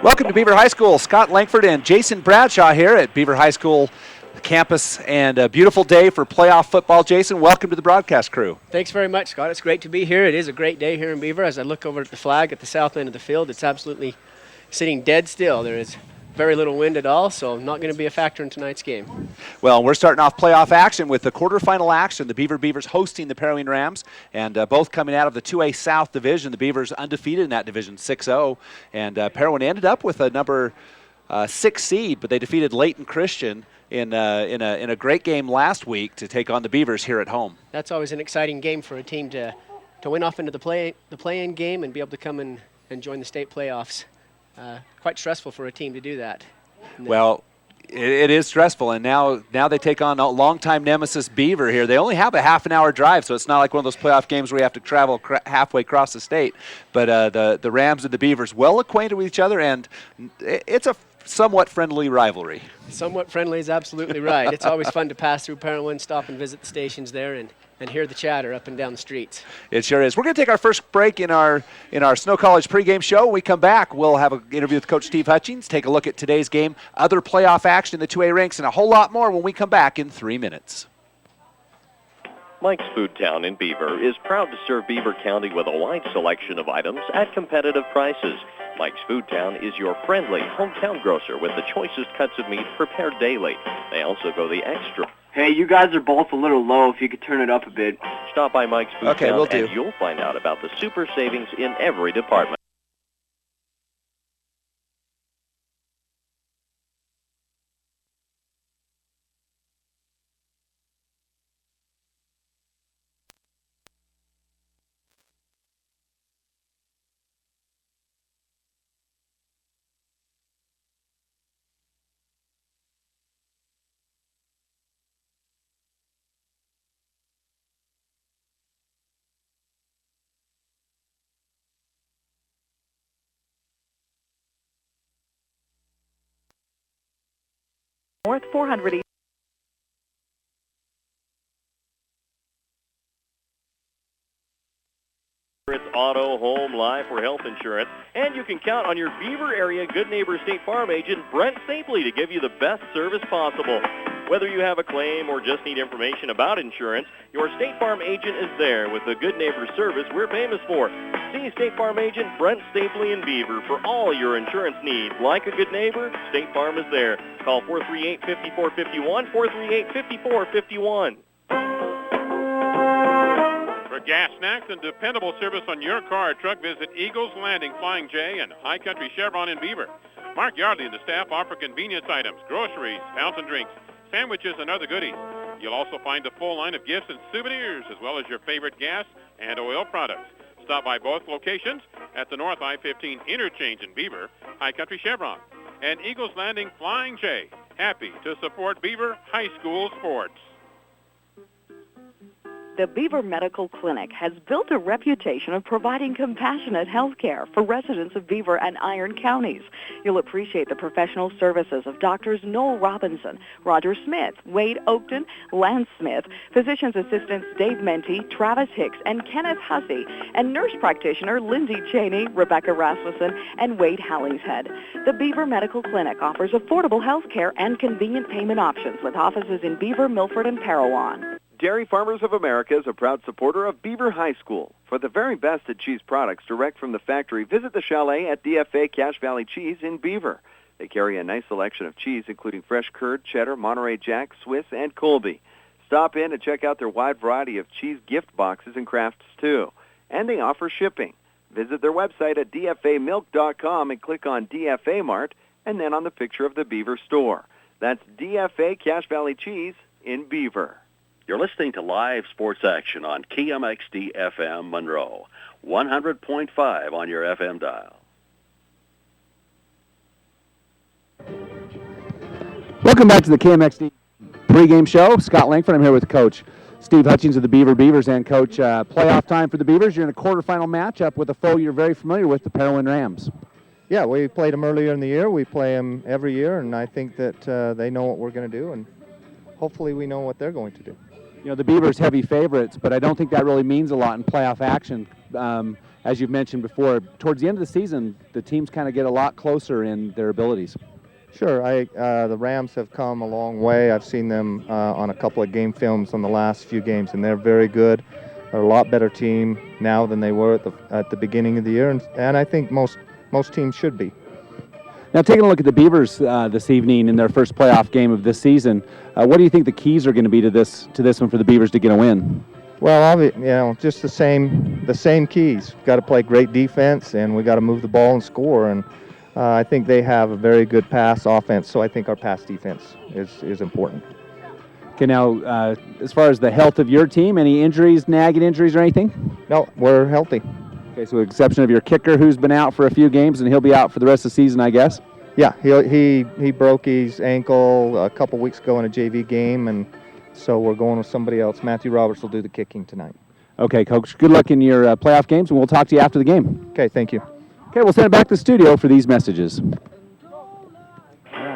Welcome to Beaver High School. Scott Langford and Jason Bradshaw here at Beaver High School campus, and a beautiful day for playoff football. Jason, welcome to the broadcast crew. Thanks very much, Scott. It's great to be here. It is a great day here in Beaver. As I look over at the flag at the south end of the field, it's absolutely sitting dead still. There is very little wind at all, so not going to be a factor in tonight's game. Well, we're starting off playoff action with the quarterfinal action. The Beavers hosting the Parowan Rams, and both coming out of the 2A South division. The Beavers undefeated in that division, 6-0, and Parowan ended up with a number 6 seed, but they defeated Layton Christian in a great game last week to take on the Beavers here at home. That's always an exciting game for a team to win off into the play-in game and be able to come and join the state playoffs. Quite stressful for a team to do that. Well, it is stressful, and now they take on a longtime nemesis Beaver here. They only have a half-an-hour drive, so it's not like one of those playoff games where you have to travel halfway across the state. But the Rams and the Beavers well acquainted with each other, and it's a somewhat friendly rivalry. Somewhat friendly is absolutely right. It's always fun to pass through Parowan, stop and visit the stations there, and hear the chatter up and down the streets. It sure is. We're going to take our first break in our Snow College pregame show. When we come back, we'll have an interview with Coach Steve Hutchings, take a look at today's game, other playoff action in the 2A ranks, and a whole lot more when we come back in 3 minutes. Mike's Food Town in Beaver is proud to serve Beaver County with a wide selection of items at competitive prices. Mike's Food Town is your friendly hometown grocer with the choicest cuts of meat prepared daily. They also go the extra. Hey, you guys are both a little low. If you could turn it up a bit. Stop by Mike's Food Town we'll do. And you'll find out about the super savings in every department. North 400 East. It's auto, home, life, or health insurance. And you can count on your Beaver area Good Neighbor State Farm agent, Brent Stapley, to give you the best service possible. Whether you have a claim or just need information about insurance, your State Farm agent is there with the Good Neighbor service we're famous for. See State Farm agent Brent Stapley in Beaver for all your insurance needs. Like a good neighbor, State Farm is there. Call 438-5451, 438-5451. For gas, snacks, and dependable service on your car or truck, visit Eagles Landing Flying J and High Country Chevron in Beaver. Mark Yardley and the staff offer convenience items, groceries, fountain drinks, sandwiches, and other goodies. You'll also find a full line of gifts and souvenirs, as well as your favorite gas and oil products. Stop by both locations at the North I-15 interchange in Beaver, High Country Chevron, and Eagles Landing Flying J. Happy to support Beaver High School sports. The Beaver Medical Clinic has built a reputation of providing compassionate health care for residents of Beaver and Iron counties. You'll appreciate the professional services of Doctors Noel Robinson, Roger Smith, Wade Oakton, Lance Smith, physician's assistants Dave Menti, Travis Hicks, and Kenneth Hussey, and nurse practitioner Lindsay Cheney, Rebecca Rasmussen, and Wade Hollingshead. The Beaver Medical Clinic offers affordable health care and convenient payment options with offices in Beaver, Milford, and Parowan. Dairy Farmers of America is a proud supporter of Beaver High School. For the very best at cheese products direct from the factory, visit the chalet at DFA Cache Valley Cheese in Beaver. They carry a nice selection of cheese, including fresh curd, cheddar, Monterey Jack, Swiss, and Colby. Stop in and check out their wide variety of cheese gift boxes and crafts, too. And they offer shipping. Visit their website at dfamilk.com and click on DFA Mart and then on the picture of the Beaver store. That's DFA Cache Valley Cheese in Beaver. You're listening to live sports action on KMXD-FM Monroe, 100.5 on your FM dial. Welcome back to the KMXD pregame show. Scott Langford, I'm here with Coach Steve Hutchings of the Beavers. And Coach, playoff time for the Beavers. You're in a quarterfinal matchup with a foe you're very familiar with, the Parowan Rams. Yeah, we played them earlier in the year. We play them every year, and I think that they know what we're going to do, and hopefully we know what they're going to do. You know, the Beavers heavy favorites, but I don't think that really means a lot in playoff action. As you've mentioned before, towards the end of the season, the teams kind of get a lot closer in their abilities. Sure, the Rams have come a long way. I've seen them on a couple of game films on the last few games, and they're very good. They're a lot better team now than they were at the beginning of the year, and I think most teams should be. Now, taking a look at the Beavers this evening in their first playoff game of this season, what do you think the keys are going to be to this one for the Beavers to get a win? Well, just the same keys. We've got to play great defense, and we got to move the ball and score. And I think they have a very good pass offense, so I think our pass defense is important. Okay, now, as far as the health of your team, any injuries, nagging injuries or anything? No, we're healthy. Okay, so with the exception of your kicker, who's been out for a few games, and he'll be out for the rest of the season, I guess? Yeah, he broke his ankle a couple weeks ago in a JV game, and so we're going with somebody else. Matthew Roberts will do the kicking tonight. Okay, Coach, good luck in your playoff games, and we'll talk to you after the game. Okay, thank you. Okay, we'll send it back to the studio for these messages.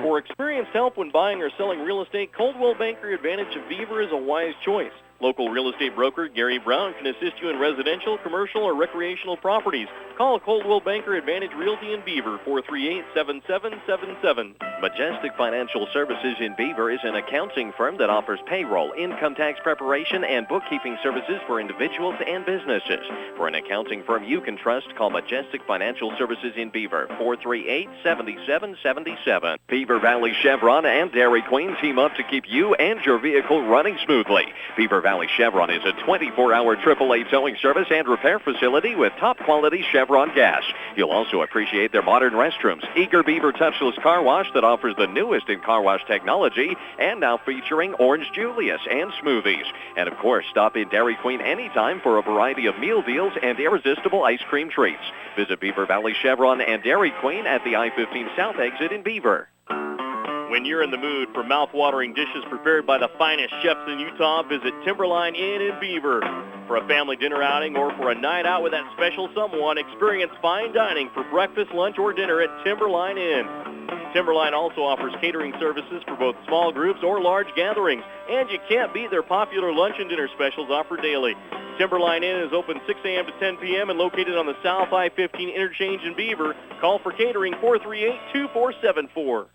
For experienced help when buying or selling real estate, Coldwell Banker Advantage of Beaver is a wise choice. Local real estate broker Gary Brown can assist you in residential, commercial, or recreational properties. Call Coldwell Banker Advantage Realty in Beaver, 438-7777. Majestic Financial Services in Beaver is an accounting firm that offers payroll, income tax preparation, and bookkeeping services for individuals and businesses. For an accounting firm you can trust, call Majestic Financial Services in Beaver, 438-7777. Beaver Valley Chevron and Dairy Queen team up to keep you and your vehicle running smoothly. Beaver Valley Chevron is a 24-hour AAA towing service and repair facility with top-quality Chevron gas. You'll also appreciate their modern restrooms, Eager Beaver Touchless Car Wash that offers the newest in car wash technology, and now featuring Orange Julius and smoothies. And, of course, stop in Dairy Queen anytime for a variety of meal deals and irresistible ice cream treats. Visit Beaver Valley Chevron and Dairy Queen at the I-15 South exit in Beaver. When you're in the mood for mouth-watering dishes prepared by the finest chefs in Utah, visit Timberline Inn in Beaver. For a family dinner outing or for a night out with that special someone, experience fine dining for breakfast, lunch, or dinner at Timberline Inn. Timberline also offers catering services for both small groups or large gatherings, and you can't beat their popular lunch and dinner specials offered daily. Timberline Inn is open 6 a.m. to 10 p.m. and located on the South I-15 interchange in Beaver. Call for catering 438-2474.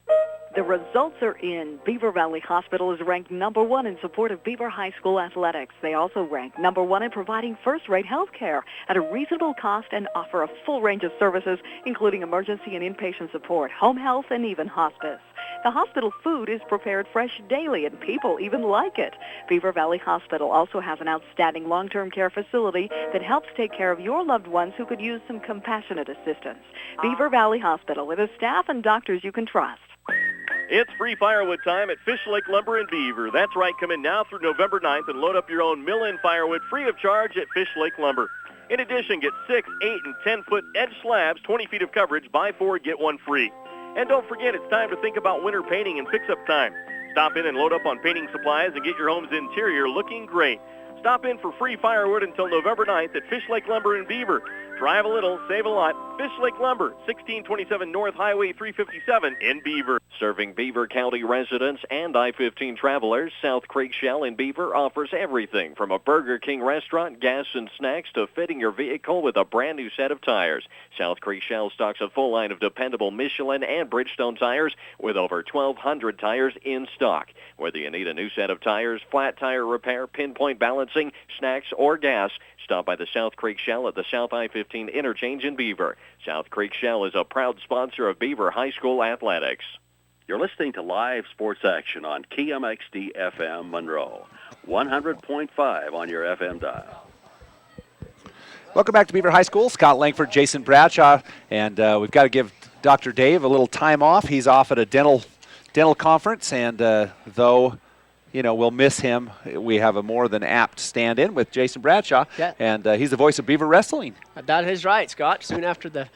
The results are in. Beaver Valley Hospital is ranked number 1 in support of Beaver High School athletics. They also rank number 1 in providing first-rate health care at a reasonable cost and offer a full range of services, including emergency and inpatient support, home health, and even hospice. The hospital food is prepared fresh daily, and people even like it. Beaver Valley Hospital also has an outstanding long-term care facility that helps take care of your loved ones who could use some compassionate assistance. Beaver Valley Hospital, with a staff and doctors you can trust. It's free firewood time at Fish Lake Lumber in Beaver. That's right, come in now through November 9th and load up your own mill-in firewood free of charge at Fish Lake Lumber. In addition, get 6, 8, and 10-foot edge slabs, 20 feet of coverage, buy 4, get 1 free. And don't forget, it's time to think about winter painting and fix-up time. Stop in and load up on painting supplies and get your home's interior looking great. Stop in for free firewood until November 9th at Fish Lake Lumber in Beaver. Drive a little, save a lot. Fish Lake Lumber, 1627 North Highway 357 in Beaver. Serving Beaver County residents and I-15 travelers, South Creek Shell in Beaver offers everything from a Burger King restaurant, gas and snacks, to fitting your vehicle with a brand new set of tires. South Creek Shell stocks a full line of dependable Michelin and Bridgestone tires with over 1,200 tires in stock. Whether you need a new set of tires, flat tire repair, pinpoint balancing, snacks, or gas, stop by the South Creek Shell at the South I-15 interchange in Beaver. South Creek Shell is a proud sponsor of Beaver High School athletics. You're listening to live sports action on KMXD FM Monroe, 100.5 on your FM dial. Welcome back to Beaver High School. Scott Langford, Jason Bradshaw, and we've got to give Dr. Dave a little time off. He's off at a dental conference, and though we'll miss him, we have a more than apt stand-in with Jason Bradshaw, and he's the voice of Beaver Wrestling. That is right, Scott. Soon after the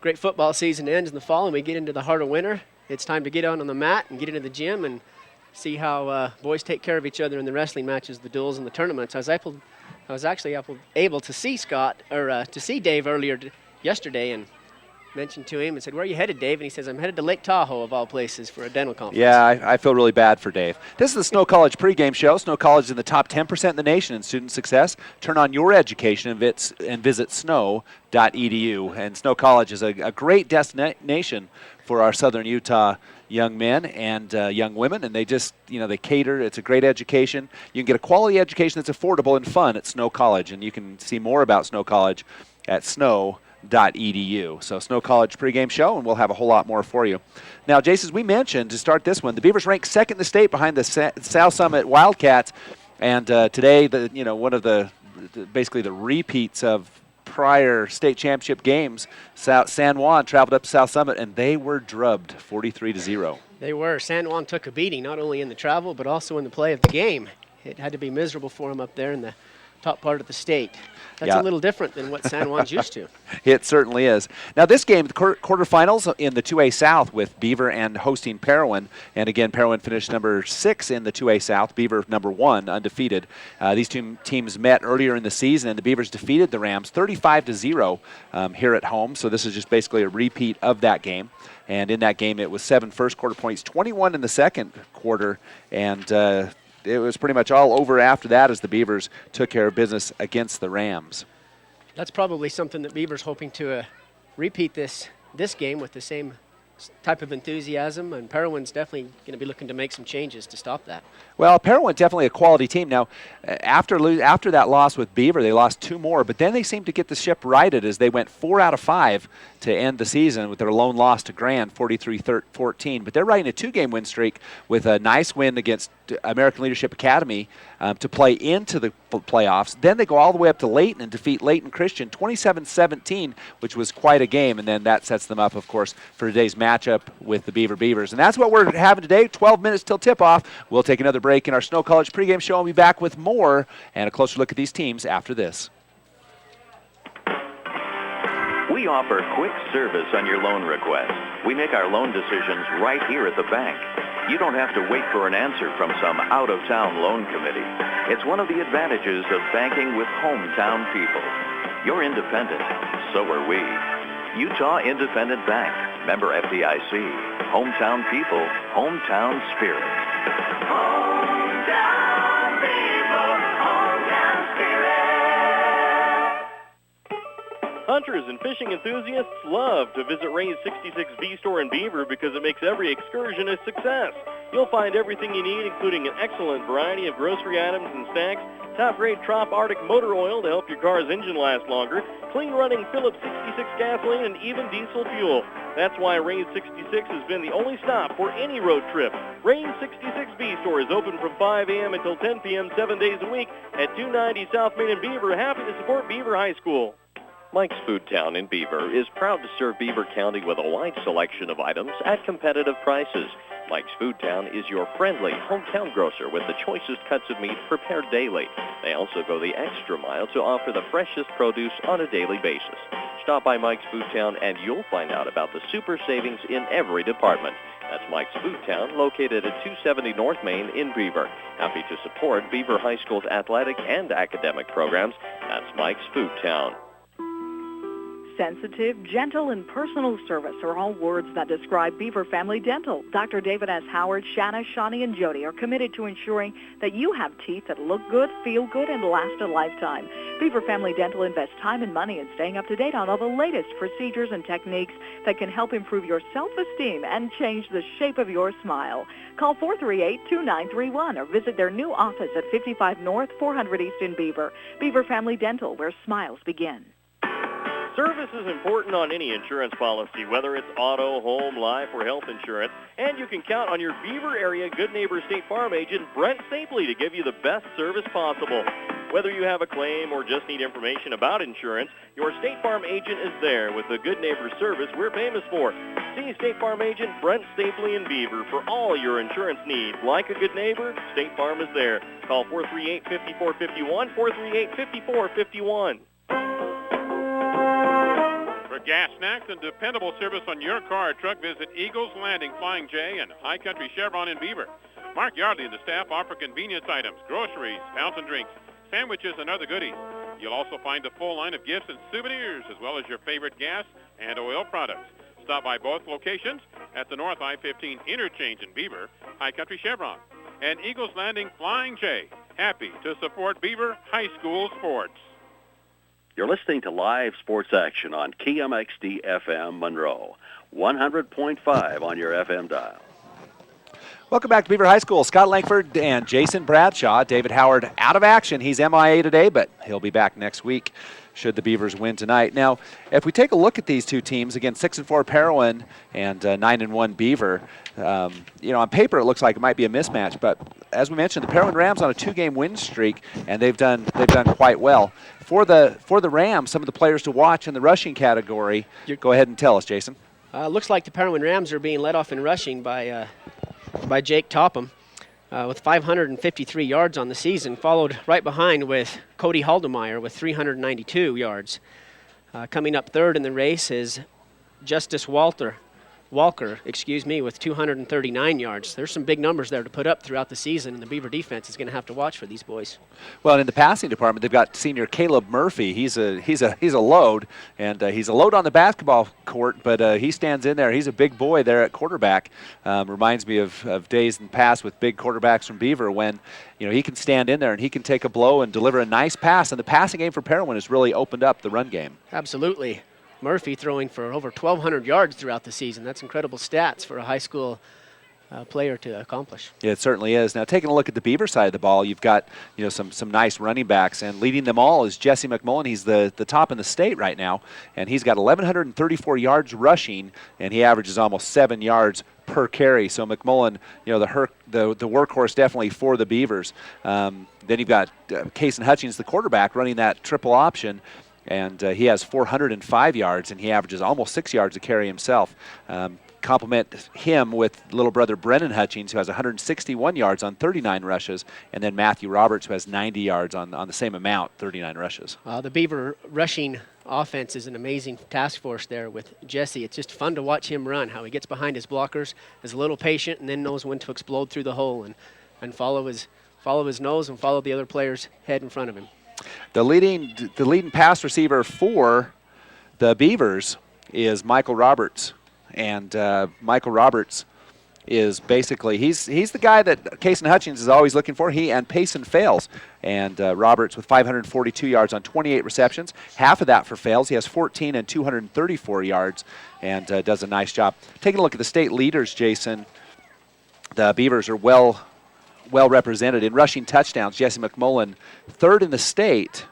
great football season ends in the fall and we get into the heart of winter, it's time to get on the mat and get into the gym and see how boys take care of each other in the wrestling matches, the duels, and the tournaments. I was actually able to see Scott, or to see Dave yesterday, and mentioned to him and said, "Where are you headed, Dave?" And he says, "I'm headed to Lake Tahoe, of all places, for a dental conference." Yeah, I feel really bad for Dave. This is the Snow College pregame show. Snow College is in the top 10% in the nation in student success. Turn on your education and visit snow.edu. And Snow College is a great destination for our Southern Utah young men and young women, and they just, they cater. It's a great education. You can get a quality education that's affordable and fun at Snow College, and you can see more about Snow College at snow.edu. So Snow College pregame show, and we'll have a whole lot more for you. Now, Jason, as we mentioned to start this one, the Beavers ranked second in the state behind the South Summit Wildcats, and today, one of the basically the repeats of prior state championship games, San Juan traveled up to South Summit, and they were drubbed 43-0. They were. San Juan took a beating, not only in the travel, but also in the play of the game. It had to be miserable for them up there in the top part of the state. That's a little different than what San Juan's used to. It certainly is. Now, this game, the quarterfinals in the 2A South with Beaver and hosting Parowan. And again, Parowan finished number 6 in the 2A South, Beaver number 1, undefeated. These two teams met earlier in the season, and the Beavers defeated the Rams 35-0 here at home. So this is just basically a repeat of that game. And in that game, it was 7 first quarter points, 21 in the second quarter, and it was pretty much all over after that as the Beavers took care of business against the Rams. That's probably something that Beaver's hoping to repeat this game with the same type of enthusiasm, and Parowan's definitely going to be looking to make some changes to stop that. Well, Parowan definitely a quality team. Now, after that loss with Beaver, they lost 2 more, but then they seemed to get the ship righted as they went 4 out of 5 to end the season with their lone loss to Grand, 43-14. But they're riding a 2-game win streak with a nice win against American Leadership Academy to play into the playoffs. Then they go all the way up to Layton and defeat Layton Christian 27-17, which was quite a game. And then that sets them up, of course, for today's matchup with the Beaver Beavers. And that's what we're having today, 12 minutes till tip-off. We'll take another break in our Snow College pregame show and be back with more and a closer look at these teams after this. We offer quick service on your loan request. We make our loan decisions right here at the bank. You don't have to wait for an answer from some out-of-town loan committee. It's one of the advantages of banking with hometown people. You're independent. So are we. Utah Independent Bank. Member FDIC. Hometown people. Hometown spirit. Hometown people. Hometown spirit. Hunters and fishing enthusiasts love to visit Ray's 66B store in Beaver because it makes every excursion a success. You'll find everything you need, including an excellent variety of grocery items and snacks, top-grade Trop Arctic motor oil to help your car's engine last longer, clean-running Phillips 66 gasoline, and even diesel fuel. That's why Ray's 66 has been the only stop for any road trip. Ray's 66B store is open from 5 a.m. until 10 p.m. 7 days a week at 290 South Main in Beaver. Happy to support Beaver High School. Mike's Food Town in Beaver is proud to serve Beaver County with a wide selection of items at competitive prices. Mike's Food Town is your friendly hometown grocer with the choicest cuts of meat prepared daily. They also go the extra mile to offer the freshest produce on a daily basis. Stop by Mike's Food Town and you'll find out about the super savings in every department. That's Mike's Food Town, located at 270 North Main in Beaver. Happy to support Beaver High School's athletic and academic programs. That's Mike's Food Town. Sensitive, gentle, and personal service are all words that describe Beaver Family Dental. Dr. David S. Howard, Shanna, Shawnee, and Jody are committed to ensuring that you have teeth that look good, feel good, and last a lifetime. Beaver Family Dental invests time and money in staying up to date on all the latest procedures and techniques that can help improve your self-esteem and change the shape of your smile. Call 438-2931 or visit their new office at 55 North, 400 East in Beaver. Beaver Family Dental, where smiles begin. Service is important on any insurance policy, whether it's auto, home, life, or health insurance. And you can count on your Beaver area Good Neighbor State Farm agent, Brent Stapley, to give you the best service possible. Whether you have a claim or just need information about insurance, your State Farm agent is there with the Good Neighbor service we're famous for. See State Farm agent Brent Stapley in Beaver for all your insurance needs. Like a good neighbor, State Farm is there. Call 438-5451, 438-5451. For gas, snacks, and dependable service on your car or truck, visit Eagles Landing Flying J and High Country Chevron in Beaver. Mark Yardley and the staff offer convenience items, groceries, fountain drinks, sandwiches, and other goodies. You'll also find a full line of gifts and souvenirs, as well as your favorite gas, and oil products. Stop by both locations at the North I-15 interchange in Beaver, High Country Chevron, and Eagles Landing Flying J. Happy to support Beaver High School sports. You're listening to live sports action on KMXD FM Monroe, 100.5 on your FM dial. Welcome back to Beaver High School. Scott Langford and Jason Bradshaw. David Howard out of action. He's MIA today, but he'll be back next week should the Beavers win tonight. Now, if we take a look at these two teams, again, 6-4 Parowan and 9-1 Beaver, on paper it looks like it might be a mismatch, but as we mentioned, the Parowan Rams on a 2-game win streak, and they've done quite well. For the Rams, some of the players to watch in the rushing category, go ahead and tell us, Jason. Looks like the Parowan Rams are being led off in rushing by Jake Topham with 553 yards on the season, followed right behind with Cody Haldemeyer with 392 yards. Coming up third in the race is Justice Walker, with 239 yards. There's some big numbers there to put up throughout the season, and the Beaver defense is going to have to watch for these boys. Well, in the passing department, they've got senior Caleb Murphy. He's a load, and he's a load on the basketball court, but he stands in there. He's a big boy there at quarterback. Reminds me of days in the past with big quarterbacks from Beaver when he can stand in there and he can take a blow and deliver a nice pass. And the passing game for Parowan has really opened up the run game. Absolutely. Murphy throwing for over 1,200 yards throughout the season. That's incredible stats for a high school player to accomplish. Yeah, it certainly is. Now, taking a look at the Beaver side of the ball, you've got some nice running backs, and leading them all is Jesse McMullen. He's the top in the state right now, and he's got 1,134 yards rushing, and he averages almost 7 yards per carry. So McMullen, the workhorse definitely for the Beavers. Then you've got Kason Hutchings, the quarterback, running that triple option. And he has 405 yards, and he averages almost 6 yards a carry himself. Compliment him with little brother Brennan Hutchings, who has 161 yards on 39 rushes, and then Matthew Roberts, who has 90 yards on the same amount, 39 rushes. The Beaver rushing offense is an amazing task force there with Jesse. It's just fun to watch him run, how he gets behind his blockers, is a little patient, and then knows when to explode through the hole and follow his nose and follow the other player's head in front of him. The leading pass receiver for the Beavers is Michael Roberts, and Michael Roberts is basically he's the guy that Kason Hutchings is always looking for. He and Payson Fails, and Roberts with 542 yards on 28 receptions, half of that for Fails. He has 14 and 234 yards, and does a nice job. Taking a look at the state leaders, Jason, the Beavers are well represented in rushing touchdowns. Jesse McMullen, third in the state,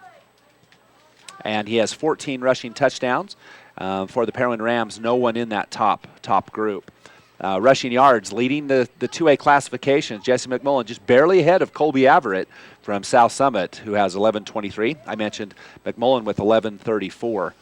and he has 14 rushing touchdowns. For the Parowan Rams, no one in that top group. Rushing yards, leading the 2A classifications, Jesse McMullen just barely ahead of Colby Averett from South Summit, who has 11:23. I mentioned McMullen with 11:34.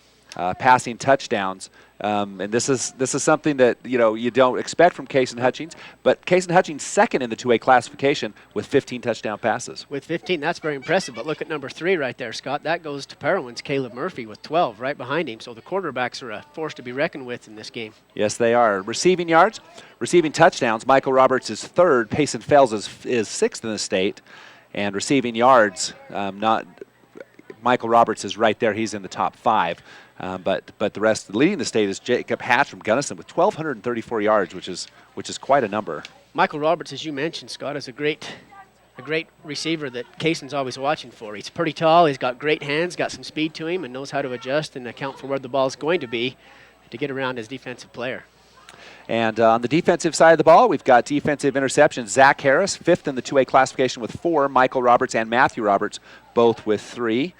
Passing touchdowns, and this is something that you don't expect from Kason Hutchings, but Kason Hutchings second in the 2A classification with 15 touchdown passes. With 15, that's very impressive, but look at number 3 right there, Scott. That goes to Parowan's Caleb Murphy with 12 right behind him, so the quarterbacks are a force to be reckoned with in this game. Yes, they are. Receiving yards, receiving touchdowns, Michael Roberts is third, Payson Fails is sixth in the state, and receiving yards, Michael Roberts is right there. He's in the top 5. But the rest leading the state is Jacob Hatch from Gunnison with 1,234 yards, which is quite a number. Michael Roberts, as you mentioned, Scott, is a great receiver that Kason's always watching for. He's pretty tall. He's got great hands, got some speed to him, and knows how to adjust and account for where the ball is going to be to get around his defensive player. And on the defensive side of the ball, we've got defensive interceptions. Zach Harris, 5th in the 2A classification with 4. Michael Roberts and Matthew Roberts, both with 3.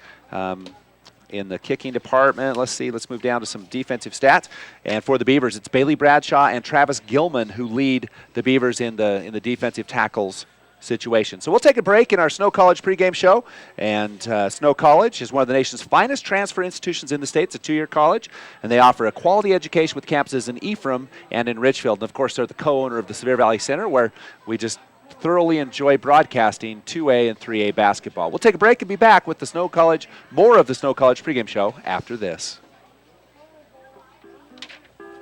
In the kicking department, let's move down to some defensive stats. And for the Beavers, it's Bailey Bradshaw and Travis Gilman who lead the Beavers in the defensive tackles situation. So we'll take a break in our Snow College pregame show. And Snow College is one of the nation's finest transfer institutions in the state. It's a 2-year college, and they offer a quality education with campuses in Ephraim and in Richfield. And, of course, they're the co-owner of the Sevier Valley Center, where we just thoroughly enjoy broadcasting 2A and 3A basketball. We'll take a break and be back with more of the Snow College pregame show after this.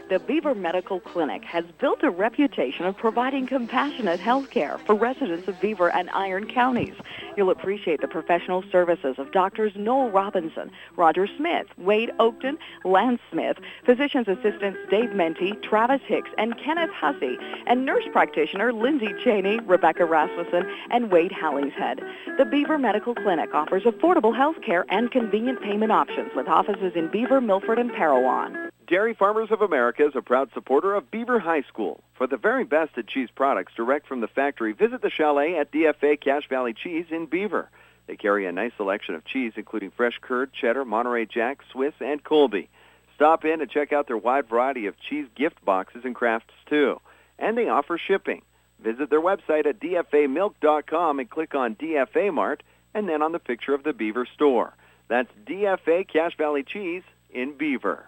The Beaver Medical Clinic has built a reputation of providing compassionate health care for residents of Beaver and Iron counties. You'll appreciate the professional services of Doctors Noel Robinson, Roger Smith, Wade Oakton, Lance Smith, physician's assistants Dave Menti, Travis Hicks, and Kenneth Hussey, and nurse practitioner Lindsay Cheney, Rebecca Rasmussen, and Wade Hollingshead. The Beaver Medical Clinic offers affordable health care and convenient payment options with offices in Beaver, Milford, and Parowan. Dairy Farmers of America is a proud supporter of Beaver High School. For the very best at cheese products direct from the factory, visit the Chalet at DFA Cache Valley Cheese in Beaver. They carry a nice selection of cheese, including fresh curd, cheddar, Monterey Jack, Swiss, and Colby. Stop in and check out their wide variety of cheese gift boxes and crafts, too. And they offer shipping. Visit their website at dfamilk.com and click on DFA Mart and then on the picture of the Beaver store. That's DFA Cache Valley Cheese in Beaver.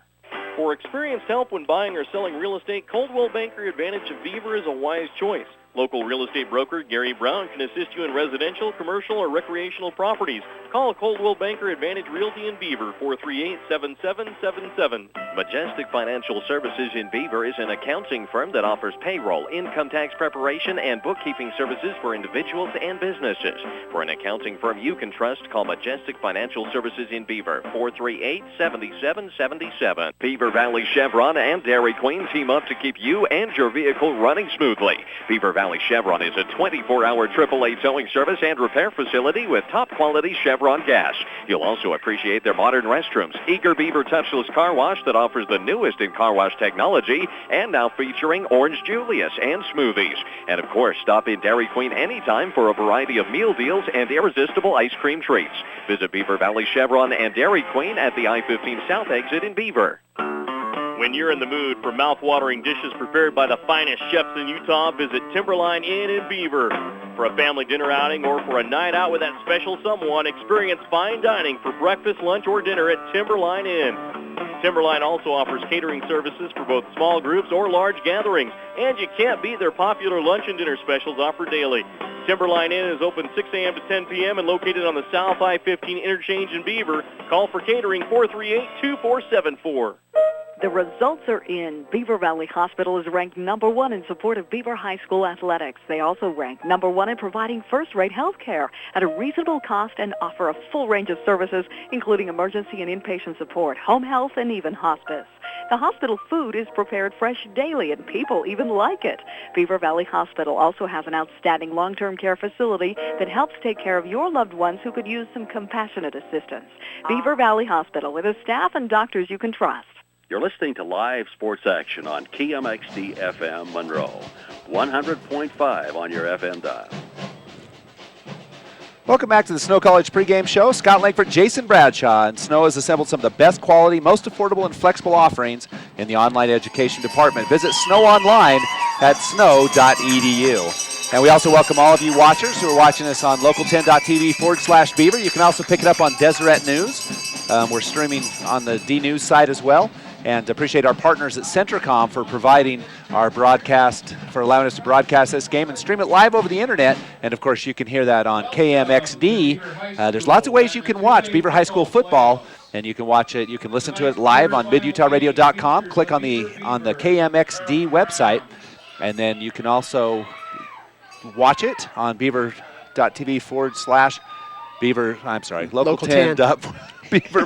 For experienced help when buying or selling real estate, Coldwell Banker Advantage of Beaver is a wise choice. Local real estate broker Gary Brown can assist you in residential, commercial, or recreational properties. Call Coldwell Banker Advantage Realty in Beaver, 438-7777. Majestic Financial Services in Beaver is an accounting firm that offers payroll, income tax preparation, and bookkeeping services for individuals and businesses. For an accounting firm you can trust, call Majestic Financial Services in Beaver, 438-7777. Beaver Valley Chevron and Dairy Queen team up to keep you and your vehicle running smoothly. Beaver Valley Chevron is a 24-hour AAA towing service and repair facility with top-quality Chevron gas. You'll also appreciate their modern restrooms, Eager Beaver Touchless Car Wash that offers the newest in car wash technology, and now featuring Orange Julius and smoothies. And of course, stop in Dairy Queen anytime for a variety of meal deals and irresistible ice cream treats. Visit Beaver Valley Chevron and Dairy Queen at the I-15 South exit in Beaver. When you're in the mood for mouth-watering dishes prepared by the finest chefs in Utah, visit Timberline Inn in Beaver. For a family dinner outing or for a night out with that special someone, experience fine dining for breakfast, lunch, or dinner at Timberline Inn. Timberline also offers catering services for both small groups or large gatherings, and you can't beat their popular lunch and dinner specials offered daily. Timberline Inn is open 6 a.m. to 10 p.m. and located on the South I-15 interchange in Beaver. Call for catering 438-2474. The results are in. Beaver Valley Hospital is ranked number 1 in support of Beaver High School athletics. They also rank number 1 in providing first-rate health care at a reasonable cost and offer a full range of services, including emergency and inpatient support, home health, and even hospice. The hospital food is prepared fresh daily, and people even like it. Beaver Valley Hospital also has an outstanding long-term care facility that helps take care of your loved ones who could use some compassionate assistance. Beaver Valley Hospital, with a staff and doctors you can trust. You're listening to live sports action on KMXD FM Monroe, 100.5 on your FM dial. Welcome back to the Snow College pregame show. Scott Langford, Jason Bradshaw, and Snow has assembled some of the best quality, most affordable, and flexible offerings in the online education department. Visit Snow online at snow.edu. And we also welcome all of you watchers who are watching us on local10.tv/Beaver. You can also pick it up on Deseret News. We're streaming on the D News site as well. And appreciate our partners at Centricom for providing our broadcast, for allowing us to broadcast this game and stream it live over the internet. And of course, you can hear that on KMXD. There's lots of ways you can watch Beaver High School football, and you can watch it. You can listen to it live on midutahradio.com. Click on the KMXD website, and then you can also watch it on beaver.tv/Beaver. I'm sorry, local 10. Beaver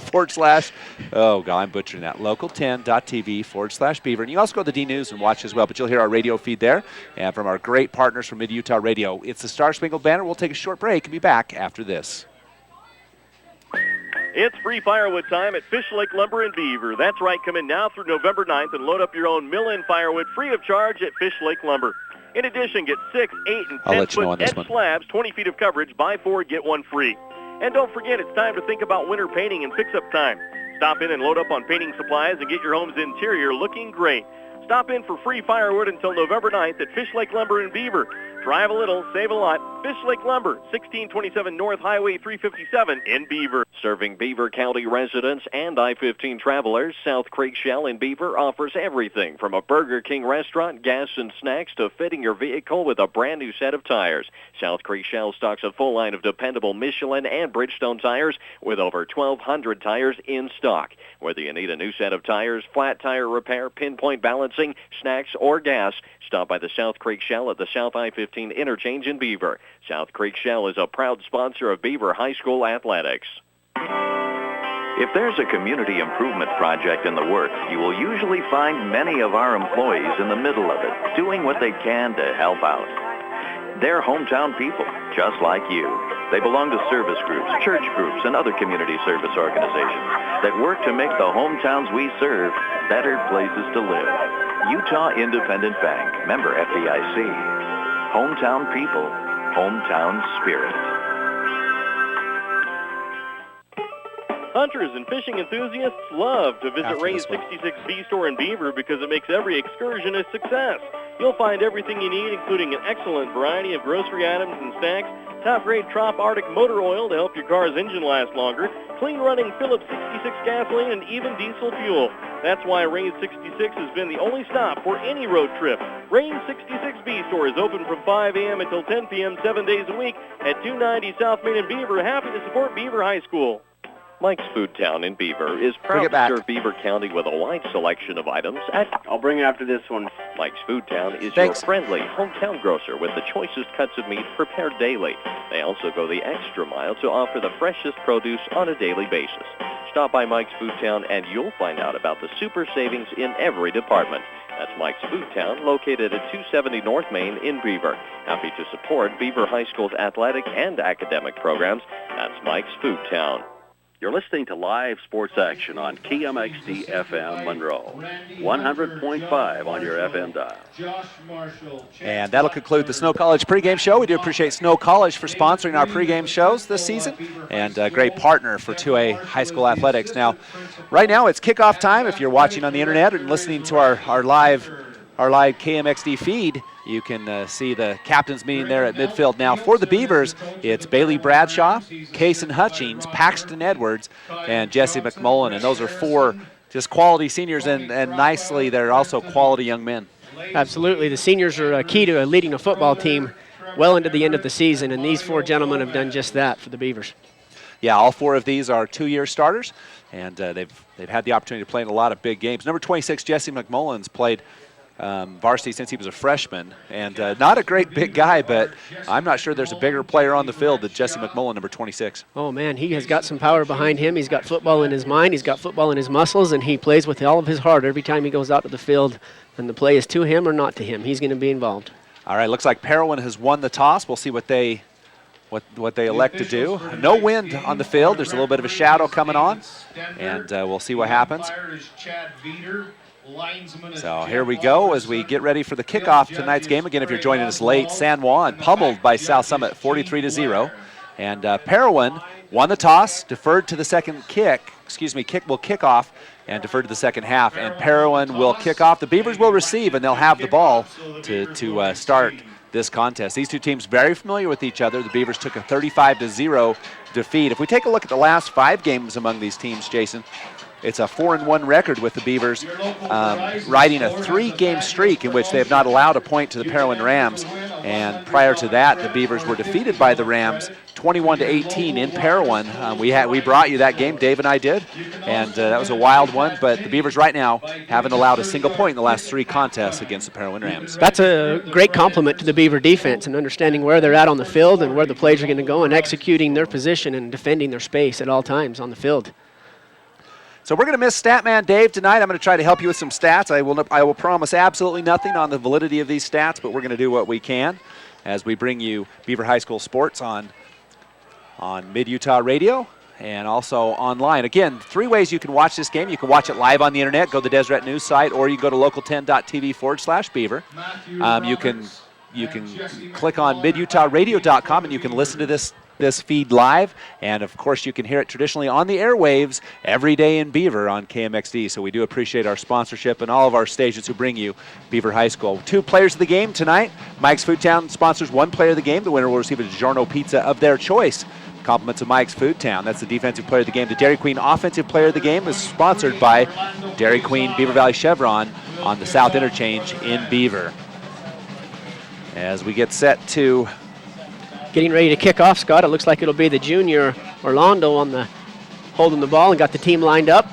oh God, I'm butchering that. Local10.tv/Beaver. And you also go to the D News and watch as well, but you'll hear our radio feed there and from our great partners from Mid-Utah Radio. It's the Star Spangled Banner. We'll take a short break and be back after this. It's free firewood time at Fish Lake Lumber in Beaver. That's right, come in now through November 9th and load up your own mill-in firewood free of charge at Fish Lake Lumber. In addition, get 6, 8, and 10-foot edge slabs, 20 feet of coverage, buy 4, get 1 free. And don't forget, it's time to think about winter painting and fix-up time. Stop in and load up on painting supplies and get your home's interior looking great. Stop in for free firewood until November 9th at Fish Lake Lumber in Beaver. Drive a little, save a lot. Fish Lake Lumber, 1627 North Highway 357 in Beaver. Serving Beaver County residents and I-15 travelers, South Creek Shell in Beaver offers everything from a Burger King restaurant, gas and snacks, to fitting your vehicle with a brand new set of tires. South Creek Shell stocks a full line of dependable Michelin and Bridgestone tires with over 1,200 tires in stock. Whether you need a new set of tires, flat tire repair, pinpoint balancing, snacks, or gas, stop by the South Creek Shell at the South I-15 interchange in Beaver. South Creek Shell is a proud sponsor of Beaver High School athletics. If there's a community improvement project in the works, you will usually find many of our employees in the middle of it, doing what they can to help out. They're hometown people, just like you. They belong to service groups, church groups, and other community service organizations that work to make the hometowns we serve better places to live. Utah Independent Bank, member FDIC. Hometown people, hometown spirit. Hunters and fishing enthusiasts love to visit After Ray's this one. 66B store in Beaver because it makes every excursion a success. You'll find everything you need, including an excellent variety of grocery items and snacks, top-grade Trop Arctic motor oil to help your car's engine last longer, clean-running Phillips 66 gasoline, and even diesel fuel. That's why Ray's 66 has been the only stop for any road trip. Ray's 66B store is open from 5 a.m. until 10 p.m. 7 days a week at 290 South Main in Beaver. Happy to support Beaver High School. Mike's Food Town in Beaver is Bring proud it to back. serve Beaver County with a wide selection of items at I'll bring it after this one. Mike's Food Town is Thanks. your friendly hometown grocer with the choicest cuts of meat prepared daily. They also go the extra mile to offer the freshest produce on a daily basis. Stop by Mike's Food Town and you'll find out about the super savings in every department. That's Mike's Food Town, located at 270 North Main in Beaver. Happy to support Beaver High School's athletic and academic programs. That's Mike's Food Town. You're listening to live sports action on KMXD FM Monroe, 100.5 on your FM dial. And that'll conclude the Snow College pregame show. We do appreciate Snow College for sponsoring our pregame shows this season, and a great partner for 2A high school athletics. Now, right now it's kickoff time. If you're watching on the internet and listening to our live KMXD feed, you can see the captains meeting there at midfield. Now, for the Beavers, it's Bailey Bradshaw, Kaysen Hutchings, Paxton Edwards, and Jesse McMullen. And those are four just quality seniors, and nicely, they're also quality young men. Absolutely. The seniors are key to leading a football team well into the end of the season, and these four gentlemen have done just that for the Beavers. Yeah, all four of these are two-year starters, and they've had the opportunity to play in a lot of big games. Number 26, Jesse McMullen's played varsity since he was a freshman, and not a great big guy, but I'm not sure there's a bigger player on the field than Jesse McMullen, number 26. Oh, man, he has got some power behind him. He's got football in his mind. He's got football in his muscles, and he plays with all of his heart every time he goes out to the field, and the play is to him or not to him. He's going to be involved. All right, looks like Parowan has won the toss. We'll see what they elect to do. No wind on the field. There's a little bit of a shadow coming on, and we'll see what happens. So here we go as we get ready for the kickoff of tonight's game. Again, if you're joining us late, San Juan pummeled by South Summit 43-0. And Parowan won the toss, deferred to the second kick. Kick will kick off and deferred to the second half. And Parowan will kick off. The Beavers will receive, and they'll have the ball to start this contest. These two teams very familiar with each other. The Beavers took a 35-0 defeat. If we take a look at the last 5 games among these teams, Jason, it's a 4-1 record with the Beavers, riding a 3-game streak in which they have not allowed a point to the Parowan Rams. And prior to that, the Beavers were defeated by the Rams 21-18 in Parowan. We brought you that game, Dave and I did, and that was a wild one. But the Beavers right now haven't allowed a single point in the last 3 contests against the Parowan Rams. That's a great compliment to the Beaver defense and understanding where they're at on the field and where the plays are going to go and executing their position and defending their space at all times on the field. So we're going to miss Statman Dave tonight. I'm going to try to help you with some stats. I will promise absolutely nothing on the validity of these stats, but we're going to do what we can as we bring you Beaver High School sports on Mid-Utah Radio and also online. Again, 3 ways you can watch this game. You can watch it live on the internet, go to the Deseret News site, or you can go to local10.tv/Beaver. You can you can click on midutahradio.com and you can listen to this feed live, and of course you can hear it traditionally on the airwaves every day in Beaver on KMXD. So we do appreciate our sponsorship and all of our stations who bring you Beaver High School. 2 players of the game tonight. Mike's Foodtown sponsors 1 player of the game. The winner will receive a DiGiorno pizza of their choice. Compliments of Mike's Foodtown. That's the defensive player of the game. The Dairy Queen offensive player of the game is sponsored by Dairy Queen Beaver Valley Chevron on the South Interchange in Beaver. As we get set to Getting ready to kick off, Scott. It looks like it'll be the junior Orlando holding the ball and got the team lined up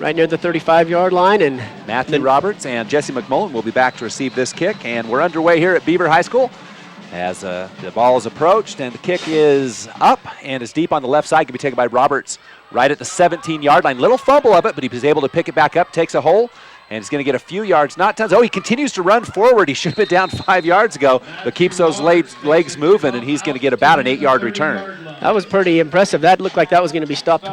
right near the 35-yard line. And Matthew Roberts and Jesse McMullen will be back to receive this kick. And we're underway here at Beaver High School as the ball is approached, and the kick is up and is deep on the left side. Can be taken by Roberts right at the 17-yard line. Little fumble of it, but he was able to pick it back up, takes a hole, and he's going to get a few yards, not tons. Oh, he continues to run forward. He should have been down 5 yards ago, but keeps those legs moving, and he's going to get about an 8-yard return. That was pretty impressive. That looked like that was going to be stopped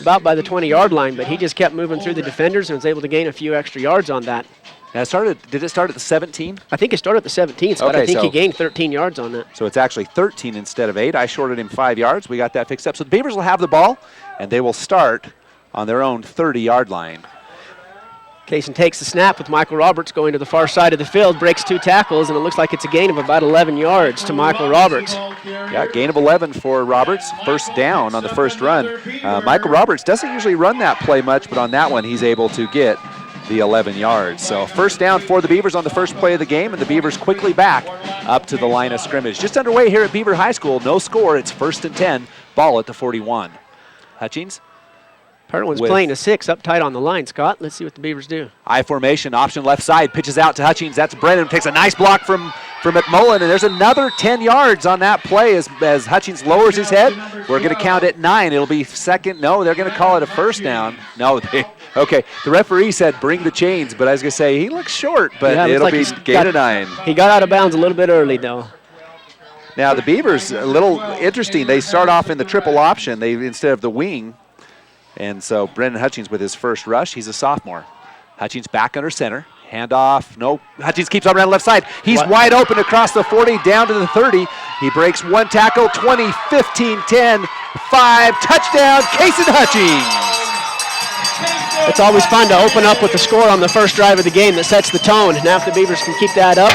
about by the 20-yard line, but he just kept moving through the defenders and was able to gain a few extra yards on that. Now did it start at the 17? I think it started at the 17, but okay, I think he gained 13 yards on that. So it's actually 13 instead of 8. I shorted him 5 yards. We got that fixed up. So the Beavers will have the ball, and they will start on their own 30-yard line. Kaysen takes the snap with Michael Roberts going to the far side of the field, breaks 2 tackles, and it looks like it's a gain of about 11 yards to Michael Roberts. Yeah, gain of 11 for Roberts. First down on the first run. Michael Roberts doesn't usually run that play much, but on that one he's able to get the 11 yards. So first down for the Beavers on the first play of the game, and the Beavers quickly back up to the line of scrimmage. Just underway here at Beaver High School. No score. It's 1st and 10. Ball at the 41. Hutchings. Parowan's playing a 6 up tight on the line, Scott. Let's see what the Beavers do. I formation, option left side, pitches out to Hutchings. That's Brennan, takes a nice block from McMullen, and there's another 10 yards on that play as Hutchings lowers his head. We're going to count it 9. It'll be second. No, they're going to call it a first down. No, okay. The referee said bring the chains, but I was going to say he looks short, but yeah, it'll be gain of 9. He got out of bounds a little bit early, though. Now the Beavers, a little interesting. They start off in the triple option instead of the wing. And so Brendan Hutchings with his first rush. He's a sophomore. Hutchings back under center. Handoff. No. Hutchings keeps on around the left side. He's wide open across the 40 down to the 30. He breaks 1 tackle. 20, 15, 10, 5. Touchdown, Kaysen Hutchings. It's always fun to open up with the score on the first drive of the game that sets the tone. Now if the Beavers can keep that up,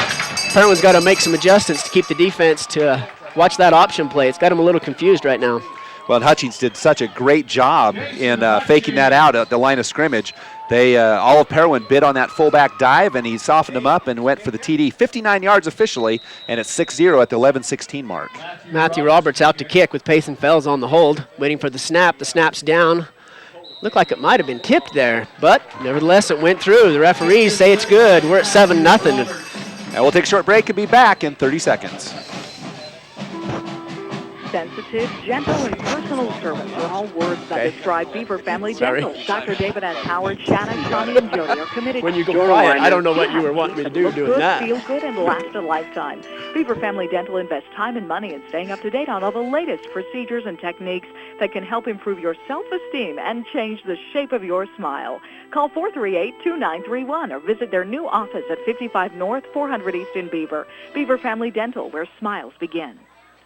Parowan's got to make some adjustments to keep the defense to watch that option play. It's got him a little confused right now. Well, and Hutchings did such a great job in faking that out at the line of scrimmage. They all of Parowan bid on that fullback dive, and he softened him up and went for the TD. 59 yards officially, and it's 6-0 at the 11-16 mark. Matthew Roberts out to kick with Payson Fells on the hold, waiting for the snap. The snap's down. Looked like it might have been tipped there, but nevertheless it went through. The referees say it's good. We're at 7-0. And we'll take a short break and be back in 30 seconds. Sensitive, gentle, and personal service are all words that describe Beaver Family Dental. Dr. David S. Howard, Shannon, Shawnee, and Jody are committed when you to go quiet, I don't know what you were wanting me to do look doing good, that. Feel good, and last a lifetime. Beaver Family Dental invests time and money in staying up to date on all the latest procedures and techniques that can help improve your self-esteem and change the shape of your smile. Call 438-2931 or visit their new office at 55 North, 400 East in Beaver. Beaver Family Dental, where smiles begin.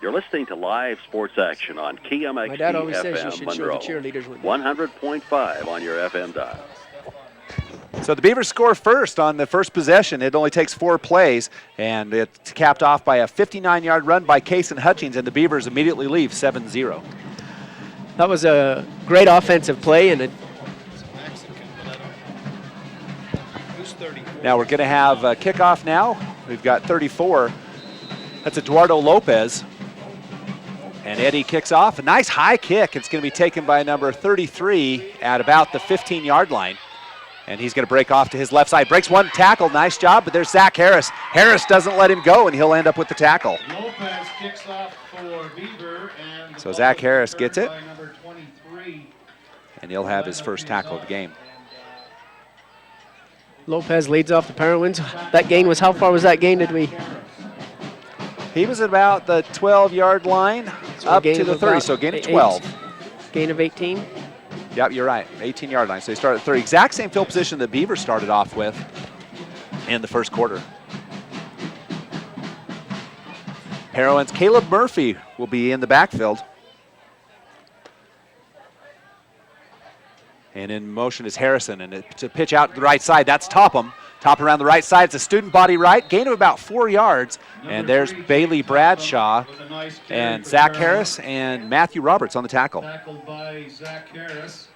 You're listening to live sports action on KMXD My dad always FM says you should Monroe. show the cheerleaders with 100.5 on your FM dial. So the Beavers score first on the first possession. It only takes 4 plays, and it's capped off by a 59-yard run by Kaysen Hutchings, and the Beavers immediately leave 7-0. That was a great offensive play, and now we're going to have a kickoff now. We've got 34. That's Eduardo Lopez. And Eddie kicks off. A nice high kick. It's going to be taken by number 33 at about the 15-yard line. And he's going to break off to his left side. Breaks 1 tackle. Nice job, but there's Zach Harris. Harris doesn't let him go, and he'll end up with the tackle. Lopez kicks off for Beaver, and so Zach Harris gets it. And he'll have his first tackle of the game. Lopez leads off the Parowan's. That gain was, how far was that gain? He was at about the 12-yard line, so up to the 30, so gain of 12. Gain of 18? Yep, you're right, 18-yard line. So they start at 30. Exact same field position that Beaver started off with in the first quarter. Parowan's Caleb Murphy will be in the backfield. And in motion is Harrison, and it's a pitch out to the right side. That's Topham. Topham around the right side. It's a student body right. Gain of about 4 yards. And there's Bailey Bradshaw and Zach Harris and Matthew Roberts on the tackle. Tackled by Zach Harris.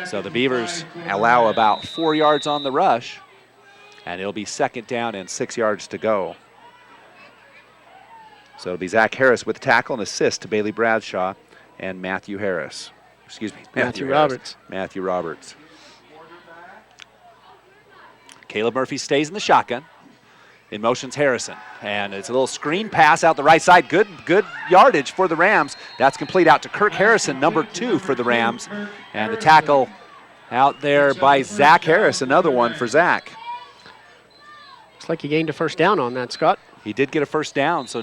So the Beavers allow about 4 yards on the rush, and it'll be 2nd down and 6 yards to go. So it'll be Zach Harris with the tackle and assist to Bailey Bradshaw and Matthew Harris. Excuse me, Matthew Harris. Roberts. Matthew Roberts. Caleb Murphy stays in the shotgun. In motion's Harrison, and it's a little screen pass out the right side. Good yardage for the Rams. That's complete out to Kirk Harrison, number 2 for the Rams. And the tackle out there by Zach Harris, another one for Zach. Looks like he gained a first down on that, Scott. He did get a first down, so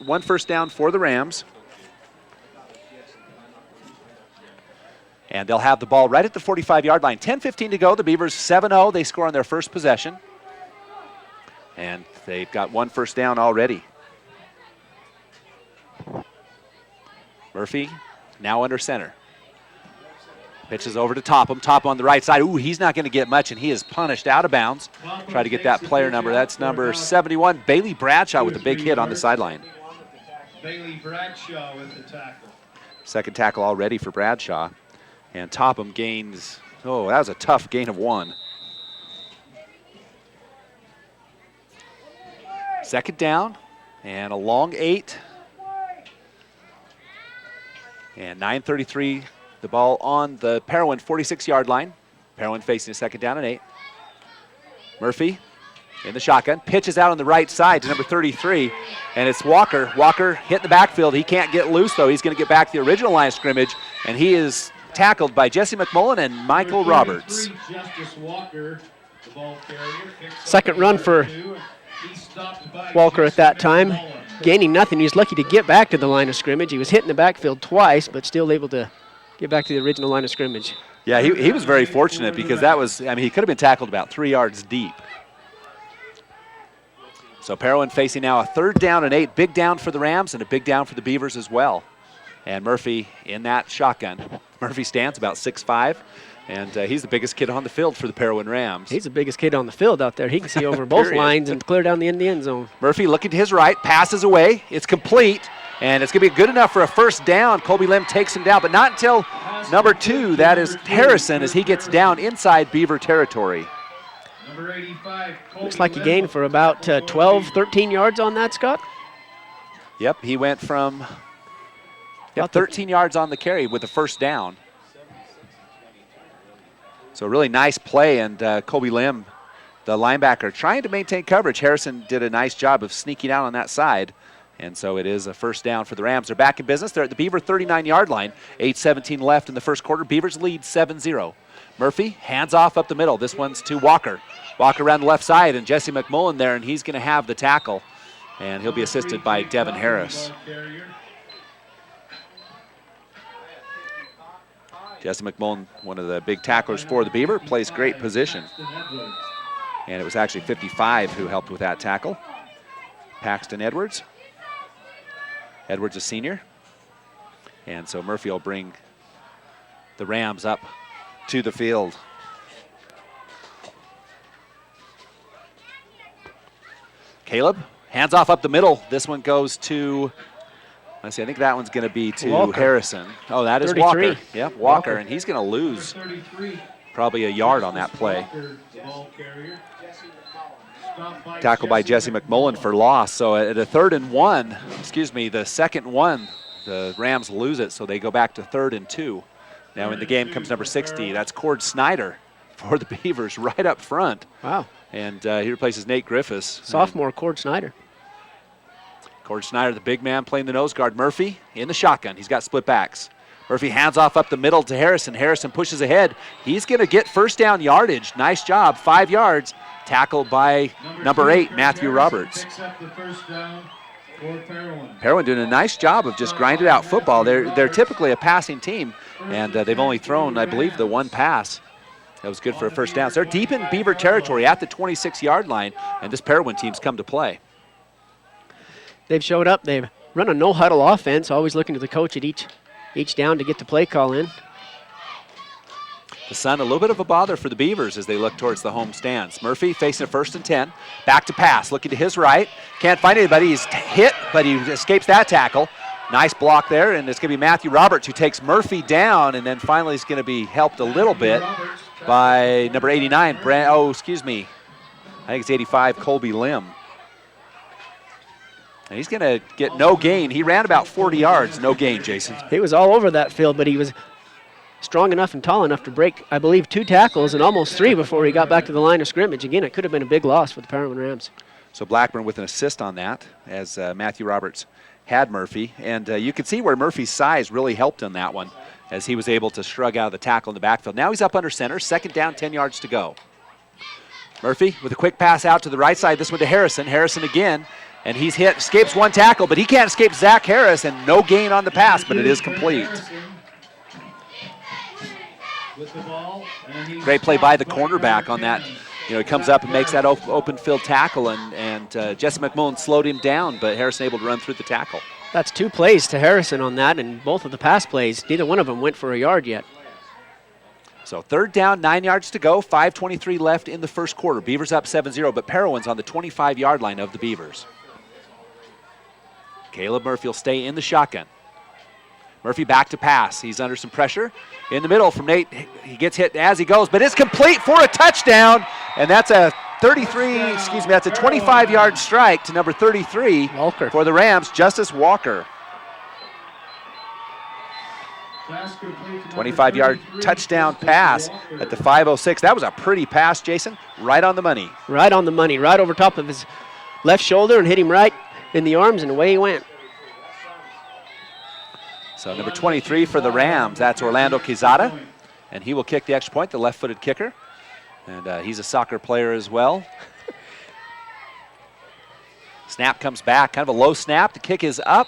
one first down for the Rams. And they'll have the ball right at the 45-yard line. 10:15 to go. The Beavers 7-0. They score on their first possession. And they've got one first down already. Murphy now under center. Pitches over to Topham. Topham on the right side. Ooh, he's not going to get much, and he is punished out of bounds. Try to get that player number. That's number 71, Bailey Bradshaw, with a big hit on the sideline. Bailey Bradshaw with the tackle. Second tackle already for Bradshaw. And Topham gains, that was a tough gain of 1. Second down and a long 8. And 9:33, the ball on the Parowan 46-yard line. Parowan facing a second down and 8. Murphy in the shotgun, pitches out on the right side to number 33, and it's Walker. Walker hit the backfield. He can't get loose, though. He's going to get back to the original line of scrimmage, and he is tackled by Jesse McMullen and Michael Roberts. Justice Walker, the ball carrier. Second run for Walker at that time. Gaining nothing. He was lucky to get back to the line of scrimmage. He was hit in the backfield twice, but still able to get back to the original line of scrimmage. Yeah, he was very fortunate because he could have been tackled about 3 yards deep. So Parowan facing now a 3rd down and 8. Big down for the Rams and a big down for the Beavers as well. And Murphy in that shotgun. Murphy stands about 6'5", and he's the biggest kid on the field for the Parowan Rams. He's the biggest kid on the field out there. He can see over both lines and clear down the end zone. Murphy looking to his right, passes away. It's complete, and it's going to be good enough for a first down. Colby Lim takes him down, but not until number 2. That is Harrison as he gets down inside Beaver territory. Number 85, looks like he gained for about 12, 13 yards on that, Scott. Yep, he went from 13 yards on the carry with the first down. So a really nice play, and Colby Lim, the linebacker, trying to maintain coverage. Harrison did a nice job of sneaking out on that side, and so it is a first down for the Rams. They're back in business. They're at the Beaver 39-yard line. 8:17 left in the first quarter. Beavers lead 7-0. Murphy hands off up the middle. This one's to Walker. Walker around the left side, and Jesse McMullen there, and he's going to have the tackle, and he'll be assisted by Devin Harris. Jesse McMullen, one of the big tacklers for the Beaver, plays great position. And it was actually 55 who helped with that tackle. Paxton Edwards. Edwards a senior. And so Murphy will bring the Rams up to the field. Caleb, hands off up the middle. This one goes to, let's see, I think that one's going to be to Walker. Harrison. Oh, that is 33. Walker. Yep, Walker, and he's going to lose probably a yard on that play. Tackled by Jesse McMullen for loss. So at a 3rd and 1, the second one, the Rams lose it, so they go back to 3rd and 2. Now in the game comes number 60. That's Cord Snyder for the Beavers right up front. Wow. And he replaces Nate Griffiths. Sophomore Cord Snyder. Cord Snyder, the big man, playing the nose guard. Murphy in the shotgun. He's got split backs. Murphy hands off up the middle to Harrison. Harrison pushes ahead. He's going to get first down yardage. Nice job, 5 yards. Tackled by number 8, Matthew Roberts. Parowan doing a nice job of just grinding out football. They're typically a passing team, and they've only thrown, I believe, the one pass. That was good for a first down. So they're deep in Beaver territory at the 26-yard line, and this Parowan team's come to play. They've showed up. They've run a no-huddle offense, always looking to the coach at each down to get the play call in. The sun, a little bit of a bother for the Beavers as they look towards the home stands. Murphy facing a 1st and 10. Back to pass, looking to his right. Can't find anybody. He's hit, but he escapes that tackle. Nice block there, and it's going to be Matthew Roberts who takes Murphy down, and then finally he's going to be helped a little bit by number 89, I think it's 85, Colby Lim. And he's going to get no gain. He ran about 40 yards, no gain, Jason. He was all over that field, but he was strong enough and tall enough to break, I believe, 2 tackles and almost 3 before he got back to the line of scrimmage. Again, it could have been a big loss for the Parowan Rams. So Blackburn with an assist on that as Matthew Roberts had Murphy. And you can see where Murphy's size really helped in that one as he was able to shrug out of the tackle in the backfield. Now he's up under center, 2nd down, 10 yards to go. Murphy with a quick pass out to the right side, this one to Harrison. Harrison again, and he's hit, escapes one tackle, but he can't escape Zach Harris, and no gain on the pass, but it is complete. Great play by the cornerback on that. You know, he comes up and makes that open field tackle, and Jesse McMullen slowed him down, but Harrison able to run through the tackle. That's 2 plays to Harrison on that, and both of the pass plays, neither one of them went for a yard yet. So 3rd down, 9 yards to go, 5:23 left in the first quarter. Beavers up 7-0, but Parowan's on the 25-yard line of the Beavers. Caleb Murphy will stay in the shotgun. Murphy back to pass. He's under some pressure. In the middle from Nate. He gets hit as he goes, but it's complete for a touchdown. And that's a 25-yard strike to number 33 Walker for the Rams, Justice Walker. 25-yard touchdown pass at the 5:06. That was a pretty pass, Jason. Right on the money. Right on the money. Right over top of his left shoulder and hit him right in the arms, and away he went. So number 23 for the Rams, that's Orlando Quezada, and he will kick the extra point, the left-footed kicker. And he's a soccer player as well. Snap comes back, kind of a low snap. The kick is up.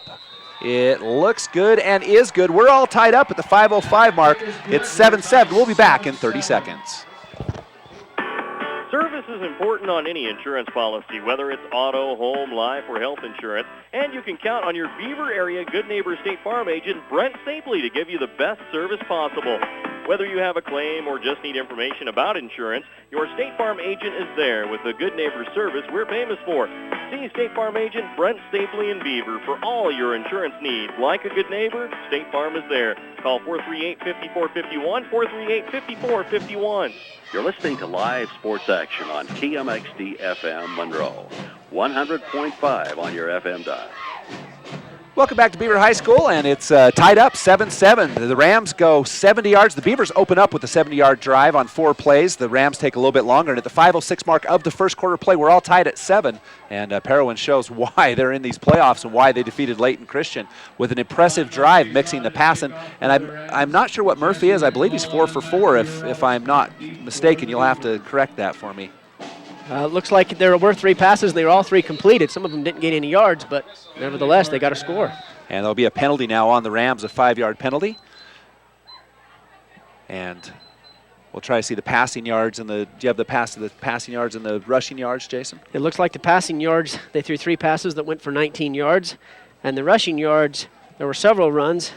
It looks good and is good. We're all tied up at the 5:05 mark. It's 7-7. We'll be back in 30 seconds. Service is important on any insurance policy, whether it's auto, home, life, or health insurance. And you can count on your Beaver area Good Neighbor State Farm agent, Brent Stapley, to give you the best service possible. Whether you have a claim or just need information about insurance, your State Farm agent is there with the Good Neighbor service we're famous for. See State Farm agent Brent Stapley in Beaver for all your insurance needs. Like a good neighbor, State Farm is there. Call 438-5451, 438-5451. You're listening to live sports action on KMXD FM Monroe, 100.5 on your FM dial. Welcome back to Beaver High School, and it's tied up 7-7. The Rams go 70 yards. The Beavers open up with a 70-yard drive on 4 plays. The Rams take a little bit longer, and at the 5:06 mark of the first quarter play, we're all tied at 7. And Parowan shows why they're in these playoffs and why they defeated Layton Christian with an impressive drive mixing the passing. And I'm not sure what Murphy is. I believe he's 4 for 4, if I'm not mistaken. You'll have to correct that for me. Looks like there were 3 passes. They were all 3 completed. Some of them didn't get any yards, but nevertheless, they got a score. And there'll be a penalty now on the Rams, a 5-yard penalty. And we'll try to see the passing yards and do you have the passing yards and the rushing yards, Jason? It looks like the passing yards, they threw 3 passes that went for 19 yards. And the rushing yards, there were several runs,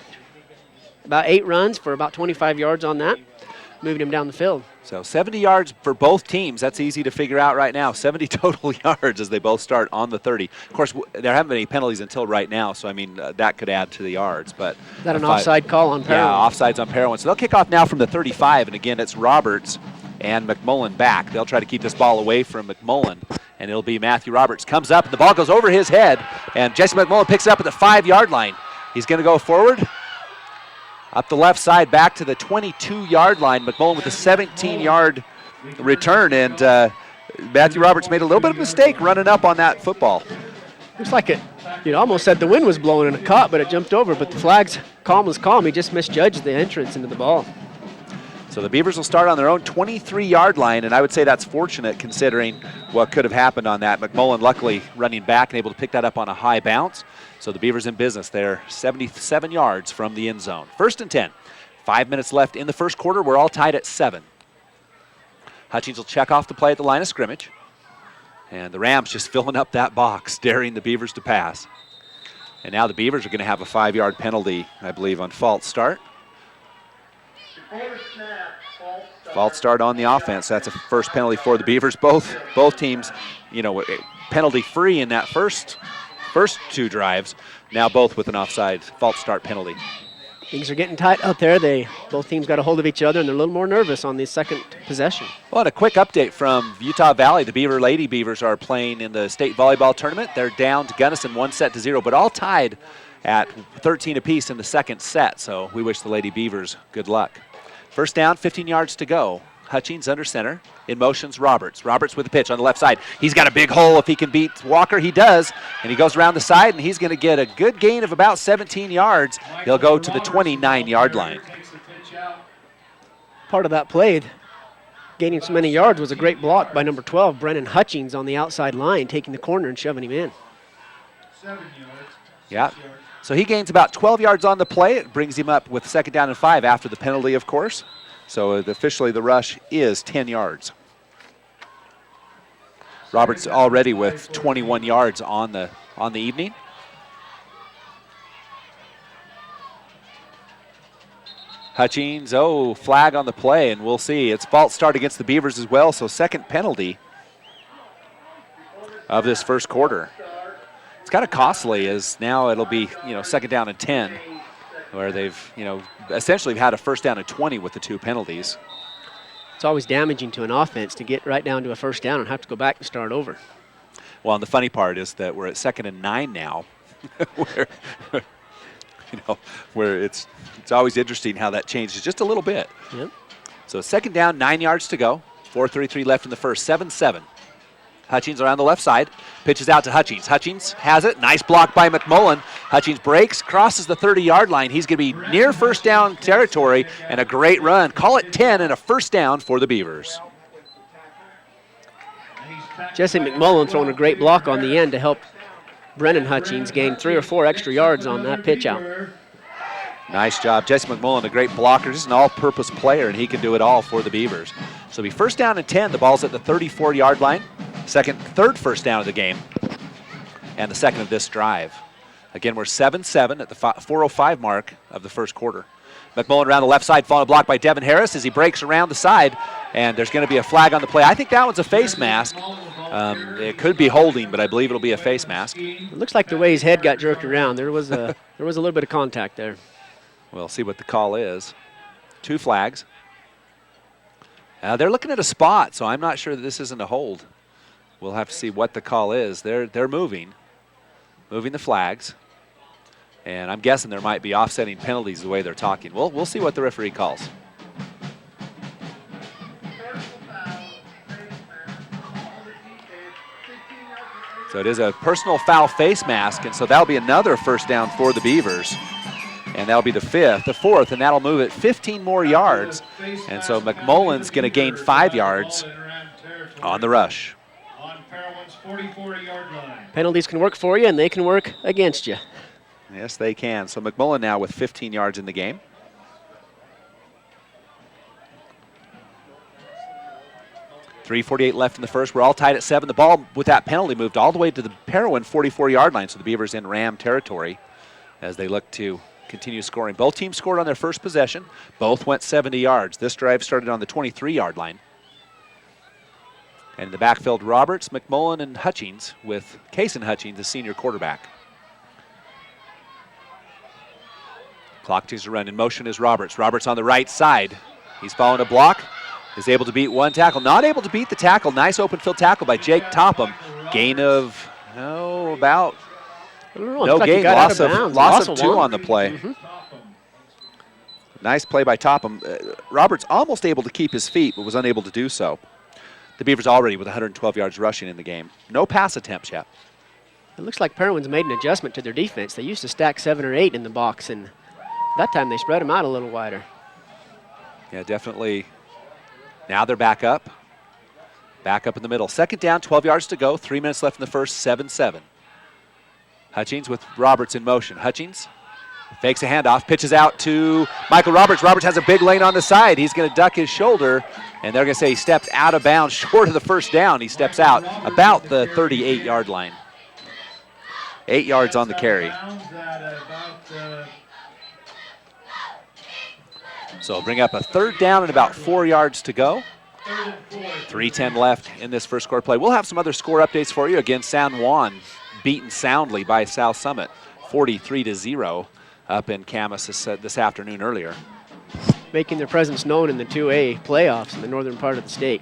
about 8 runs for about 25 yards on that, moving him down the field. So 70 yards for both teams. That's easy to figure out right now. 70 total yards as they both start on the 30. Of course, there haven't been any penalties until right now, so I mean that could add to the yards. But is that an offside call on Parowan? Yeah, offsides on Parowan. So they'll kick off now from the 35, and again it's Roberts and McMullen back. They'll try to keep this ball away from McMullen, and it'll be Matthew Roberts comes up, and the ball goes over his head, and Jesse McMullen picks it up at the 5-yard line. He's going to go forward. Up the left side, back to the 22-yard line. McMullen with a 17-yard return, and Matthew Roberts made a little bit of a mistake running up on that football. Looks like it, almost said the wind was blowing and it caught, but it jumped over. But the flag's calm was calm. He just misjudged the entrance into the ball. So the Beavers will start on their own 23-yard line, and I would say that's fortunate considering what could have happened on that. McMullen luckily running back and able to pick that up on a high bounce. So the Beavers in business. They're 77 yards from the end zone. 1st and 10. 5 minutes left in the first quarter. We're all tied at 7. Hutchings will check off the play at the line of scrimmage. And the Rams just filling up that box, daring the Beavers to pass. And now the Beavers are going to have a 5-yard penalty, I believe, on false start. False start on the offense. That's a first penalty for the Beavers. Both teams, penalty free in that first 2 drives. Now both with an offside false start penalty. Things are getting tight out there. Both teams got a hold of each other, and they're a little more nervous on the second possession. Well, and a quick update from Utah Valley. The Beaver Lady Beavers are playing in the state volleyball tournament. They're down to Gunnison 1-0, but all tied at 13 apiece in the second set. So we wish the Lady Beavers good luck. First down, 15 yards to go. Hutchings under center. In motion's Roberts. Roberts with the pitch on the left side. He's got a big hole if he can beat Walker. He does. And he goes around the side, and he's going to get a good gain of about 17 yards. He'll go to the 29-yard line. Part of that play, gaining so many yards, was a great block by number 12, Brennan Hutchings, on the outside line, taking the corner and shoving him in. 7 yards. Yeah. So he gains about 12 yards on the play. It brings him up with 2nd down and 5 after the penalty, of course. So officially the rush is 10 yards. Roberts already with 21 yards on the evening. Hutchings, flag on the play, and we'll see. It's false start against the Beavers as well, so second penalty of this first quarter. It's kind of costly, as now it'll be, 2nd down and 10, where they've, essentially had a 1st down and 20 with the 2 penalties. It's always damaging to an offense to get right down to a 1st down and have to go back and start over. Well, and the funny part is that we're at 2nd and 9 now, where it's always interesting how that changes just a little bit. Yep. So 2nd down, 9 yards to go. 4:33 left in the first, 7-7. Hutchings around the left side, pitches out to Hutchings. Hutchings has it, nice block by McMullen. Hutchings breaks, crosses the 30-yard line. He's going to be near 1st down territory, and a great run. Call it 10 and a 1st down for the Beavers. Jesse McMullen throwing a great block on the end to help Brennan Hutchings gain 3 or 4 extra yards on that pitch out. Nice job. Jesse McMullen, a great blocker, just an all-purpose player, and he can do it all for the Beavers. So it'll be 1st down and 10. The ball's at the 34-yard line. Third 1st down of the game, and the second of this drive. Again, we're 7-7 at the 4:05 mark of the first quarter. McMullen around the left side, followed blocked by Devin Harris as he breaks around the side, and there's going to be a flag on the play. I think that one's a face mask. It could be holding, but I believe it'll be a face mask. It looks like the way his head got jerked around. There was a little bit of contact there. We'll see what the call is. 2 flags. They're looking at a spot, so I'm not sure that this isn't a hold. We'll have to see what the call is. They're moving the flags, and I'm guessing there might be offsetting penalties the way they're talking. We'll see what the referee calls. So it is a personal foul face mask, and so that'll be another 1st down for the Beavers. And that'll be the 4th, and that'll move it 15 more yards. And so McMullen's going to gain 5 yards on the rush. Penalties can work for you, and they can work against you. Yes, they can. So McMullen now with 15 yards in the game. .348 left in the first. We're all tied at 7. The ball with that penalty moved all the way to the Parowan 44-yard line, so the Beavers in Ram territory as they look to continue scoring. Both teams scored on their first possession. Both went 70 yards. This drive started on the 23-yard line. And in the backfield, Roberts, McMullen, and Hutchings, with Kason Hutchings, the senior quarterback. Clock takes a run. In motion is Roberts. Roberts on the right side. He's following a block. Is able to beat one tackle. Not able to beat the tackle. Nice open field tackle by Jake Topham. Gain of, about no gain. Loss of 2 on the play. Mm-hmm. Nice play by Topham. Roberts almost able to keep his feet, but was unable to do so. The Beavers already with 112 yards rushing in the game. No pass attempts yet. It looks like Parowan's made an adjustment to their defense. They used to stack 7 or 8 in the box, and that time they spread them out a little wider. Yeah, definitely. Now they're back up. Back up in the middle. 2nd down, 12 yards to go. 3 minutes left in the first, 7-7. Hutchings with Roberts in motion. Hutchings fakes a handoff, pitches out to Michael Roberts. Roberts has a big lane on the side. He's going to duck his shoulder, and they're going to say he stepped out of bounds short of the 1st down. He steps out about the 38-yard line. 8 yards on the carry. So bring up a 3rd down and about 4 yards to go. 3:10 left in this first quarter play. We'll have some other score updates for you. Again, San Juan beaten soundly by South Summit, 43-0 up in Camas this afternoon earlier. Making their presence known in the 2A playoffs in the northern part of the state.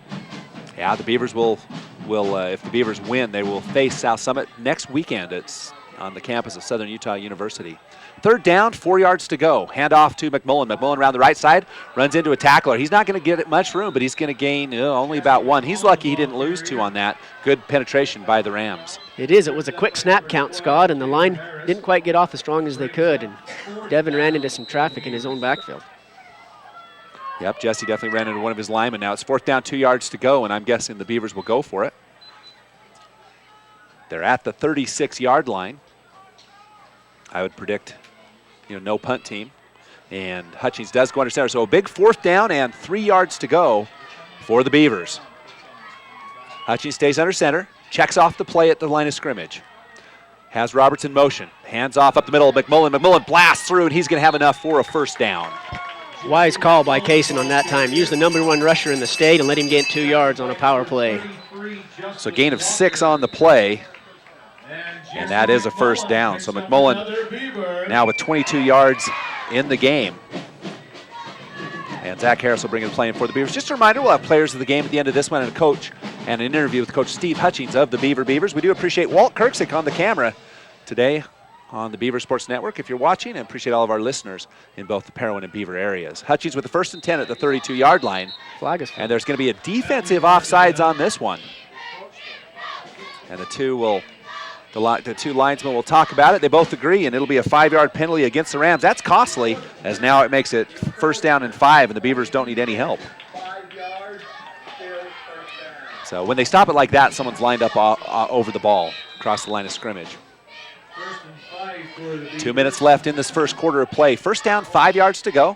Yeah, the Beavers will if the Beavers win, they will face South Summit next weekend. It's on the campus of Southern Utah University. 3rd down, 4 yards to go. Hand off to McMullen. McMullen around the right side, runs into a tackler. He's not going to get much room, but he's going to gain only about 1. He's lucky he didn't lose 2 on that. Good penetration by the Rams. It is. It was a quick snap count, Scott, and the line didn't quite get off as strong as they could, and Devin ran into some traffic in his own backfield. Yep, Jesse definitely ran into one of his linemen. Now it's 4th down, 2 yards to go, and I'm guessing the Beavers will go for it. They're at the 36-yard line. I would predict, no punt team. And Hutchings does go under center. So a big 4th down and 3 yards to go for the Beavers. Hutchings stays under center, checks off the play at the line of scrimmage. Has Roberts in motion. Hands off up the middle of McMullen. McMullen blasts through, and he's going to have enough for a 1st down. Wise call by Kaysen on that time. Use the #1 rusher in the state and let him get 2 yards on a power play. So gain of 6 on the play. And that is a 1st down. So McMullen now with 22 yards in the game. And Zach Harris will bring in the play in for the Beavers. Just a reminder, we'll have players of the game at the end of this one and a coach and an interview with Coach Steve Hutchings of the Beaver Beavers. We do appreciate Walt Kirksick on the camera today on the Beaver Sports Network. If you're watching, and appreciate all of our listeners in both the Parowan and Beaver areas. Hutchings with the 1st and 10 at the 32-yard line. Flag is and there's going to be a defensive offsides on this one. And the two linesmen will talk about it. They both agree, and it'll be a 5-yard penalty against the Rams. That's costly, as now it makes it 1st down and 5, and the Beavers don't need any help. So when they stop it like that, someone's lined up over the ball across the line of scrimmage. 2 minutes left in this first quarter of play. 1st down, 5 yards to go.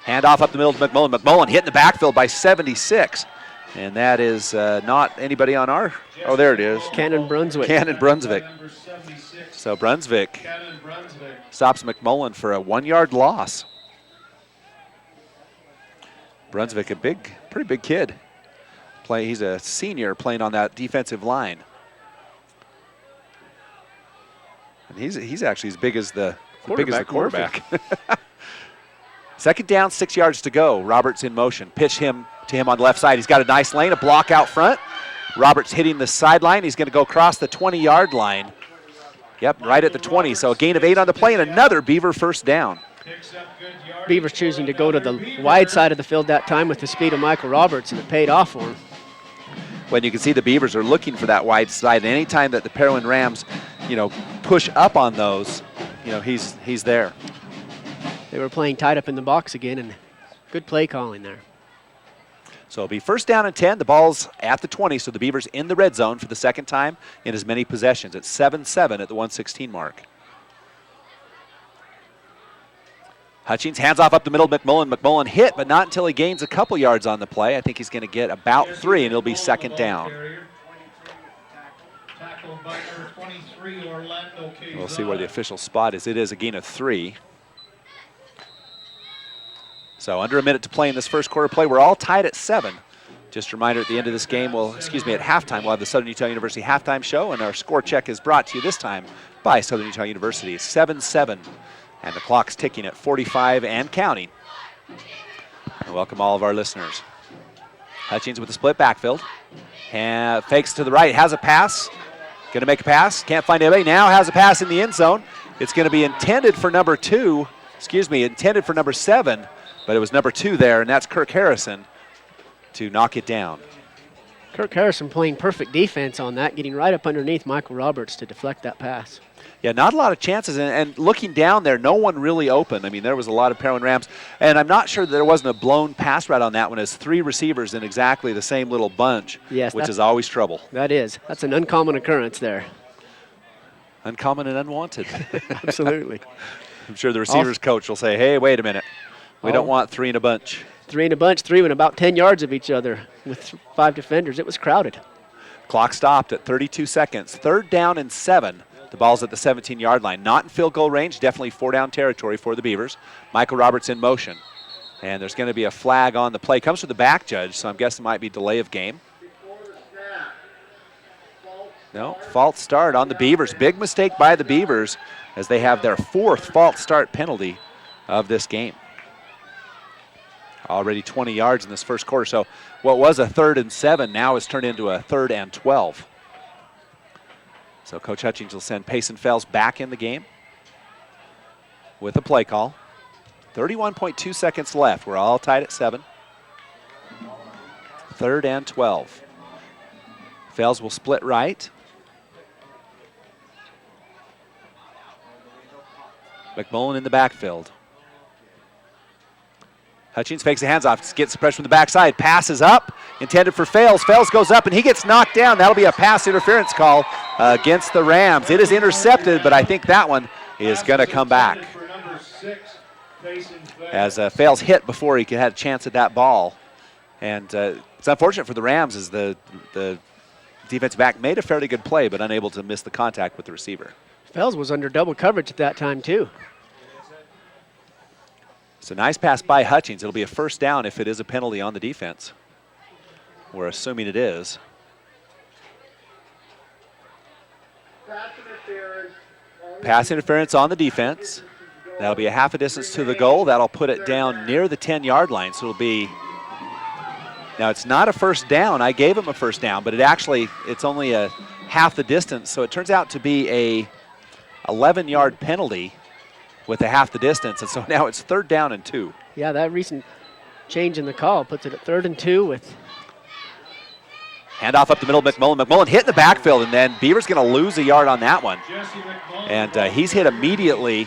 Hand off up the middle to McMullen. McMullen hit in the backfield by 76. And that is not anybody on our... Oh, there it is. Cannon Brunswick. Cannon Brunswick. So Brunswick stops McMullen for a 1-yard loss. Brunswick, a pretty big kid. He's a senior playing on that defensive line. And he's actually as big as the quarterback. 2nd down, 6 yards to go. Roberts in motion. Pitch to him on the left side. He's got a nice lane, a block out front. Roberts hitting the sideline. He's going to go across the 20-yard line. Yep, right at the 20. So a gain of 8 on the play and another Beaver 1st down. Beavers choosing to go to the wide side of the field that time with the speed of Michael Roberts, and it paid off for him. When you can see the Beavers are looking for that wide side, and anytime that the Parowan Rams, push up on those, he's there. They were playing tied up in the box again, and good play calling there. So it'll be 1st down and 10. The ball's at the 20, so the Beavers in the red zone for the 2nd time in as many possessions. It's 7-7 at the 1:16 mark. Hutchings hands off up the middle. McMullen hit, but not until he gains a couple yards on the play. I think he's going to get about 3, and it'll be 2nd down. We'll see where the official spot is. It is a gain of 3. So under a minute to play in this first quarter play. We're all tied at 7. Just a reminder, at the end of this game, at halftime, we'll have the Southern Utah University halftime show, and our score check is brought to you this time by Southern Utah University. It's 7-7, and the clock's ticking at 45 and counting. And welcome all of our listeners. Hutchings with the split backfield. And fakes to the right, has a pass. Going to make a pass, can't find anybody. Now has a pass in the end zone. It's going to be intended for number 7, but it was number 2 there, and that's Kirk Harrison to knock it down. Kirk Harrison playing perfect defense on that, getting right up underneath Michael Roberts to deflect that pass. Yeah, not a lot of chances, and looking down there, no one really open. I mean, there was a lot of Parowan Rams, and I'm not sure that there wasn't a blown pass route on that one, as 3 receivers in exactly the same little bunch, yes, which is always trouble. That's an uncommon occurrence there. Uncommon and unwanted. Absolutely. I'm sure the receivers coach will say, hey, wait a minute. We don't want 3 in a bunch. 3 in a bunch, 3 within about 10 yards of each other with 5 defenders. It was crowded. Clock stopped at 32 seconds. 3rd down and 7. The ball's at the 17-yard line. Not in field goal range, definitely 4-down territory for the Beavers. Michael Roberts in motion. And there's going to be a flag on the play. Comes from the back judge, so I'm guessing it might be delay of game. No, false start on the Beavers. Big mistake by the Beavers as they have their 4th false start penalty of this game. Already 20 yards in this first quarter, so what was a 3rd and 7 now has turned into a 3rd and 12. So Coach Hutchings will send Payson Fells back in the game with a play call. 31.2 seconds left. We're all tied at 7. 3rd and 12. Fells will split right. McMullen in the backfield. Hutchings fakes the hands off, gets the pressure from the backside, passes up, intended for Fales. Fales goes up and he gets knocked down. That'll be a pass interference call against the Rams. It is intercepted, but I think that one is going to come back. As Fales hit before he had a chance at that ball. And it's unfortunate for the Rams as the defensive back made a fairly good play, but unable to miss the contact with the receiver. Fales was under double coverage at that time, too. So nice pass by Hutchings. It'll be a 1st down if it is a penalty on the defense. We're assuming it is. Pass interference on the defense. That'll be a half a distance to the goal. That'll put it down near the 10-yard line. So it'll be, now it's not a 1st down. I gave him a 1st down, but it's only a half the distance. So it turns out to be a 11-yard penalty with a half the distance, and so now it's 3rd down and 2. Yeah, that recent change in the call puts it at 3rd and 2 with... Handoff up the middle, McMullen. McMullen hit in the backfield, and then Beaver's going to lose a yard on that one. And he's hit immediately,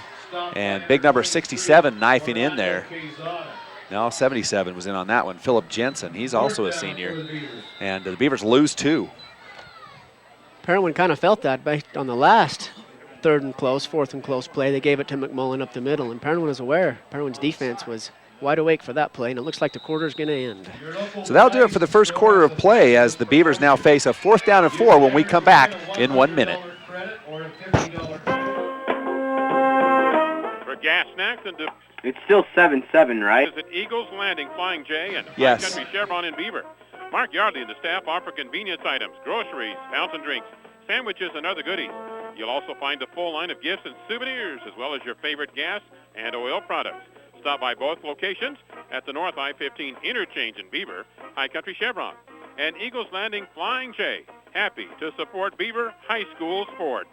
and big number 67 knifing in there. No, 77 was in on that one. Philip Jensen, he's also a senior. And the Beavers lose 2. Parowan kind of felt that based on the last 3rd and close, 4th and close play. They gave it to McMullen up the middle, and Parowan was aware. Parowan's defense was wide awake for that play, and it looks like the quarter's going to end. So that'll do it for the first quarter of play as the Beavers now face a 4th down and 4 when we come back in 1 minute. For gas snacks and it's still 7-7, right? Visit Eagles Landing Flying J and Yes. High Country Chevron in Beaver. Mark Yardley and the staff offer convenience items, groceries, fountain drinks, sandwiches, and other goodies. You'll also find a full line of gifts and souvenirs, as well as your favorite gas and oil products. Stop by both locations at the North I-15 interchange in Beaver, High Country Chevron, and Eagles Landing Flying J. Happy to support Beaver High School sports.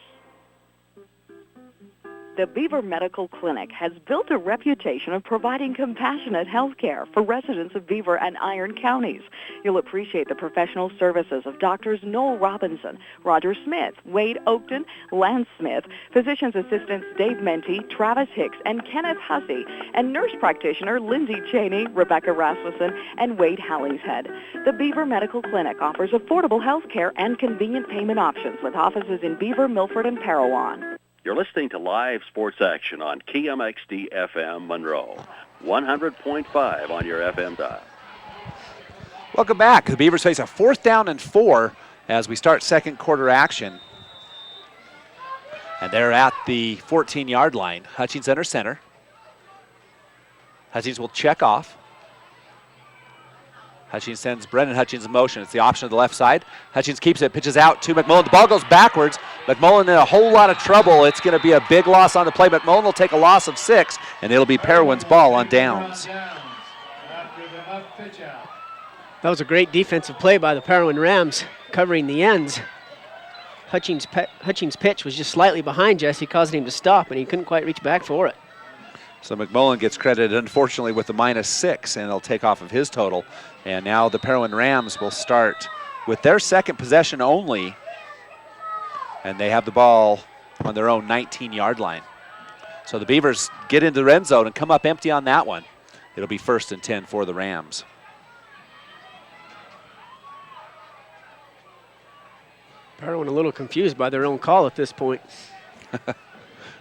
The Beaver Medical Clinic has built a reputation of providing compassionate health care for residents of Beaver and Iron counties. You'll appreciate the professional services of Doctors Noel Robinson, Roger Smith, Wade Oakton, Lance Smith, physician's assistants Dave Menti, Travis Hicks, and Kenneth Hussey, and nurse practitioner Lindsay Cheney, Rebecca Rasmussen, and Wade Hallingshead. The Beaver Medical Clinic offers affordable health care and convenient payment options with offices in Beaver, Milford, and Parowan. You're listening to live sports action on KMXD FM Monroe, 100.5 on your FM dial. Welcome back. The Beavers face a 4th down and 4 as we start second quarter action. And they're at the 14-yard line. Hutchings under center. Hutchings will check off. Hutchings sends Brendan Hutchings in motion. It's the option of the left side. Hutchings keeps it, pitches out to McMullen. The ball goes backwards. McMullen in a whole lot of trouble. It's going to be a big loss on the play. McMullen will take a loss of 6, and it'll be Parowan's ball on downs. That was a great defensive play by the Parowan Rams, covering the ends. Hutchings' pitch was just slightly behind Jesse, causing him to stop, and he couldn't quite reach back for it. So McMullen gets credited, unfortunately, with the -6, and they'll take off of his total. And now the Parowan Rams will start with their second possession only, and they have the ball on their own 19-yard line. So the Beavers get into the end zone and come up empty on that one. It'll be 1st and 10 for the Rams. Parowan a little confused by their own call at this point.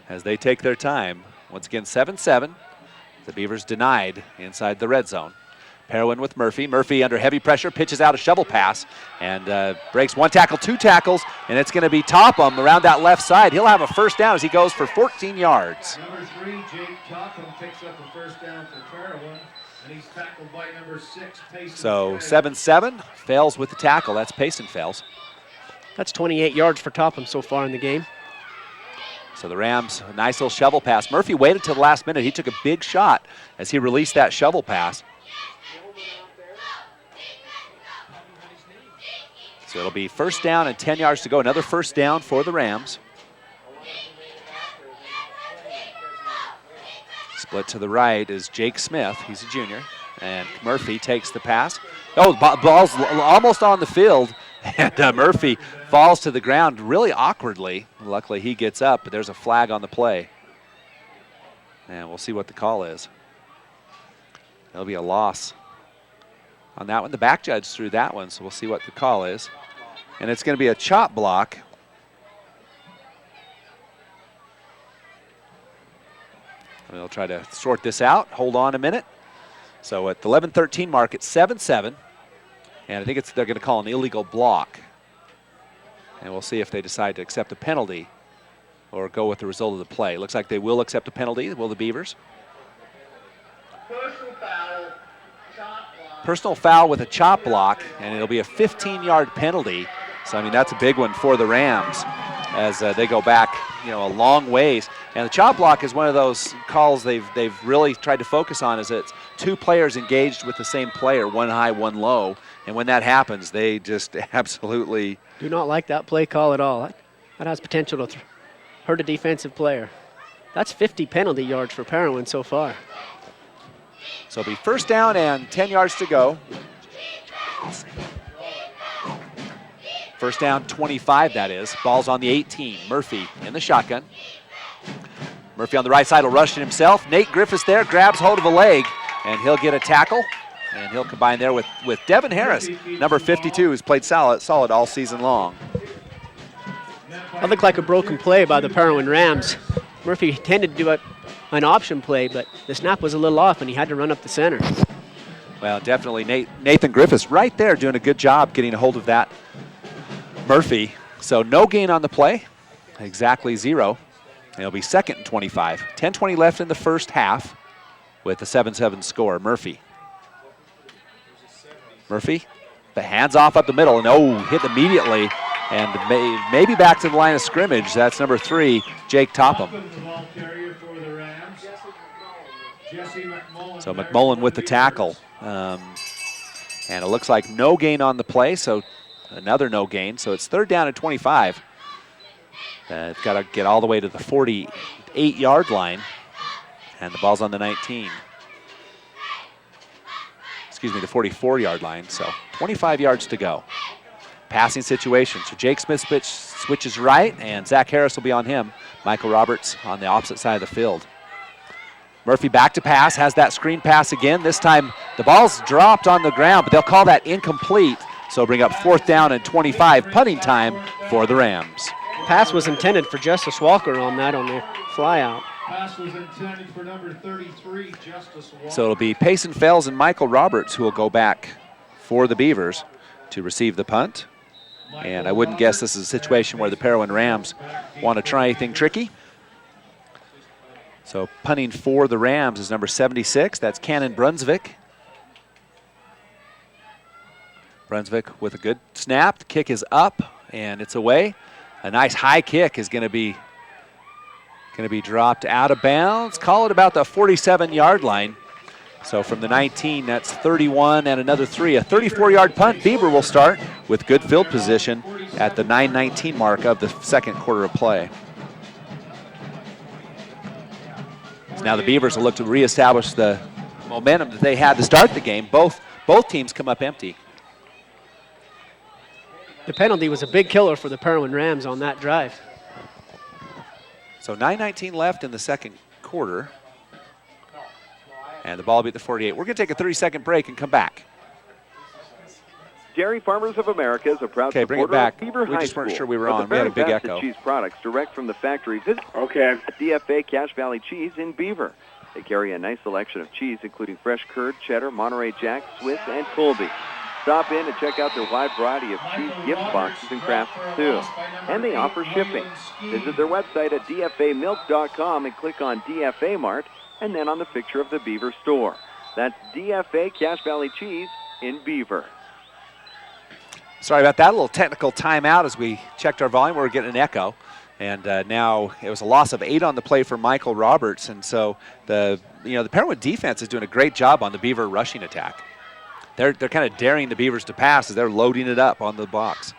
As they take their time. Once again, 7-7. The Beavers denied inside the red zone. Parowan with Murphy. Murphy under heavy pressure, pitches out a shovel pass, and breaks 1 tackle, 2 tackles, and it's going to be Topham around that left side. He'll have a first down as he goes for 14 yards. Number 3, Jake Topham picks up a first down for Parowan, and he's tackled by number 6, Payson. So 7-7, fails with the tackle. That's Payson fails. That's 28 yards for Topham so far in the game. So the Rams, a nice little shovel pass. Murphy waited till the last minute. He took a big shot as he released that shovel pass. So it'll be first down and 10 yards to go. Another first down for the Rams. Split to the right is Jake Smith. He's a junior. And Murphy takes the pass. Oh, ball's almost on the field. And Murphy falls to the ground really awkwardly. Luckily, he gets up, but there's a flag on the play. And we'll see what the call is. It'll be a loss on that one. The back judge threw that one, so we'll see what the call is. And it's going to be a chop block. We'll try to sort this out. Hold on a minute. So at the 11:13 mark, it's 7-7. And I think they're going to call an illegal block. And we'll see if they decide to accept a penalty or go with the result of the play. Looks like they will accept a penalty, will the Beavers? Personal foul with a chop block, and it'll be a 15-yard penalty. So, I mean, that's a big one for the Rams as they go back, a long ways. And the chop block is one of those calls they've really tried to focus on, is it's 2 players engaged with the same player, 1 high, 1 low. And when that happens, they just absolutely do not like that play call at all. That has potential to hurt a defensive player. That's 50 penalty yards for Parowan so far. So it'll be first down and 10 yards to go. First down, 25, that is. Ball's on the 18. Murphy in the shotgun. Murphy on the right side will rush it himself. Nate Griffiths there, grabs hold of a leg, and he'll get a tackle. And he'll combine there with Devin Harris, number 52, who's played solid all season long. That looked like a broken play by the Parowan Rams. Murphy intended to do an option play, but the snap was a little off, and he had to run up the center. Well, definitely Nathan Griffiths right there doing a good job getting a hold of that Murphy. So no gain on the play, exactly 0. And it'll be 2nd and 25. 10:20 left in the first half with a 7-7 score. Murphy, the hands off up the middle, and hit immediately, and maybe back to the line of scrimmage. That's number 3, Jake Topham. So McMullen with the tackle. And it looks like no gain on the play, so another no gain. So it's 3rd down and 25. They've got to get all the way to the 48-yard line, and the ball's on the 19. Excuse me, the 44-yard line, so 25 yards to go. Passing situation, so Jake Smith switches right, and Zach Harris will be on him. Michael Roberts on the opposite side of the field. Murphy back to pass, has that screen pass again. This time the ball's dropped on the ground, but they'll call that incomplete, so bring up 4th down and 25, punting time for the Rams. Pass was intended for Justice Walker on the fly out. Pass was intended for number 33, Justice Walker. So it'll be Payson Fells and Michael Roberts who will go back for the Beavers to receive the punt. And I wouldn't guess this is a situation where the Parowan Rams want to try anything tricky. So punting for the Rams is number 76. That's Cannon Brunswick. Brunswick with a good snap. The kick is up, and it's away. A nice high kick is going to be dropped out of bounds. Call it about the 47-yard line. So from the 19, that's 31 and another 3. A 34-yard punt. Beaver will start with good field position at the 9:19 mark of the 2nd quarter of play. So now the Beavers will look to reestablish the momentum that they had to start the game. Both teams come up empty. The penalty was a big killer for the Parowan Rams on that drive. So 9:19 left in the 2nd quarter. And the ball will be at the 48. We're going to take a 30-second break and come back. Dairy Farmers of America is a proud bring it supporter back. of Beaver We High just weren't School. sure we were For on. the We had a very big best echo. cheese products direct from the factory. Visit Okay. DFA Cache Valley Cheese in Beaver. They carry a nice selection of cheese, including fresh curd, cheddar, Monterey Jack, Swiss, and Colby. Stop in and check out their wide variety of cheese gift boxes and crafts too. And they offer shipping. Visit their website at dfamilk.com and click on DFA Mart and then on the picture of the Beaver store. That's DFA Cache Valley Cheese in Beaver. Sorry about that. A little technical timeout as we checked our volume. We were getting an echo. And now it was a loss of 8 on the play for Michael Roberts. And so the Parowan defense is doing a great job on the Beaver rushing attack. They're kind of daring the Beavers to pass as they're loading it up on the box.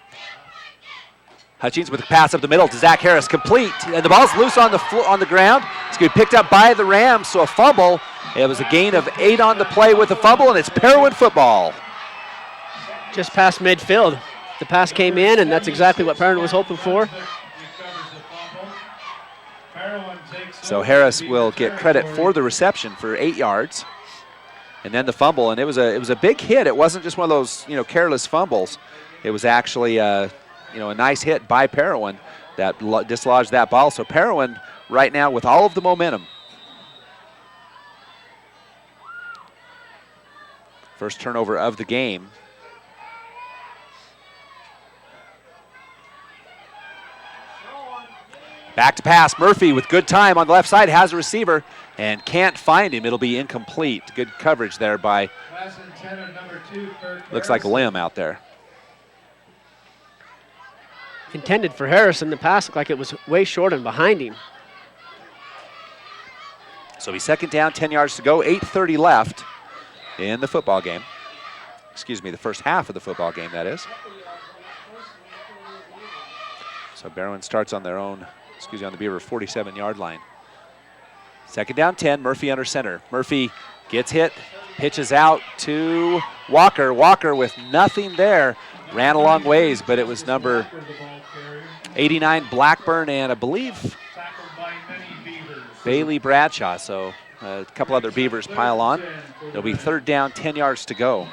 Hutchings with the pass up the middle to Zach Harris, complete. And the ball's loose on the ground. It's going to be picked up by the Rams, so a fumble. It was a gain of 8 on the play with a fumble, and it's Parowan football. Just past midfield. The pass came in, and that's exactly what Parowan was hoping for. So Harris will get credit for the reception for 8 yards. And then the fumble, and it was a big hit. It wasn't just one of those careless fumbles. It was actually a nice hit by Parowan that dislodged that ball. So Parowan right now with all of the momentum. First turnover of the game. Back to pass. Murphy with good time on the left side, has a receiver and can't find him. It'll be incomplete. Good coverage there by, looks like a limb out there. Intended for Harrison. The pass looked like it was way short and behind him. So he's second down, 10 yards to go, 8:30 left in the football game. Excuse me, the first half of the football game, that is. So Parowan starts on their own, on the Beaver 47-yard line. Second down, 10, Murphy under center. Murphy gets hit, pitches out to Walker. Walker with nothing there, ran a long ways, but it was number 89 Blackburn and I believe Bailey Bradshaw. So a couple other Beavers pile on. It'll be third down, 10 yards to go.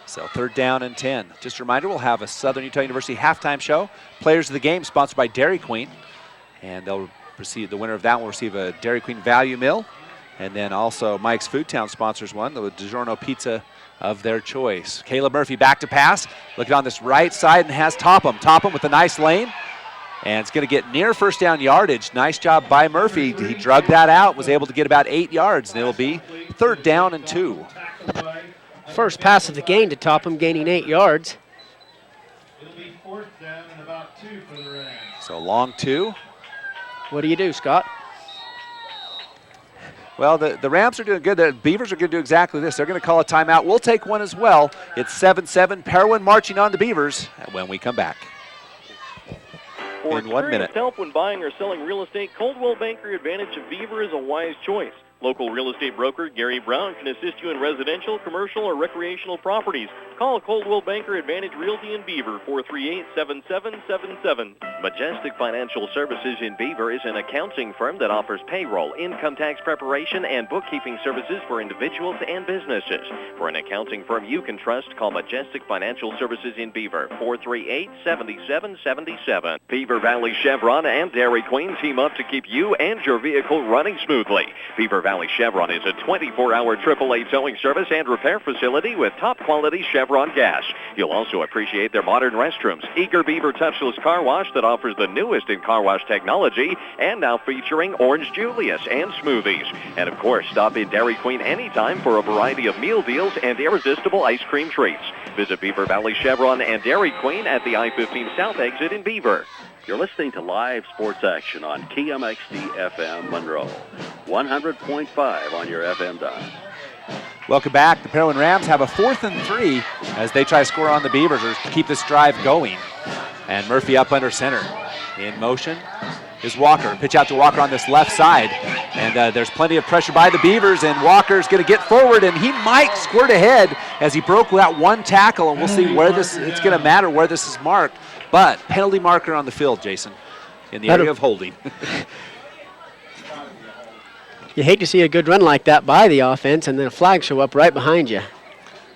So third down and 10. Just a reminder, we'll have a Southern Utah University halftime show. Players of the game sponsored by Dairy Queen. And they'll receive, the winner of that will receive a Dairy Queen value meal. And then also Mike's Food Town sponsors one, the DiGiorno pizza of their choice. Caleb Murphy back to pass. Looking on this right side and has Topham. Topham with a nice lane. And it's going to get near first down yardage. Nice job by Murphy. He drug that out, was able to get about 8 yards. And it'll be third down and 2. First pass of the game to Topham, gaining 8 yards. It'll be fourth down and about 2 for the Rams. So long 2. What do you do, Scott? Well, the Rams are doing good. The Beavers are going to do exactly this. They're going to call a timeout. We'll take one as well. It's 7-7. Parowan marching on the Beavers when we come back. For In 1 minute. help when buying or selling real estate, Coldwell Banker Advantage of Beaver is a wise choice. Local real estate broker Gary Brown can assist you in residential, commercial, or recreational properties. Call Coldwell Banker Advantage Realty in Beaver, 438-7777. Majestic Financial Services in Beaver is an accounting firm that offers payroll, income tax preparation, and bookkeeping services for individuals and businesses. For an accounting firm you can trust, call Majestic Financial Services in Beaver, 438-7777. Beaver Valley Chevron and Dairy Queen team up to keep you and your vehicle running smoothly. Beaver Valley Chevron is a 24-hour AAA towing service and repair facility with top-quality Chevron gas. You'll also appreciate their modern restrooms, Eager Beaver Touchless Car Wash that offers the newest in car wash technology, and now featuring Orange Julius and smoothies. And, of course, stop in Dairy Queen anytime for a variety of meal deals and irresistible ice cream treats. Visit Beaver Valley Chevron and Dairy Queen at the I-15 South exit in Beaver. You're listening to live sports action on TMXD-FM Monroe, 100.5 on your FM dial. Welcome back. The Parowan Rams have a 4th and 3 as they try to score on the Beavers or keep this drive going. And Murphy up under center. In motion is Walker. Pitch out to Walker on this left side. And there's plenty of pressure by the Beavers, and Walker's going to get forward, and he might squirt ahead as he broke that one tackle, and we'll see where this, it's going to matter where this is marked. But penalty marker on the field, Jason, in the area of holding. You hate to see a good run like that by the offense and then a flag show up right behind you.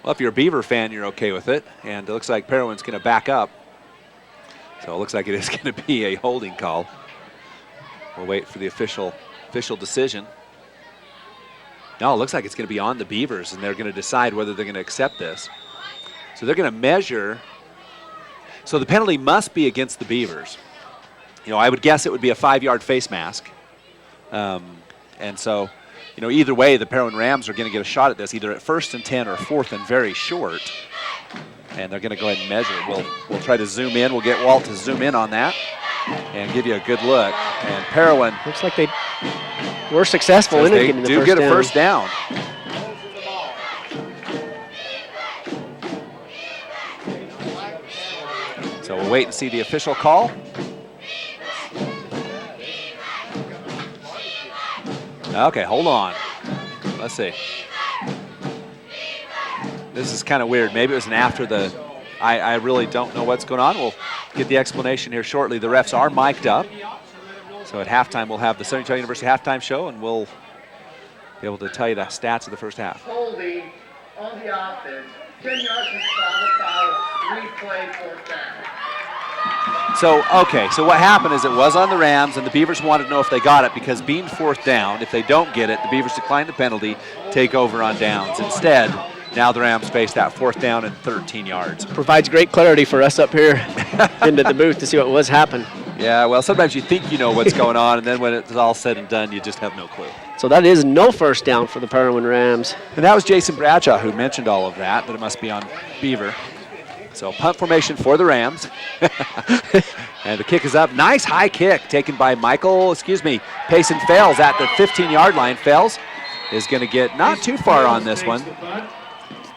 Well, if you're a Beaver fan, you're okay with it. And it looks like Parowan's going to back up. So it looks like it is going to be a holding call. We'll wait for the official decision. No, it looks like it's going to be on the Beavers, and they're going to decide whether they're going to accept this. So they're going to measure. So the penalty must be against the Beavers. I would guess it would be a 5-yard face mask. And so, either way, the Parowan Rams are going to get a shot at this, either at 1st and 10 or 4th and very short. And they're going to go ahead and measure it. We'll try to zoom in. We'll get Walt to zoom in on that and give you a good look. And Parowan. Looks like they were successful in getting the first down. They do get a first down. So we'll wait and see the official call. Okay, hold on. Let's see. This is kind of weird. Maybe it was an after the. I really don't know what's going on. We'll get the explanation here shortly. The refs are mic'd up. So at halftime, we'll have the Southern Utah University halftime show, and we'll be able to tell you the stats of the first half. Holding on the offense. 10 yards from foul, replay, fourth down. So what happened is it was on the Rams, and the Beavers wanted to know if they got it because being fourth down, if they don't get it, the Beavers decline the penalty, take over on downs. Instead, now the Rams face that 4th down and 13 yards. Provides great clarity for us up here into the booth to see what was happening. Yeah, well, sometimes you think you know what's going on, and then when it's all said and done, you just have no clue. So that is no first down for the Parowan Rams. And that was Jason Bradshaw who mentioned all of that it must be on Beaver. So punt formation for the Rams. And the kick is up. Nice high kick taken by Payson Fales at the 15-yard line. Fales is going to get not too far on this one.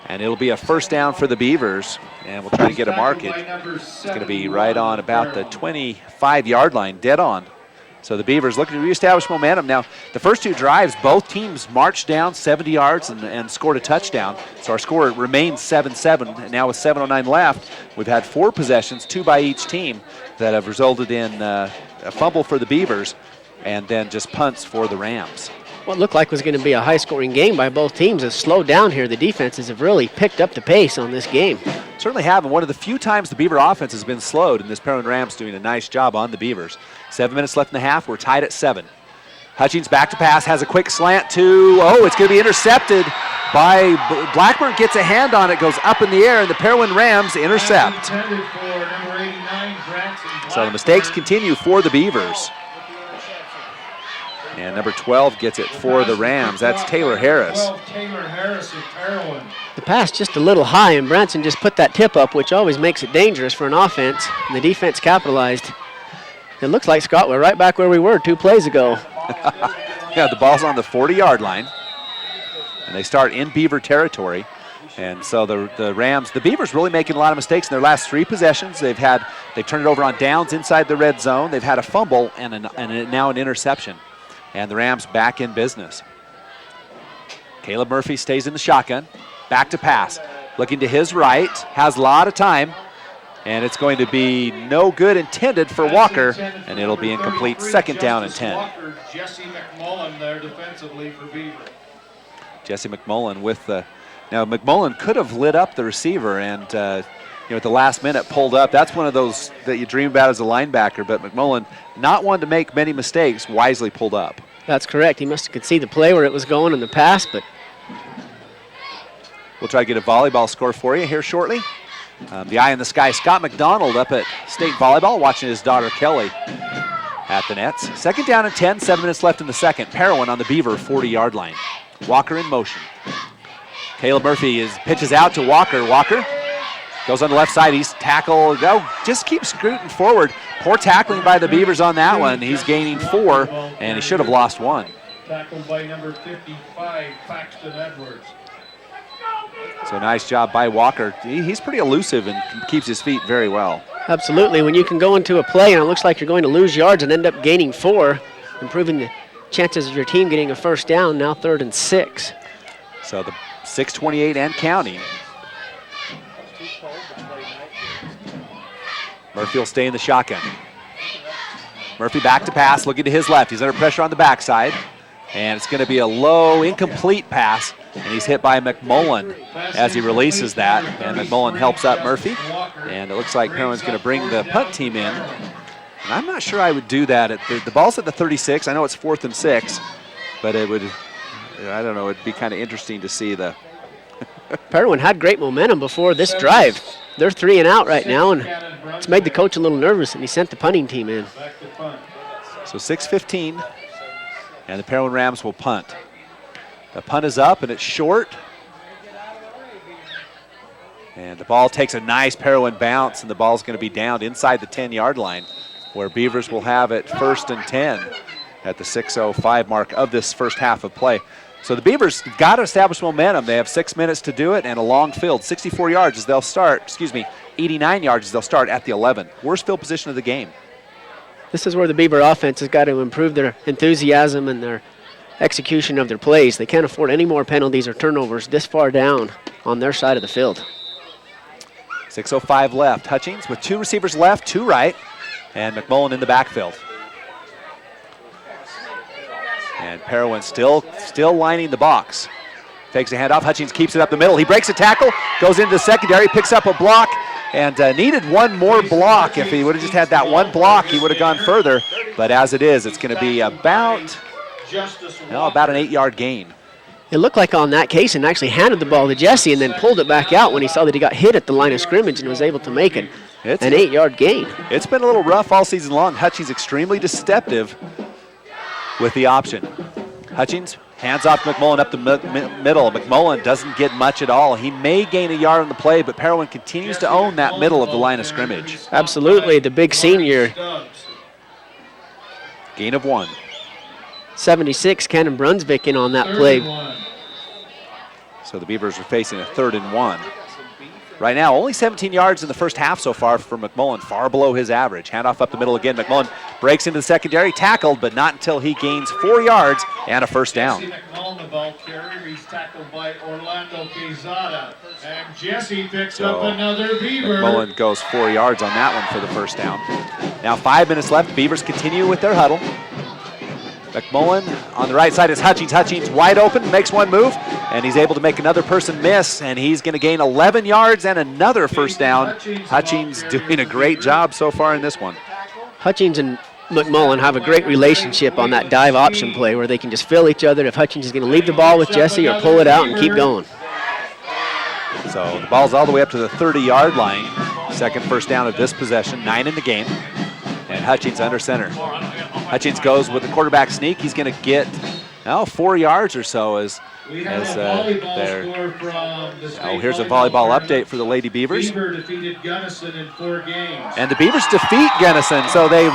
And it'll be a first down for the Beavers. And we'll try to get a markage. It's going to be right on about the 25-yard line, dead on. So the Beavers looking to reestablish momentum. Now, the first 2 drives, both teams marched down 70 yards and scored a touchdown. So our score remains 7-7. And now with 7:09 left, we've had 4 possessions, 2 by each team, that have resulted in a fumble for the Beavers and then just punts for the Rams. What looked like was going to be a high-scoring game by both teams has slowed down here. The defenses have really picked up the pace on this game. Certainly have, and one of the few times the Beaver offense has been slowed, and this Parowan Rams doing a nice job on the Beavers. 7 minutes left in the half. We're tied at 7. Hutchings back to pass, has a quick slant to, it's going to be intercepted by Blackburn, gets a hand on it, goes up in the air, and the Parowan Rams intercept. So the mistakes continue for the Beavers. And number 12 gets it for the Rams. That's Taylor Harris. The pass just a little high, and Branson just put that tip up, which always makes it dangerous for an offense. And the defense capitalized. It looks like, Scott, we're right back where we were 2 plays ago. Yeah, the ball's on the 40-yard line. And they start in Beaver territory. And so the Rams, the Beavers really making a lot of mistakes in their last 3 possessions. They've turned it over on downs inside the red zone. They've had a fumble and now an interception. And the Rams back in business. Caleb Murphy stays in the shotgun. Back to pass. Looking to his right. Has a lot of time. And it's going to be no good intended for Walker. And it'll be incomplete. 2nd down and 10. Jesse McMullen there defensively for Beaver. Jesse McMullen with the... Now, McMullen could have lit up the receiver and, at the last minute pulled up. That's one of those that you dream about as a linebacker, but McMullen, not one to make many mistakes, wisely pulled up. That's correct. He must have could see the play where it was going in the pass, but... We'll try to get a volleyball score for you here shortly. The eye in the sky, Scott McDonald up at State Volleyball, watching his daughter Kelly at the nets. 2nd down and 10, 7 minutes left in the second. Parowan on the Beaver 40-yard line. Walker in motion. Caleb Murphy pitches out to Walker. Walker goes on the left side. He's tackled. Just keeps scooting forward. Poor tackling by the Beavers on that one. He's gaining 4, and he should have lost 1. Tackled by number 55, Paxton Edwards. So nice job by Walker. He's pretty elusive and keeps his feet very well. Absolutely. When you can go into a play and it looks like you're going to lose yards and end up gaining 4, improving the chances of your team getting a first down, now 3rd and 6. So the 6:28 and counting. Murphy will stay in the shotgun. Murphy back to pass, looking to his left. He's under pressure on the backside. And it's going to be a low, incomplete pass. And he's hit by McMullen as he releases that. And McMullen helps up Murphy. And it looks like Parowan's going to bring the punt team in. And I'm not sure I would do that. The ball's at the 36. I know it's 4th and 6, but it would, I don't know, it'd be kind of interesting to see the. Parowan had great momentum before this drive. They're 3 and out right now, and it's made the coach a little nervous, and he sent the punting team in. So 6:15, and the Parowan Rams will punt. The punt is up, and it's short. And the ball takes a nice Parowan bounce, and the ball's going to be downed inside the 10-yard line, where Beavers will have it 1st and 10 at the 6:05 mark of this first half of play. So the Beavers got to establish momentum. They have 6 minutes to do it and a long field. 64 yards as they'll start, 89 yards as they'll start at the 11. Worst field position of the game. This is where the Beaver offense has got to improve their enthusiasm and their execution of their plays. They can't afford any more penalties or turnovers this far down on their side of the field. 6:05 left. Hutchings with 2 receivers left, 2 right, and McMullen in the backfield. And Parowan still lining the box. Takes a handoff. Hutchings keeps it up the middle. He breaks a tackle, goes into the secondary, picks up a block, and needed one more block. If he would have just had that one block, he would have gone further. But as it is, it's going to be about an 8-yard gain. It looked like on that case and actually handed the ball to Jesse and then pulled it back out when he saw that he got hit at the line of scrimmage and was able to make an 8-yard gain. It's been a little rough all season long. Hutchings extremely deceptive with the option. Hutchings hands off McMullen up the middle. McMullen doesn't get much at all. He may gain a yard on the play, but Parowan continues to own that middle of the line of scrimmage. Absolutely, the big senior. Gain of 1. 76, Cannon Brunswick in on that play. So the Beavers are facing a 3rd and 1. Right now, only 17 yards in the first half so far for McMullen, far below his average. Handoff up the middle again. McMullen breaks into the secondary, tackled, but not until he gains 4 yards and a first down. McMullen, the ball carrier, he's tackled by Orlando Quezada. And Jesse picks up another Beaver. McMullen goes 4 yards on that one for the first down. Now 5 minutes left. The Beavers continue with their huddle. McMullen on the right side is Hutchings. Hutchings wide open, makes one move, and he's able to make another person miss, and he's going to gain 11 yards and another first down. Hutchings doing a great job so far in this one. Hutchings and McMullen have a great relationship on that dive option play where they can just fill each other if Hutchings is going to leave the ball with Jesse or pull it out and keep going. So the ball's all the way up to the 30-yard line. Second first down of this possession, 9 in the game, and Hutchings under center. Hutchings goes with the quarterback sneak. He's going to get 4 yards or so as here's a volleyball update for the Lady Beavers. Beaver defeated Gunnison in 4 games. And the Beavers defeat Gunnison, so they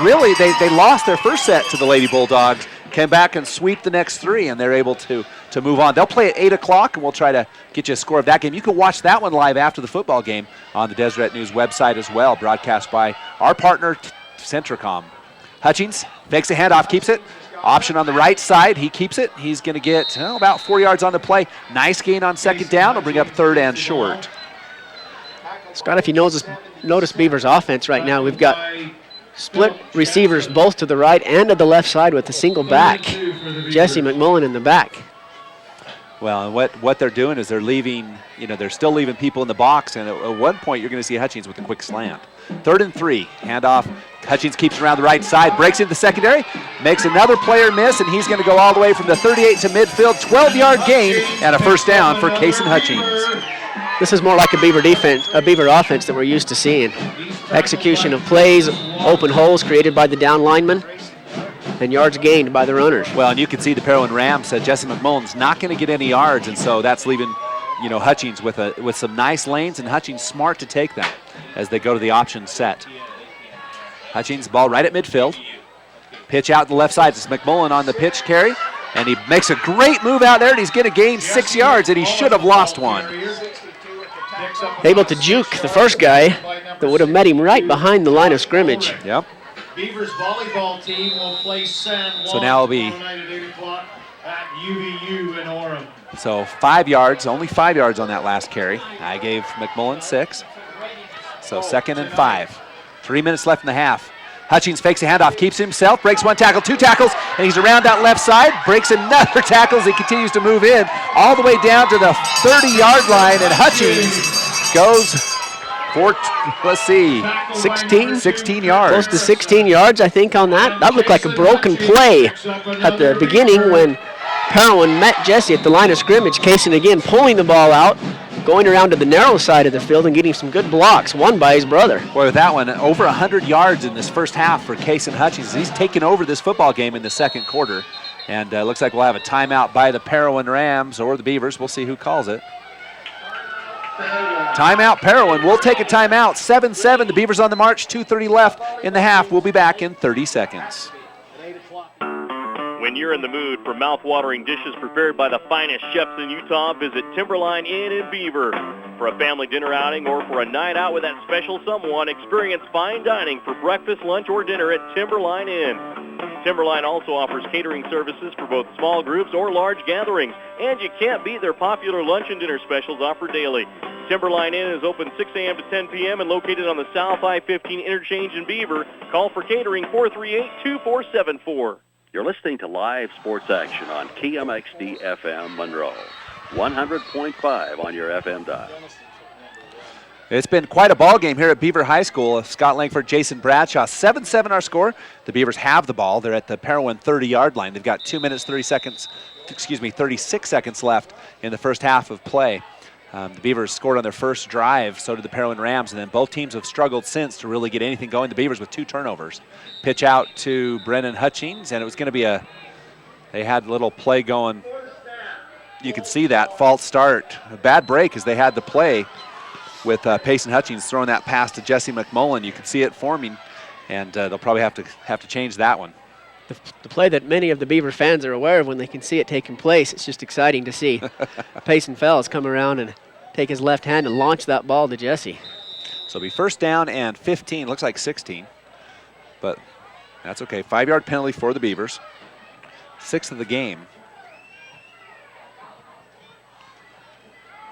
lost their first set to the Lady Bulldogs, came back and sweep the next 3, and they're able to move on. They'll play at 8 o'clock, and we'll try to get you a score of that game. You can watch that one live after the football game on the Deseret News website as well, broadcast by our partner, Centricom. Hutchings fakes a handoff, keeps it. Option on the right side, he keeps it. He's going to get about 4 yards on the play. Nice gain on second down. Will bring up 3rd and short. Scott, if you notice Beaver's offense right now, we've got split receivers both to the right and to the left side with a single back. Jesse McMullen in the back. Well, and what they're doing is they're leaving, they're still leaving people in the box, and at one point you're going to see Hutchings with a quick slant. 3rd and 3, handoff. Hutchings keeps around the right side, breaks into the secondary, makes another player miss, and he's going to go all the way from the 38 to midfield. 12-yard gain and a first down for Kason Hutchings. This is more like a Beaver offense that we're used to seeing. Execution of plays, open holes created by the down linemen, and yards gained by the runners. Well, and you can see the Parowan Rams said Jesse McMullen's not going to get any yards, and so that's leaving, Hutchings with some nice lanes, and Hutchings smart to take them as they go to the option set. Hutchings, ball right at midfield. Pitch out the left side. It's McMullen on the pitch carry, and he makes a great move out there, and he's going to gain 6 yards, and he should have lost one. Able to juke the first guy that would have met him right behind the line of scrimmage. Yep. Beavers volleyball team will play San Juan So now it'll be at 8 o'clock at UVU in Orem. So 5 yards, only 5 yards on that last carry. I gave McMullen 6. So 2nd and 5. 3 minutes left in the half. Hutchings fakes a handoff, keeps himself, breaks 1 tackle, 2 tackles, and he's around that left side, breaks another tackle as he continues to move in, all the way down to the 30-yard line, and Hutchings goes Let's see. 16 yards. Close to 16 yards, I think, on that. That looked like a broken play at the beginning when Parowan met Jesse at the line of scrimmage. Kaysen again pulling the ball out, going around to the narrow side of the field and getting some good blocks, one by his brother. Boy, with that one, over 100 yards in this first half for Kaysen Hutchins. He's taken over this football game in the second quarter. And looks like we'll have a timeout by the Parowan Rams or the Beavers. We'll see who calls it. Timeout Parowan. We'll take a timeout. 7-7. The Beavers on the march. 2:30 left in the half. We'll be back in 30 seconds. When you're in the mood for mouth-watering dishes prepared by the finest chefs in Utah, visit Timberline Inn in Beaver. For a family dinner outing or for a night out with that special someone, experience fine dining for breakfast, lunch, or dinner at Timberline Inn. Timberline also offers catering services for both small groups or large gatherings, and you can't beat their popular lunch and dinner specials offered daily. Timberline Inn is open 6 a.m. to 10 p.m. and located on the South I-15 interchange in Beaver. Call for catering 438-2474. You're listening to live sports action on KMXD FM Monroe. 100.5 on your FM dial. It's been quite a ball game here at Beaver High School. Scott Langford, Jason Bradshaw, 7-7 our score. The Beavers have the ball. They're at the Parowan 30-yard line. They've got 36 seconds left in the first half of play. The Beavers scored on their first drive, so did the Parowan Rams, and then both teams have struggled since to really get anything going. The Beavers with 2 turnovers. Pitch out to Brennan Hutchins, and it was going to be they had a little play going. You can see that false start. A bad break as they had the play with Payson Hutchins throwing that pass to Jesse McMullen. You can see it forming, and they'll probably have to change that one. The play that many of the Beaver fans are aware of when they can see it taking place. It's just exciting to see Payson Fells come around and take his left hand and launch that ball to Jesse. So it'll be first down and 15, looks like 16, but that's okay. 5-yard penalty for the Beavers. 6th of the game.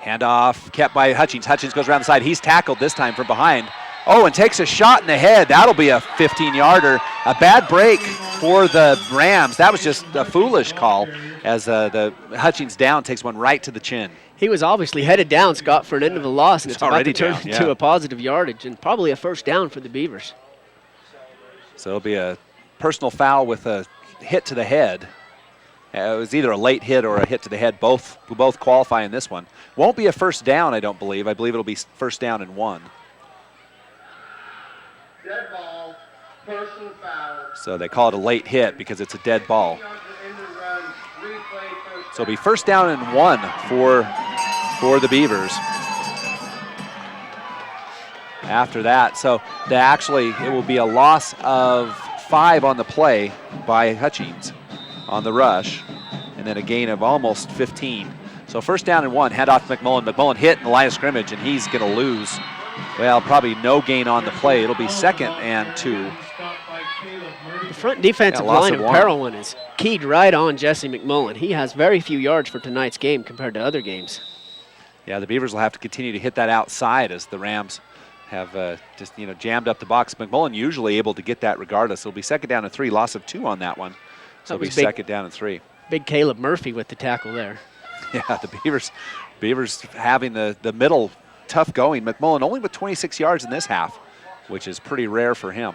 Handoff kept by Hutchins. Hutchins goes around the side. He's tackled this time from behind. Oh, and takes a shot in the head. That'll be a 15-yarder. A bad break for the Rams. That was just a foolish call as the Hutchins down takes one right to the chin. He was obviously headed down, Scott, for an end of the loss, and it's about already to turn down, into a positive yardage and probably a first down for the Beavers. So it'll be a personal foul with a hit to the head. It was either a late hit or a hit to the head. Both qualify in this one. Won't be a first down, I don't believe. I believe it'll be first down and 1. Dead ball, personal foul. So they call it a late hit because it's a dead ball. So it'll be first down and 1 for the Beavers. After that, so it will be a loss of 5 on the play by Hutchins on the rush, and then a gain of almost 15. So first down and 1, hand off to McMullen. McMullen hit in the line of scrimmage, and he's going to lose. Well, probably no gain on the play. It'll be 2nd and 2. The front defensive line of Parowan is keyed right on Jesse McMullen. He has very few yards for tonight's game compared to other games. Yeah, the Beavers will have to continue to hit that outside as the Rams have just jammed up the box. McMullen usually able to get that regardless. It'll be 2nd down and 3, loss of 2 on that one. So it'll be 2nd down and 3. Big Caleb Murphy with the tackle there. Yeah, the Beavers having the middle tough going. McMullen only with 26 yards in this half, which is pretty rare for him.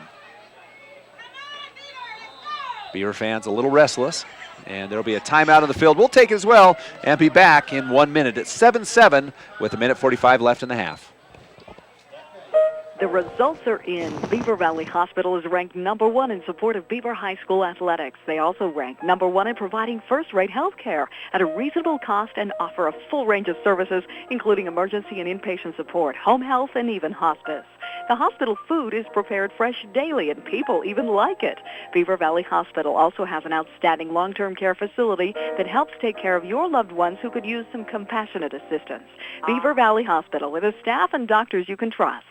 Beaver fans a little restless, and there'll be a timeout on the field. We'll take it as well and be back in 1 minute. It's 7-7 with 1:45 left in the half. The results are in. Beaver Valley Hospital is ranked number 1 in support of Beaver High School athletics. They also rank number 1 in providing first-rate health care at a reasonable cost and offer a full range of services, including emergency and inpatient support, home health, and even hospice. The hospital food is prepared fresh daily, and people even like it. Beaver Valley Hospital also has an outstanding long-term care facility that helps take care of your loved ones who could use some compassionate assistance. Beaver Valley Hospital, with a staff and doctors you can trust.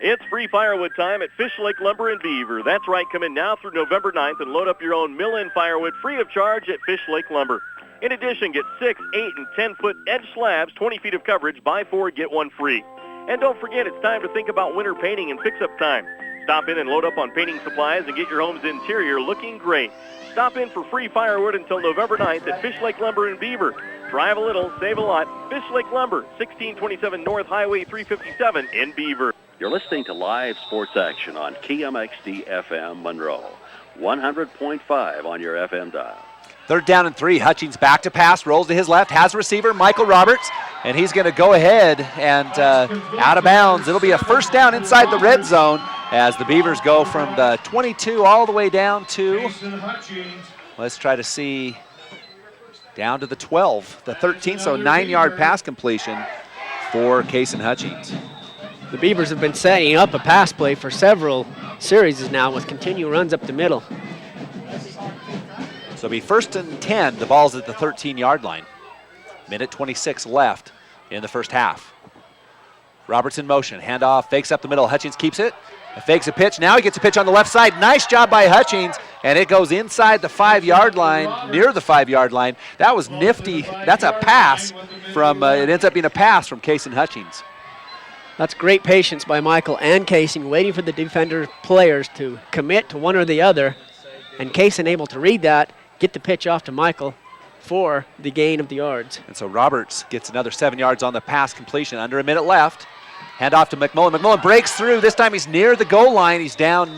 It's free firewood time at Fish Lake Lumber in Beaver. That's right, come in now through November 9th and load up your own mill-in firewood free of charge at Fish Lake Lumber. In addition, get 6, 8, and 10-foot edge slabs, 20 feet of coverage, buy 4, get 1 free. And don't forget, it's time to think about winter painting and fix-up time. Stop in and load up on painting supplies and get your home's interior looking great. Stop in for free firewood until November 9th at Fish Lake Lumber in Beaver. Drive a little, save a lot. Fish Lake Lumber, 1627 North Highway 357 in Beaver. You're listening to live sports action on KMXD FM Monroe. 100.5 on your FM dial. 3rd down and 3. Hutchings back to pass, rolls to his left, has a receiver, Michael Roberts, and he's going to go ahead and out of bounds. It'll be a 1st down inside the red zone as the Beavers go from the 22 all the way down to, let's try to see, down to the 12, the 13, so 9-yard pass completion for Kason Hutchings. The Beavers have been setting up a pass play for several series now with continual runs up the middle. So it'll be 1st and 10. The ball's at the 13-yard line. Minute 26 left in the first half. Roberts in motion. Handoff, fakes up the middle. Hutchings keeps it. Fakes a pitch. Now he gets a pitch on the left side. Nice job by Hutchings, and it goes inside the 5-yard line, near the 5-yard line. That was nifty. That's a pass from, it ends up being a pass from Kason Hutchings. That's great patience by Michael and Kason, waiting for the defender players to commit to one or the other, and Kason able to read that, get the pitch off to Michael for the gain of the yards. And so Roberts gets another 7 yards on the pass completion. Under a minute left. Hand off to McMullen. McMullen breaks through. This time he's near the goal line. He's down.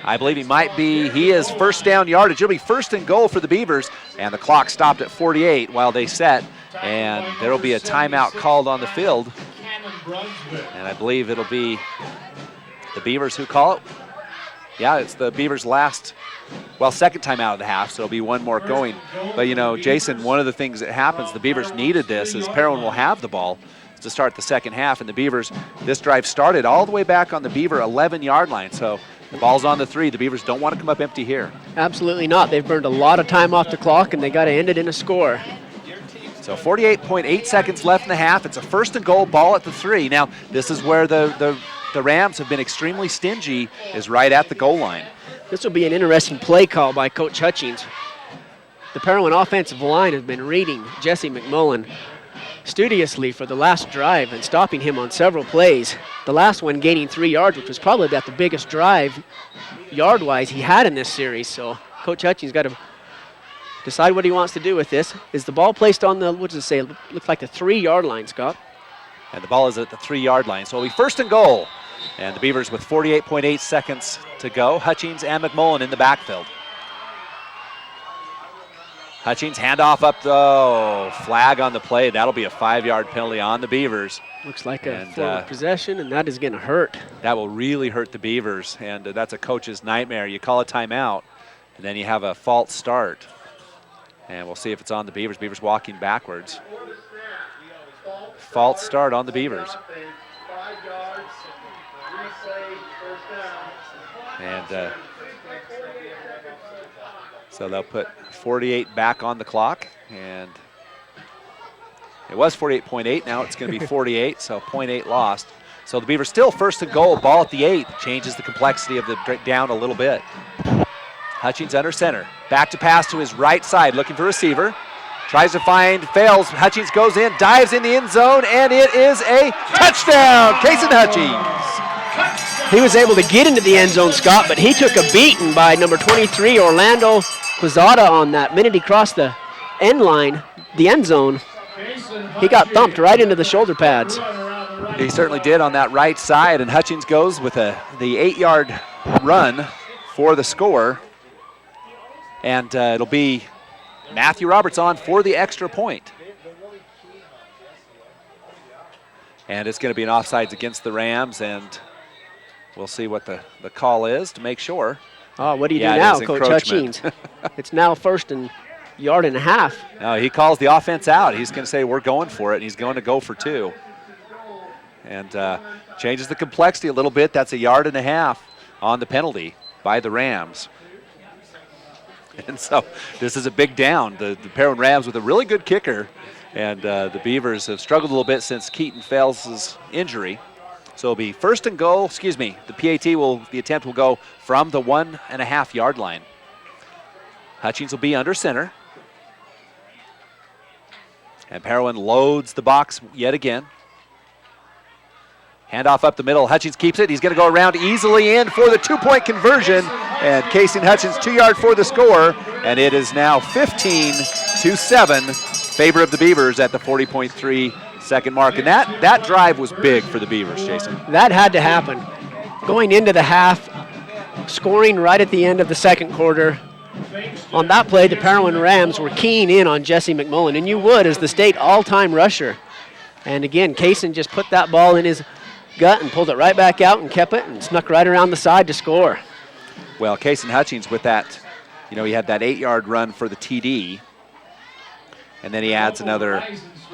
I believe he is 1st down yardage. It'll be 1st and goal for the Beavers. And the clock stopped at 48 while they set. And there will be a timeout called on the field. And I believe it'll be the Beavers who call it. Yeah, it's the Beavers' last, second time out of the half, so it'll be one more going. But, Jason, one of the things that happens, the Beavers needed this, is Parowan will have the ball to start the second half, and the Beavers, this drive started all the way back on the Beaver 11-yard line, so the ball's on the 3. The Beavers don't want to come up empty here. Absolutely not. They've burned a lot of time off the clock, and they got to end it in a score. So 48.8 seconds left in the half. It's a 1st and goal, ball at the 3. Now, this is where the Rams have been extremely stingy, is right at the goal line. This will be an interesting play call by Coach Hutchings. The Parowan offensive line has been reading Jesse McMullen studiously for the last drive and stopping him on several plays. The last one gaining 3 yards, which was probably about the biggest drive yard-wise he had in this series. So Coach Hutchings got to decide what he wants to do with this. Is the ball placed on the, what does it say? It looks like the 3-yard line, Scott. And the ball is at the 3-yard line. So it'll be 1st and goal. And the Beavers with 48.8 seconds to go. Hutchings and McMullen in the backfield. Hutchings, handoff up, flag on the play. That'll be a 5-yard penalty on the Beavers. Looks like a forward possession, and that is going to hurt. That will really hurt the Beavers, and that's a coach's nightmare. You call a timeout, and then you have a false start. And we'll see if it's on the Beavers. Beavers walking backwards. False start on the Beavers. And so they'll put 48 back on the clock, and it was 48.8. Now it's going to be 48, so 0.8 lost. So the Beavers still 1st and goal, ball at the 8. Changes the complexity of the down a little bit. Hutchings under center. Back to pass to his right side, looking for receiver. Tries to find, fails. Hutchings goes in, dives in the end zone, and it is a touchdown, Kason Hutchings. He was able to get into the end zone, Scott, but he took a beating by number 23, Orlando Quezada, on that. Minute he crossed the end line, the end zone, he got thumped right into the shoulder pads. He certainly did on that right side, and Hutchings goes with the 8-yard run for the score. And it'll be Matthew Roberts on for the extra point. And it's going to be an offsides against the Rams, and we'll see what the call is to make sure. Oh, what do you do now, Coach Hutchings? It's now 1st and yard and a half. No, he calls the offense out. He's going to say, we're going for it, and he's going to go for 2. And changes the complexity a little bit. That's a yard and a half on the penalty by the Rams. And so this is a big down. The Parowan Rams with a really good kicker, and the Beavers have struggled a little bit since Keaton Fales' injury. So it'll be 1st and goal, the PAT the attempt will go from the 1.5-yard line. Hutchings will be under center. And Parowan loads the box yet again. Handoff up the middle. Hutchins keeps it. He's going to go around easily in for the two-point conversion. And Casey Hutchins 2-yard for the score. And it is now 15-7, favor of the Beavers at the 40.3-second mark. And that drive was big for the Beavers, Jason. That had to happen. Going into the half, scoring right at the end of the second quarter. On that play, the Parowan Rams were keying in on Jesse McMullen, and you would as the state all-time rusher. And again, Kaysen just put that ball in his gut and pulled it right back out and kept it and snuck right around the side to score. Well, Kaysen Hutchins with that, he had that 8-yard run for the TD, and then he adds another,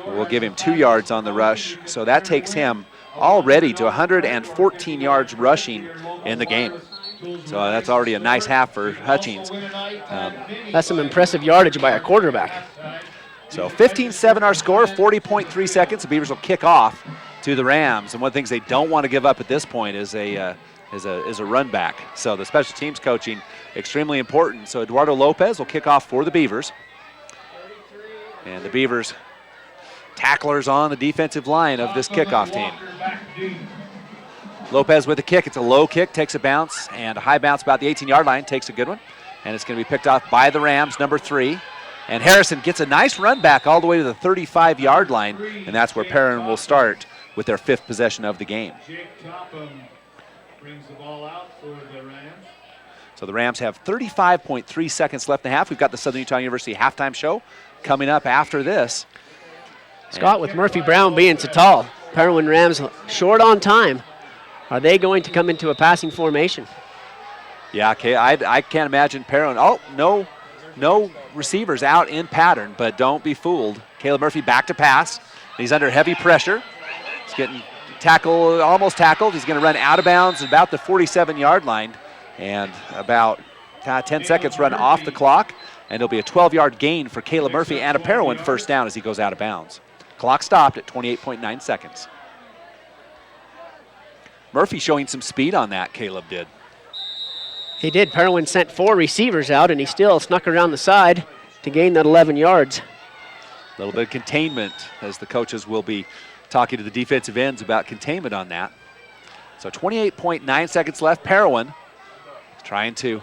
we'll give him 2 yards on the rush. So that takes him already to 114 yards rushing in the game. So that's already a nice half for Hutchins. That's some impressive yardage by a quarterback. So 15-7 our score, 40.3 seconds. The Beavers will kick off to the Rams. And one of the things they don't want to give up at this point is a run back. So the special teams coaching, extremely important. So Eduardo Lopez will kick off for the Beavers. And the Beavers tacklers on the defensive line of this kickoff team. Lopez with a kick. It's a low kick, takes a bounce, and a high bounce about the 18-yard line, takes a good one. And it's going to be picked off by the Rams, number 3. And Harrison gets a nice run back all the way to the 35-yard line, and that's where Perrin will start with their 5th possession of the game. Brings the ball out for the Rams. So the Rams have 35.3 seconds left in the half. We've got the Southern Utah University halftime show coming up after this. Scott, with Murphy Brown being so tall, Parowan Rams short on time. Are they going to come into a passing formation? Yeah, okay. I can't imagine Parowan. Oh, no receivers out in pattern, but don't be fooled. Caleb Murphy back to pass. He's under heavy pressure. He's getting almost tackled. He's going to run out of bounds at about the 47-yard line, and about 10 seconds run off the clock, and it'll be a 12-yard gain for Caleb Murphy and a Parowan first down as he goes out of bounds. Clock stopped at 28.9 seconds. Murphy showing some speed on that, Caleb did. He did. Parowan sent 4 receivers out, and he still snuck around the side to gain that 11 yards. A little bit of containment as the coaches will be talking to the defensive ends about containment on that. So 28.9 seconds left. Parowan trying to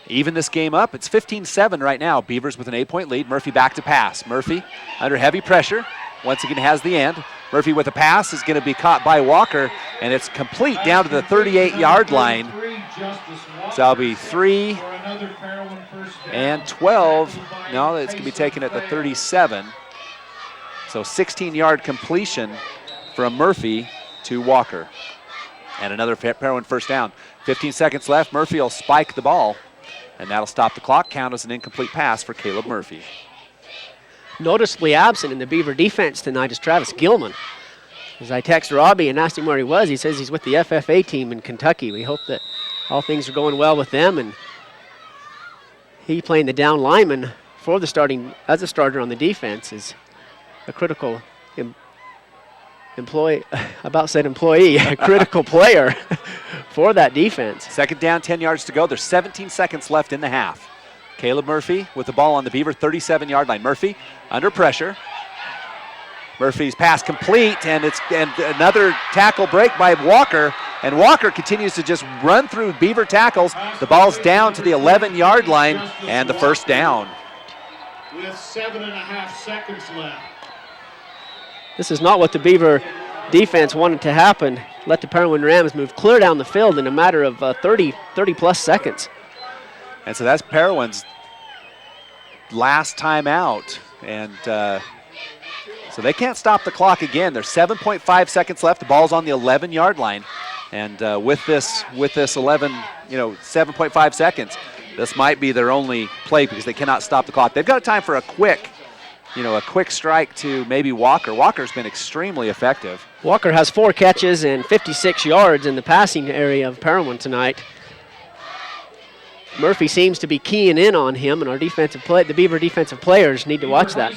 even this game up. It's 15-7 right now. Beavers with an 8-point lead. Murphy back to pass. Murphy under heavy pressure. Once again has the end. Murphy with a pass is going to be caught by Walker, and it's complete down to the 38-yard line. So that'll be 3 and 12. No, it's going to be taken at the 37. So 16-yard completion from Murphy to Walker. And another Parowan first down. 15 seconds left. Murphy will spike the ball, and that'll stop the clock. Count as an incomplete pass for Caleb Murphy. Noticeably absent in the Beaver defense tonight is Travis Gilman. As I text Robbie and asked him where he was, he says he's with the FFA team in Kentucky. We hope that all things are going well with them, and he playing the down lineman for the as a starter on the defense is a critical employee, a critical player for that defense. Second down, 10 yards to go. There's 17 seconds left in the half. Caleb Murphy with the ball on the Beaver 37-yard line. Murphy under pressure. Murphy's pass complete, and another tackle break by Walker, and Walker continues to just run through Beaver tackles. The ball's down to the 11-yard line, and the first down. With 7.5 seconds left. This is not what the Beaver defense wanted to happen. Let the Parowan Rams move clear down the field in a matter of 30-plus seconds. And so that's Parowan's last time out, and so they can't stop the clock again. There's 7.5 seconds left. The ball's on the 11-yard line, and with this 7.5 seconds, this might be their only play because they cannot stop the clock. They've got time for a quick strike to maybe Walker. Walker's been extremely effective. Walker has 4 catches and 56 yards in the passing area of Parowan tonight. Murphy seems to be keying in on him, and the Beaver defensive players need to watch that.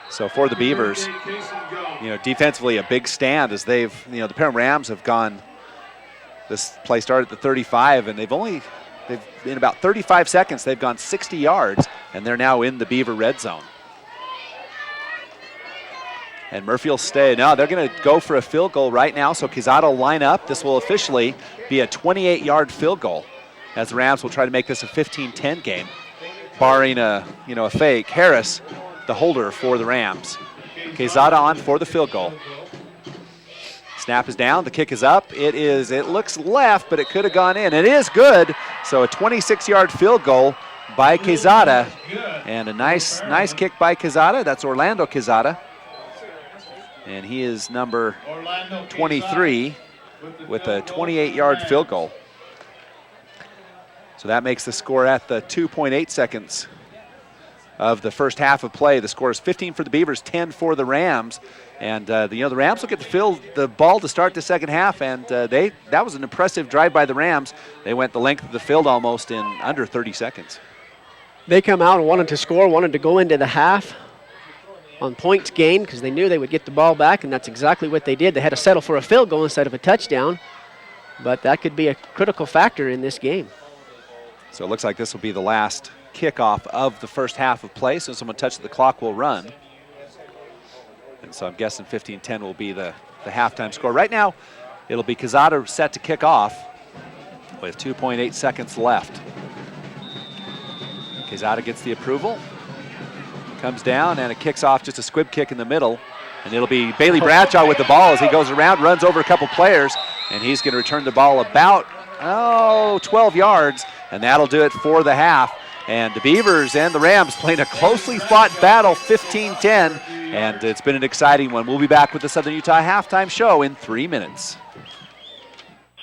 So for the Beavers, defensively a big stand as the Parowan Rams have gone. This play started at the 35, and they've in about 35 seconds they've gone 60 yards, and they're now in the Beaver red zone. And Murphy will stay. No, they're going to go for a field goal right now, so Quezada will line up. This will officially be a 28-yard field goal, as the Rams will try to make this a 15-10 game, barring a fake. Harris, the holder for the Rams. Quezada on for the field goal. Snap is down, the kick is up. It looks left, but it could have gone in. It is good, so a 26-yard field goal by Quezada. And a nice kick by Quezada. That's Orlando Quezada. And he is number 23 with a 28-yard field goal. So that makes the score at the 2.8 seconds of the first half of play. The score is 15 for the Beavers, 10 for the Rams. And the Rams will get to field the ball to start the second half, and that was an impressive drive by the Rams. They went the length of the field almost in under 30 seconds. They come out and wanted to score, wanted to go into the half on points gained because they knew they would get the ball back, and that's exactly what they did. They had to settle for a field goal instead of a touchdown, but that could be a critical factor in this game. So it looks like this will be the last kickoff of the first half of play. So someone touches the clock will run. And so I'm guessing 15-10 will be the halftime score. Right now, it'll be Quezada set to kick off with 2.8 seconds left. Quezada gets the approval, comes down, and it kicks off just a squib kick in the middle. And it'll be Bailey Bradshaw with the ball as he goes around, runs over a couple players, and he's going to return the ball about 12 yards, and that'll do it for the half. And the Beavers and the Rams playing a closely fought battle, 15-10, and it's been an exciting one. We'll be back with the Southern Utah Halftime Show in 3 minutes.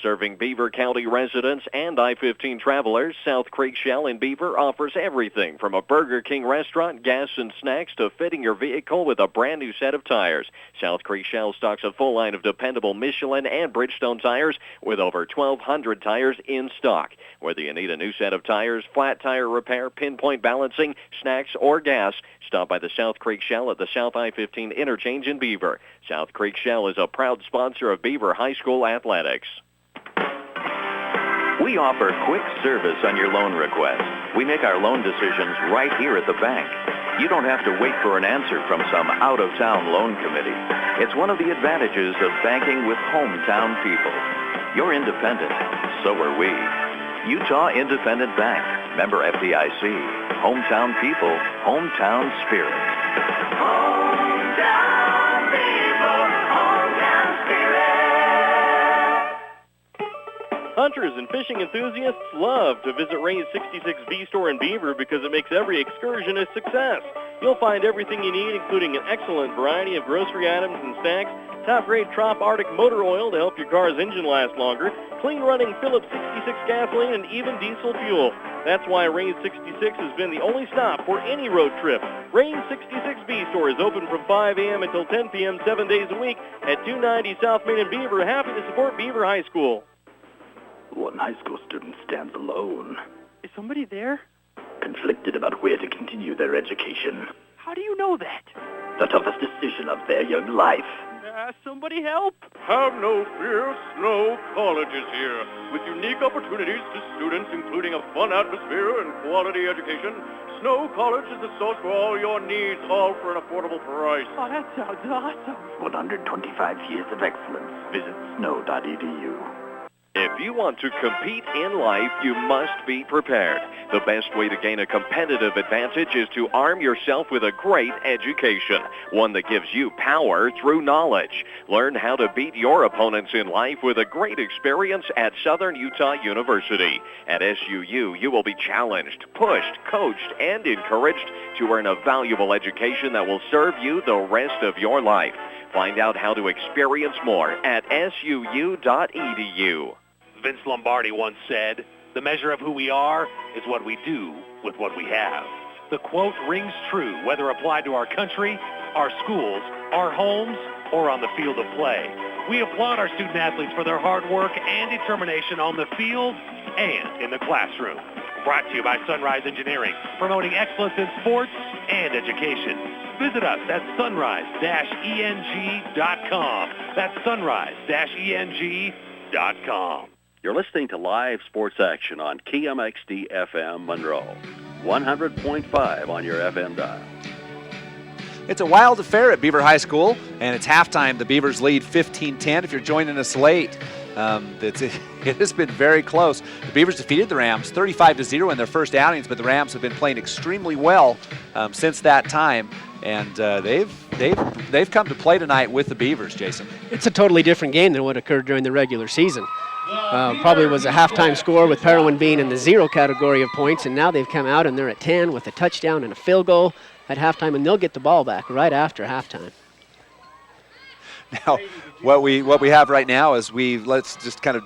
Serving Beaver County residents and I-15 travelers, South Creek Shell in Beaver offers everything from a Burger King restaurant, gas and snacks, to fitting your vehicle with a brand new set of tires. South Creek Shell stocks a full line of dependable Michelin and Bridgestone tires with over 1,200 tires in stock. Whether you need a new set of tires, flat tire repair, pinpoint balancing, snacks, or gas, stop by the South Creek Shell at the South I-15 interchange in Beaver. South Creek Shell is a proud sponsor of Beaver High School athletics. We offer quick service on your loan request. We make our loan decisions right here at the bank. You don't have to wait for an answer from some out-of-town loan committee. It's one of the advantages of banking with hometown people. You're independent. So are we. Utah Independent Bank. Member FDIC. Hometown people. Hometown spirit. Hometown people, hometown spirit. Hunters and fishing enthusiasts love to visit Ray's 66B store in Beaver because it makes every excursion a success. You'll find everything you need, including an excellent variety of grocery items and snacks, top-grade Trop Arctic motor oil to help your car's engine last longer, clean-running Phillips 66 gasoline, and even diesel fuel. That's why Ray's 66 has been the only stop for any road trip. Ray's 66B store is open from 5 a.m. until 10 p.m. 7 days a week at 290 South Main in Beaver. Happy to support Beaver High School. One high school student stands alone. Is somebody there? Conflicted about where to continue their education. How do you know that? The toughest decision of their young life. Somebody help! Have no fear, Snow College is here. With unique opportunities to students, including a fun atmosphere and quality education, Snow College is the source for all your needs, all for an affordable price. Oh, that sounds awesome. 125 years of excellence. Visit snow.edu. If you want to compete in life, you must be prepared. The best way to gain a competitive advantage is to arm yourself with a great education, one that gives you power through knowledge. Learn how to beat your opponents in life with a great experience at Southern Utah University. At SUU, you will be challenged, pushed, coached, and encouraged to earn a valuable education that will serve you the rest of your life. Find out how to experience more at suu.edu. Vince Lombardi once said, "The measure of who we are is what we do with what we have." The quote rings true whether applied to our country, our schools, our homes, or on the field of play. We applaud our student athletes for their hard work and determination on the field and in the classroom. Brought to you by Sunrise Engineering, promoting excellence in sports and education. Visit us at sunrise-eng.com. That's sunrise-eng.com. You're listening to live sports action on KMXD FM Monroe, 100.5 on your FM dial. It's a wild affair at Beaver High School, and it's halftime. The Beavers lead 15-10. If you're joining us late, it has been very close. The Beavers defeated the Rams 35-0 in their first outings, but the Rams have been playing extremely well since that time, and they've come to play tonight with the Beavers, Jason. It's a totally different game than what occurred during the regular season. Probably was a halftime score with Parowan being in the 0 category of points, and now they've come out and they're at 10 with a touchdown and a field goal at halftime, and they'll get the ball back right after halftime. Now, what we have right now is let's just kind of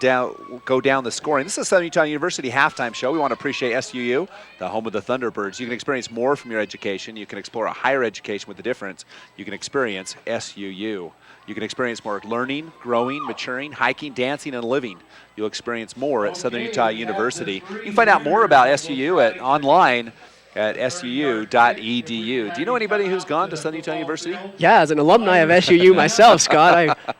go down the scoring. This is Southern Utah University halftime show. We want to appreciate SUU, the home of the Thunderbirds. You can experience more from your education. You can explore a higher education with the difference. You can experience SUU. You can experience more learning, growing, maturing, hiking, dancing, and living. You'll experience more at Southern Utah University. You can find out more about SUU online at suu.edu. Do you know anybody who's gone to Southern Utah University? Yeah, as an alumni of SUU myself, Scott, I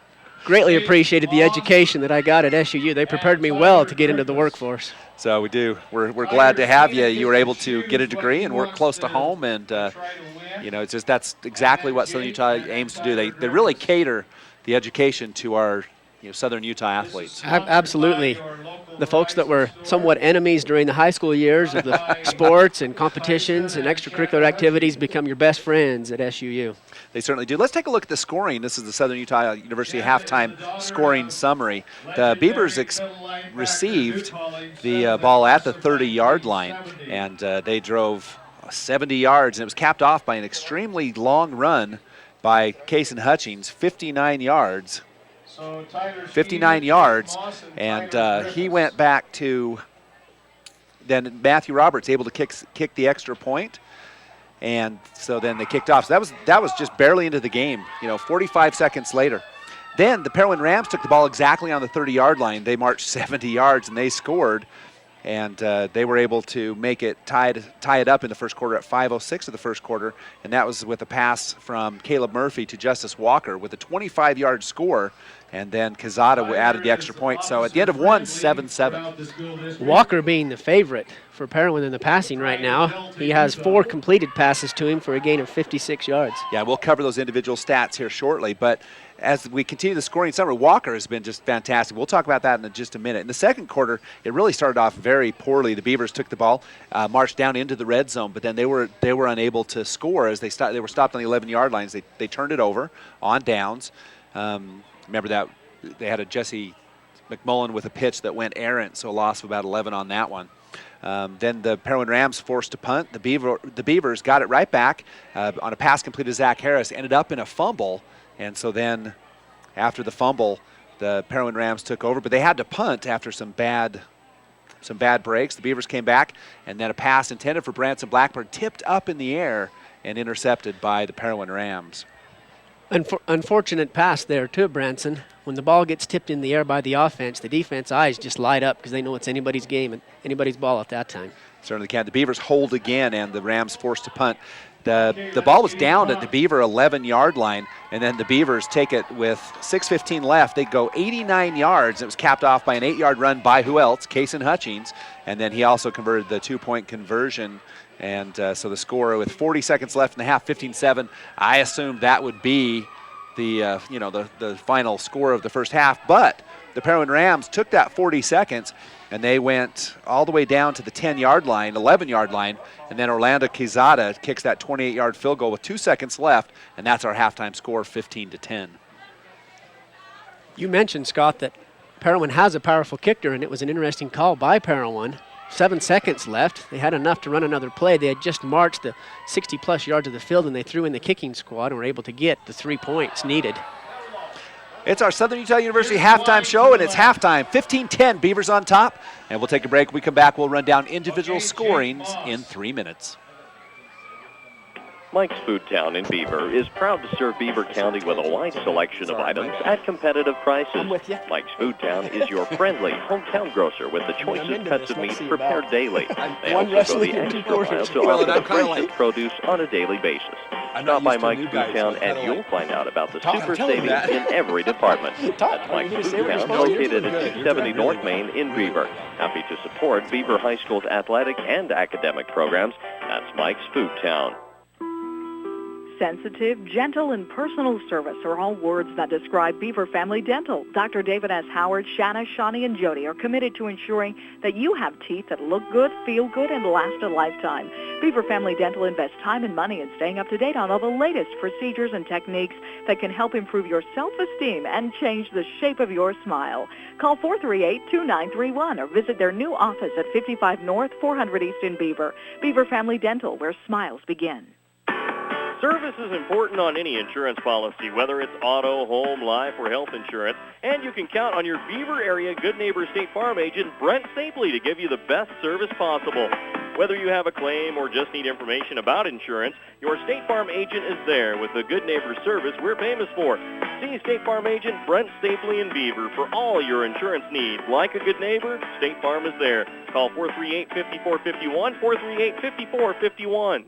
greatly appreciated the education that I got at SUU. They prepared me well to get into the workforce. So we do. We're glad to have you. You were able to get a degree and work close to home, and it's just that's exactly what Southern Utah aims to do. They really cater the education to our Southern Utah athletes. Absolutely. The folks that were somewhat enemies during the high school years of the sports and competitions and extracurricular activities become your best friends at SUU. They certainly do. Let's take a look at the scoring. This is the Southern Utah University halftime scoring summary. The Beavers received the ball at the 30-yard line, and they drove 70 yards, and it was capped off by an extremely long run by Kason Hutchings, 59 yards. 59 yards, and he went back to then Matthew Roberts able to kick the extra point, and so then they kicked off. So that was just barely into the game, 45 seconds later. Then the Parowan Rams took the ball exactly on the 30-yard line. They marched 70 yards, and they scored, and they were able to make it tie it up in the first quarter at 5:06 of the first quarter, and that was with a pass from Caleb Murphy to Justice Walker with a 25-yard score, and then Kazada added the extra point. So at the end of 7-7. Walker being the favorite for Parowan in the passing right now. He has 4 completed passes to him for a gain of 56 yards. Yeah, we'll cover those individual stats here shortly, but as we continue the scoring summary, Walker has been just fantastic. We'll talk about that in just a minute. In the second quarter, it really started off very poorly. The Beavers took the ball, marched down into the red zone, but then they were unable to score as they were stopped on the 11-yard lines. They turned it over on downs. Remember that they had a Jesse McMullen with a pitch that went errant, so a loss of about 11 on that one. Then the Parowan Rams forced to punt. The Beavers got it right back on a pass completed to Zach Harris, ended up in a fumble. And so then after the fumble, the Parowan Rams took over, but they had to punt after some bad breaks. The Beavers came back, and then a pass intended for Branson Blackburn tipped up in the air and intercepted by the Parowan Rams. Unfortunate pass there to Branson. When the ball gets tipped in the air by the offense, the defense eyes just light up because they know it's anybody's game and anybody's ball at that time. Certainly can. The Beavers hold again, and the Rams forced to punt. The ball was down at the Beaver 11-yard line, and then the Beavers take it with 6:15 left. They go 89 yards. It was capped off by an 8-yard run by who else? Kason Hutchings, and then he also converted the 2-point conversion. And so the score with 40 seconds left in the half, 15-7. I assumed that would be the final score of the first half, but the Parowan Rams took that 40 seconds and they went all the way down to the 10-yard line, 11-yard line, and then Orlando Quezada kicks that 28-yard field goal with 2 seconds left, and that's our halftime score, 15-10. You mentioned, Scott, that Parowan has a powerful kicker, and it was an interesting call by Parowan. 7 seconds left. They had enough to run another play. They had just marched the 60-plus yards of the field, and they threw in the kicking squad and were able to get the 3 points needed. It's our Southern Utah University halftime show, and it's halftime. 15-10, Beavers on top. And we'll take a break. When we come back, we'll run down individual scorings in 3 minutes. Mike's Food Town in Beaver is proud to serve Beaver County with a wide selection of items at competitive prices. Mike's Food Town is your friendly hometown grocer with the choicest cuts of meat prepared daily. They also go the extra mile to offer the freshest produce on a daily basis. Stop by Mike's Food Town and you'll find out about the super savings in every department. That's Mike's Food Town, located at 270 North Main in Beaver. Happy to support Beaver High School's athletic and academic programs. That's Mike's Food Town. sensitive, gentle, and personal service are all words that describe Beaver Family Dental. Dr. David S. Howard, Shanna, Shawnee, and Jody are committed to ensuring that you have teeth that look good, feel good, and last a lifetime. Beaver Family Dental invests time and money in staying up to date on all the latest procedures and techniques that can help improve your self-esteem and change the shape of your smile. Call 438-2931 or visit their new office at 55 North, 400 East in Beaver. Beaver Family Dental, where smiles begin. Service is important on any insurance policy, whether it's auto, home, life, or health insurance. And you can count on your Beaver area Good Neighbor State Farm agent, Brent Stapley, to give you the best service possible. Whether you have a claim or just need information about insurance, your State Farm agent is there with the Good Neighbor service we're famous for. See State Farm agent Brent Stapley in Beaver for all your insurance needs. Like a good neighbor, State Farm is there. Call 438-5451, 438-5451.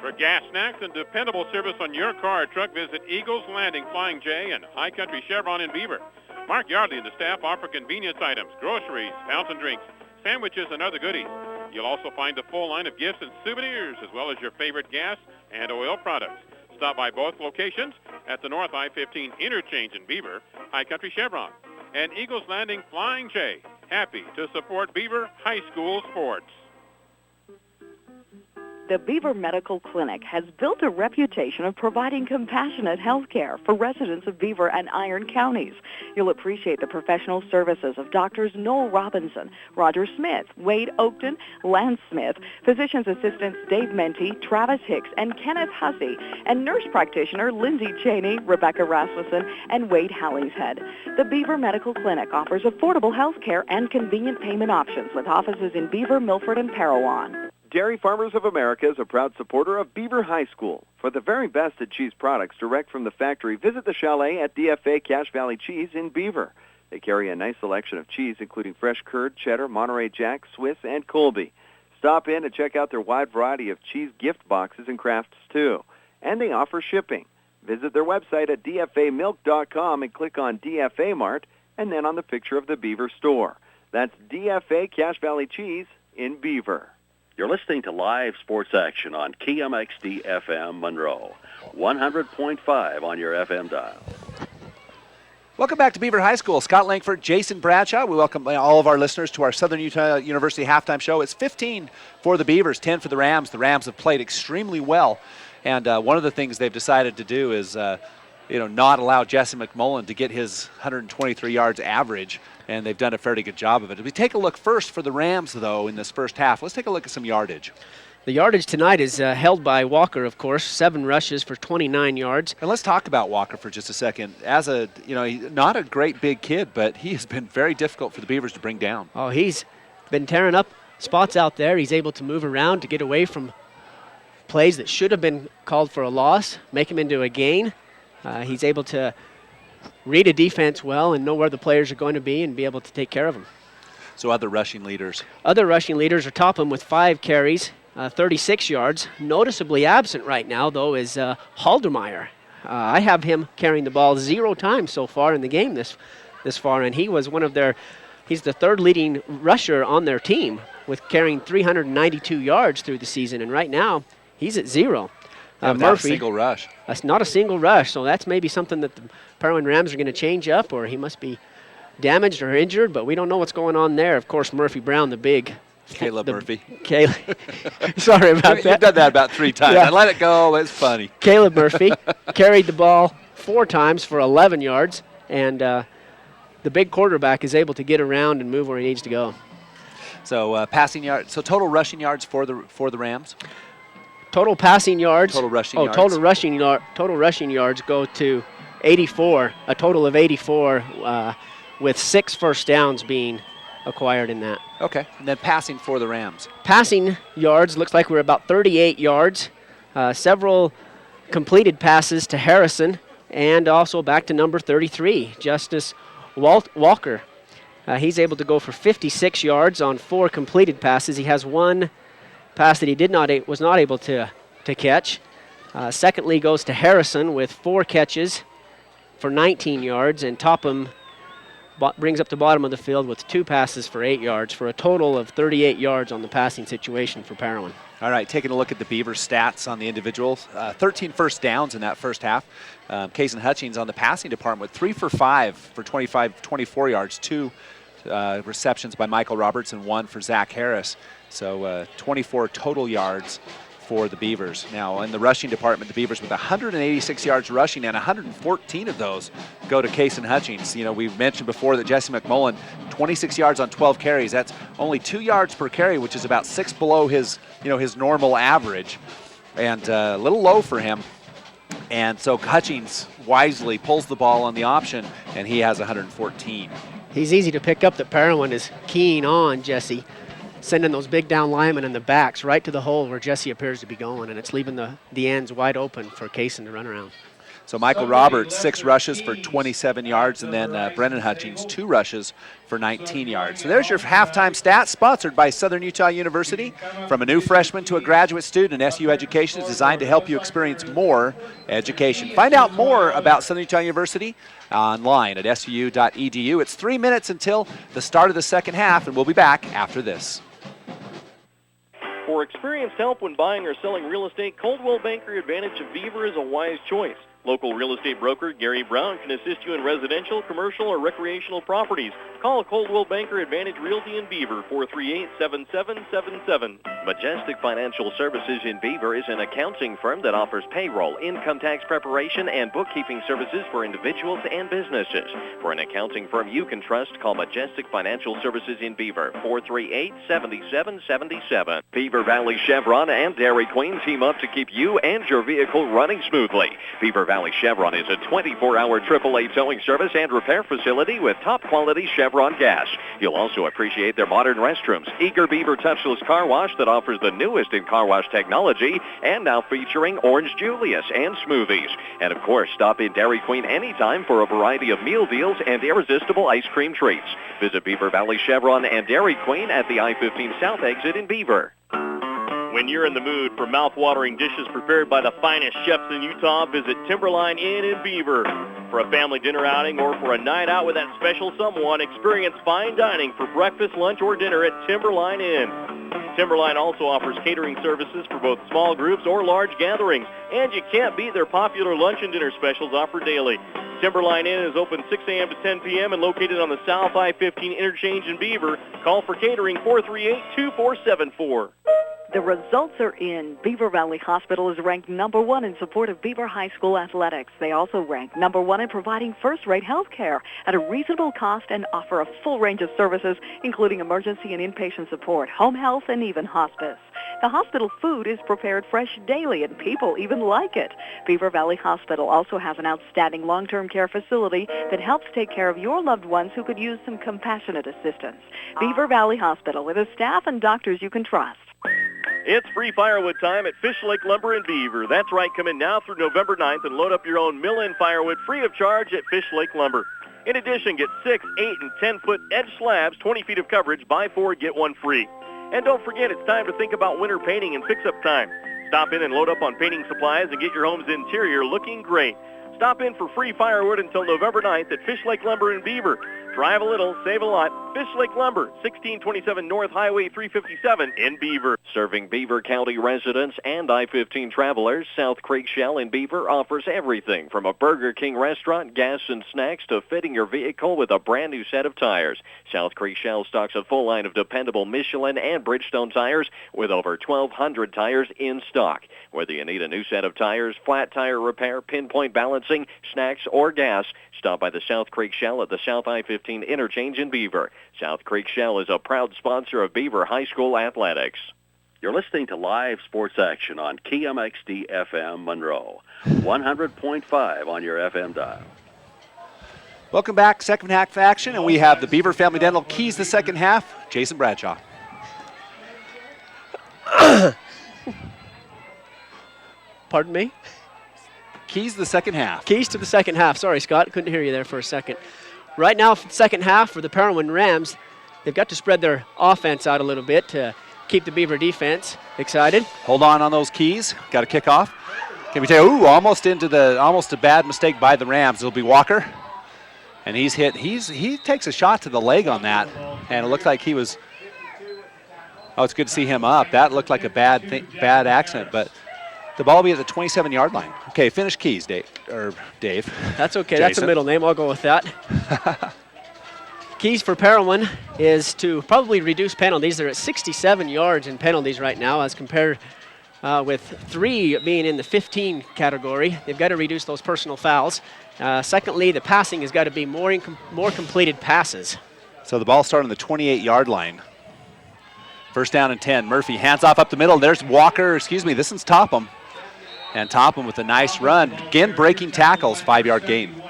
For gas, snacks, and dependable service on your car or truck, visit Eagles Landing, Flying J, and High Country Chevron in Beaver. Mark Yardley and the staff offer convenience items, groceries, fountain drinks, sandwiches, and other goodies. You'll also find a full line of gifts and souvenirs, as well as your favorite gas and oil products. Stop by both locations at the North I-15 interchange in Beaver, High Country Chevron, and Eagles Landing Flying J. Happy to support Beaver High School sports. The Beaver Medical Clinic has built a reputation of providing compassionate health care for residents of Beaver and Iron counties. You'll appreciate the professional services of Doctors Noel Robinson, Roger Smith, Wade Oakton, Lance Smith, physician's assistants Dave Menti, Travis Hicks, and Kenneth Hussey, and nurse practitioner Lindsay Cheney, Rebecca Rasmussen, and Wade Hallingshead. The Beaver Medical Clinic offers affordable health care and convenient payment options with offices in Beaver, Milford, and Parowan. Dairy Farmers of America is a proud supporter of Beaver High School. For the very best at cheese products direct from the factory, visit the chalet at DFA Cache Valley Cheese in Beaver. They carry a nice selection of cheese, including fresh curd, cheddar, Monterey Jack, Swiss, and Colby. Stop in and check out their wide variety of cheese gift boxes and crafts, too. And they offer shipping. Visit their website at dfamilk.com and click on DFA Mart, and then on the picture of the Beaver store. That's DFA Cache Valley Cheese in Beaver. You're listening to live sports action on KMXD FM Monroe, 100.5 on your FM dial. Welcome back to Beaver High School. Scott Langford, Jason Bradshaw. We welcome all of our listeners to our Southern Utah University halftime show. It's 15 for the Beavers, 10 for the Rams. The Rams have played extremely well, and one of the things they've decided to do is not allow Jesse McMullen to get his 123 yards average, and they've done a fairly good job of it. If we take a look first for the Rams, though, in this first half, let's take a look at some yardage. The yardage tonight is held by Walker, of course, 7 rushes for 29 yards. And let's talk about Walker for just a second. As not a great big kid, but he has been very difficult for the Beavers to bring down. Oh, he's been tearing up spots out there. He's able to move around to get away from plays that should have been called for a loss, make him into a gain. He's able to read a defense well and know where the players are going to be and be able to take care of them. So other rushing leaders? Other rushing leaders are Topham with 5 carries, 36 yards. Noticeably absent right now, though, is Haldermeyer. I have him carrying the ball 0 times so far in the game this far, and he was he's the 3rd leading rusher on their team with carrying 392 yards through the season, and right now he's at 0. Murphy, not a single rush. That's not a single rush, so that's maybe something that the Parowan Rams are going to change up, or he must be damaged or injured, but we don't know what's going on there. Of course, Murphy Brown, the big... Murphy. Sorry about that. You've done that about 3 times. Yeah. I let it go. It's funny. Caleb Murphy carried the ball 4 times for 11 yards, and the big quarterback is able to get around and move where he needs to go. So passing yards. So total rushing yards for the Rams. Total passing yards. Total rushing yards. Total rushing yards go to 84. A total of 84, with 6 first downs being acquired in that. Okay. And then passing for the Rams. Passing yards looks like we're about 38 yards. Several completed passes to Harrison, and also back to number 33, Justice Walker. He's able to go for 56 yards on 4 completed passes. He has 1 pass that he was not able to catch. Secondly goes to Harrison with 4 catches for 19 yards, and Topham brings up the bottom of the field with 2 passes for 8 yards for a total of 38 yards on the passing situation for Parowan. All right, taking a look at the Beaver stats on the individuals. 13 first downs in that first half. Kaysen Hutchings on the passing department with 3 for 5 for 24 yards, 2 receptions by Michael Roberts and 1 for Zach Harris. So 24 total yards for the Beavers. Now, in the rushing department, the Beavers with 186 yards rushing, and 114 of those go to Kaysen Hutchings. You know, we've mentioned before that Jesse McMullen, 26 yards on 12 carries. That's only 2 yards per carry, which is about 6 below his normal average, and a little low for him. And so Hutchings wisely pulls the ball on the option, and he has 114. He's easy to pick up. That Parowan is keen on Jesse, sending those big down linemen in the backs right to the hole where Jesse appears to be going, and it's leaving the ends wide open for Kaysen to run around. So Michael Roberts, 6 rushes for 27 yards, and then Brennan Hutchings, 2 rushes for 19 yards. So there's your halftime stats, sponsored by Southern Utah University. From a new freshman to a graduate student, SU Education is designed to help you experience more education. Find out more about Southern Utah University online at suu.edu. It's 3 minutes until the start of the second half, and we'll be back after this. For experienced help when buying or selling real estate, Coldwell Banker Advantage of Beaver is a wise choice. Local real estate broker Gary Brown can assist you in residential, commercial, or recreational properties. Call Coldwell Banker Advantage Realty in Beaver, 438-7777. Majestic Financial Services in Beaver is an accounting firm that offers payroll, income tax preparation, and bookkeeping services for individuals and businesses. For an accounting firm you can trust, call Majestic Financial Services in Beaver, 438-7777. Beaver Valley Chevron and Dairy Queen team up to keep you and your vehicle running smoothly. Beaver Valley Chevron is a 24-hour AAA towing service and repair facility with top-quality Chevron gas. You'll also appreciate their modern restrooms, Eager Beaver Touchless Car Wash that offers the newest in car wash technology, and now featuring Orange Julius and smoothies. And of course, stop in Dairy Queen anytime for a variety of meal deals and irresistible ice cream treats. Visit Beaver Valley Chevron and Dairy Queen at the I-15 South exit in Beaver. When you're in the mood for mouth-watering dishes prepared by the finest chefs in Utah, visit Timberline Inn in Beaver. For a family dinner outing or for a night out with that special someone, experience fine dining for breakfast, lunch, or dinner at Timberline Inn. Timberline also offers catering services for both small groups or large gatherings, and you can't beat their popular lunch and dinner specials offered daily. Timberline Inn is open 6 a.m. to 10 p.m. and located on the South I-15 interchange in Beaver. Call for catering 438-2474. The results are in. Beaver Valley Hospital is ranked number 1 in support of Beaver High School athletics. They also rank number 1 in providing first-rate health care at a reasonable cost and offer a full range of services, including emergency and inpatient support, home health, and even hospice. The hospital food is prepared fresh daily, and people even like it. Beaver Valley Hospital also has an outstanding long-term care facility that helps take care of your loved ones who could use some compassionate assistance. Beaver Valley Hospital, with a staff and doctors you can trust. It's free firewood time at Fish Lake Lumber in Beaver. That's right, come in now through November 9th and load up your own mill-in firewood free of charge at Fish Lake Lumber. In addition, get 6, 8, and 10-foot edge slabs, 20 feet of coverage, buy 4, get 1 free. And don't forget, it's time to think about winter painting and fix-up time. Stop in and load up on painting supplies and get your home's interior looking great. Stop in for free firewood until November 9th at Fish Lake Lumber in Beaver. Drive a little, save a lot. Fish Lake Lumber, 1627 North Highway 357 in Beaver. Serving Beaver County residents and I-15 travelers, South Creek Shell in Beaver offers everything from a Burger King restaurant, gas and snacks, to fitting your vehicle with a brand new set of tires. South Creek Shell stocks a full line of dependable Michelin and Bridgestone tires with over 1,200 tires in stock. Whether you need a new set of tires, flat tire repair, pinpoint balancing, snacks, or gas, stop by the South Creek Shell at the South I-15 interchange in Beaver. South Creek Shell is a proud sponsor of Beaver High School athletics. You're listening to live sports action on KMXD FM Monroe, 100.5 on your FM dial. Welcome back, second half action, and we have the Beaver Family Dental keys the second half. Jason Bradshaw. Pardon me? Keys the second half. Keys to the second half. Sorry, Scott. Couldn't hear you there for a second. Right now, for the second half for the Parowan Rams, they've got to spread their offense out a little bit to keep the Beaver defense excited. Hold on those keys. Got a kickoff. Can we tell? Ooh, almost a bad mistake by the Rams. It'll be Walker. And he takes a shot to the leg on that, and it looked like he was. Oh, it's good to see him up. That looked like a bad accident, but the ball will be at the 27-yard line. Okay, finish Keys, Dave. That's okay. Jason. That's a middle name. I'll go with that. Keys for Parowan is to probably reduce penalties. They're at 67 yards in penalties right now as compared with 3 being in the 15 category. They've got to reduce those personal fouls. Secondly, the passing has got to be more completed passes. So the ball started on the 28-yard line. First down and 10. Murphy hands off up the middle. There's Walker. This one's Topham. And Topham with a nice run. Again, breaking tackles, 5-yard gain.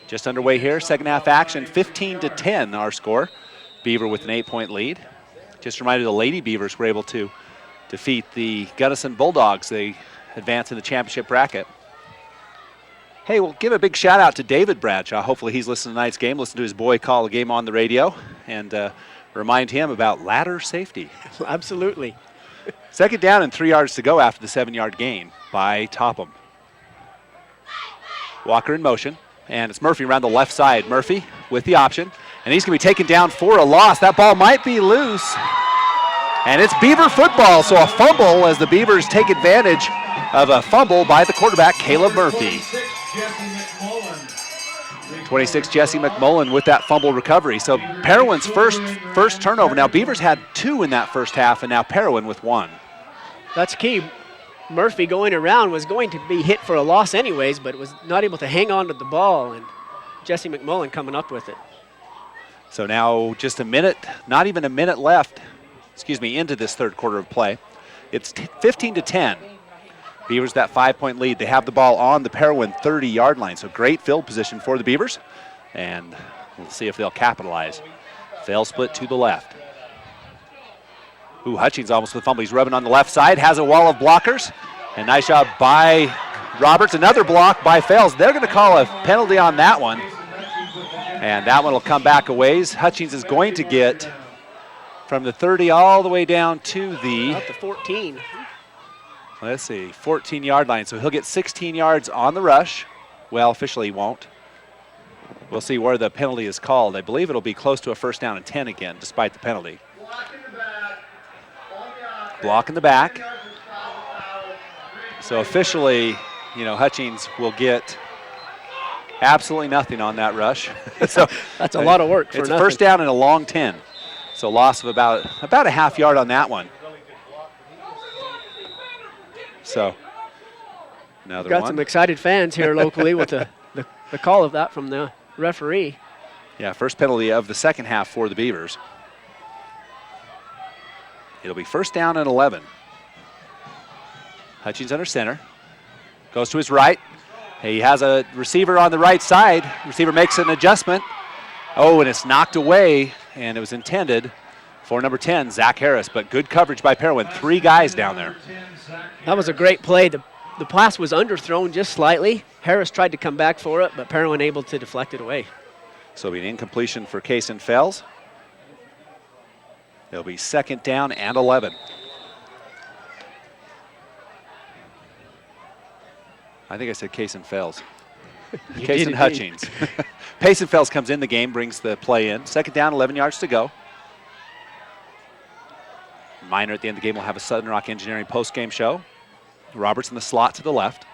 Just underway here, second half action, 15-10 our score. Beaver with an 8-point lead. Just a reminder, the Lady Beavers were able to defeat the Gunnison Bulldogs. They advance in the championship bracket. Hey, we'll give a big shout out to David Bradshaw. Hopefully he's listening to tonight's game. Listen to his boy call the game on the radio and remind him about ladder safety. Absolutely. Second down and 3 yards to go after the 7-yard gain by Topham. Walker in motion, and it's Murphy around the left side. Murphy with the option, and he's going to be taken down for a loss. That ball might be loose, and it's Beaver football, so a fumble as the Beavers take advantage of a fumble by the quarterback, Caleb Murphy. 26, Jesse McMullen with that fumble recovery. So Parowan's first turnover. Now Beavers had 2 in that first half, and now Parowan with 1. That's key. Murphy going around was going to be hit for a loss anyways, but was not able to hang on to the ball, and Jesse McMullen coming up with it. So now just a minute, not even a minute left, into this third quarter of play. It's 15-10. Beavers that 5-point lead. They have the ball on the Parowan 30-yard line, so great field position for the Beavers, and we'll see if they'll capitalize. Fail split to the left. Hutchings almost with the fumble. He's rubbing on the left side, has a wall of blockers, and nice job by Roberts. Another block by Fales. They're going to call a penalty on that one, and that one will come back a ways. Hutchings is going to get from the 30 all the way down to the... Up to 14. Let's see, 14-yard line. So he'll get 16 yards on the rush. Well, officially he won't. We'll see where the penalty is called. I believe it'll be close to a first down and 10 again, despite the penalty. Block in the back. So officially, Hutchings will get absolutely nothing on that rush. So that's a lot of work for it's nothing. A first down and a long 10. So loss of about a half yard on that one. So another Got one. some excited fans here locally with the call of that from the referee. Yeah, first penalty of the second half for the Beavers. It'll be first down and 11. Hutchings under center. Goes to his right. He has a receiver on the right side. Receiver makes an adjustment. Oh, and it's knocked away, and it was intended for number 10, Zach Harris, but good coverage by Parowan. 3 guys down there. That was a great play. The pass was underthrown just slightly. Harris tried to come back for it, but Parowan able to deflect it away. So it'll be an incompletion for Kaysen Fells. It'll be second down and 11. I think I said Kaysen Fells. Kaysen Hutchings. Payson Fells comes in the game, brings the play in. Second down, 11 yards to go. Minor at the end of the game will have a Southern Rock Engineering post-game show. Roberts in the slot to the left.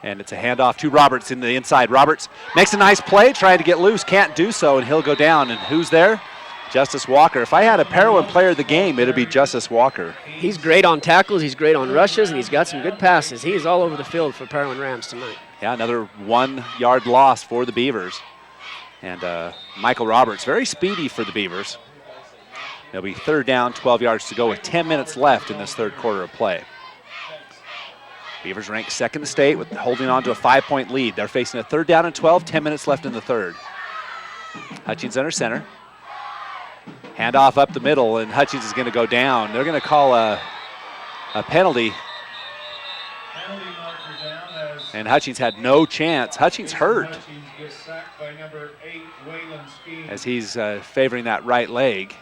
And it's a handoff to Roberts in the inside. Roberts makes a nice play, trying to get loose, can't do so, and he'll go down. And who's there? Justice Walker. If I had a Parowan player of the game, it would be Justice Walker. He's great on tackles, he's great on rushes, and he's got some good passes. He is all over the field for Parowan Rams tonight. Yeah, another 1-yard loss for the Beavers. And Michael Roberts, very speedy for the Beavers. It'll be third down, 12 yards to go with 10 minutes left in this third quarter of play. Beavers ranked second in the state with holding on to a 5-point lead. They're facing a third down and 12, 10 minutes left in the third. Hutchings under center. Handoff up the middle, and Hutchings is going to go down. They're going to call a penalty. And Hutchings had no chance. Hutchings hurt as he's favoring that right leg.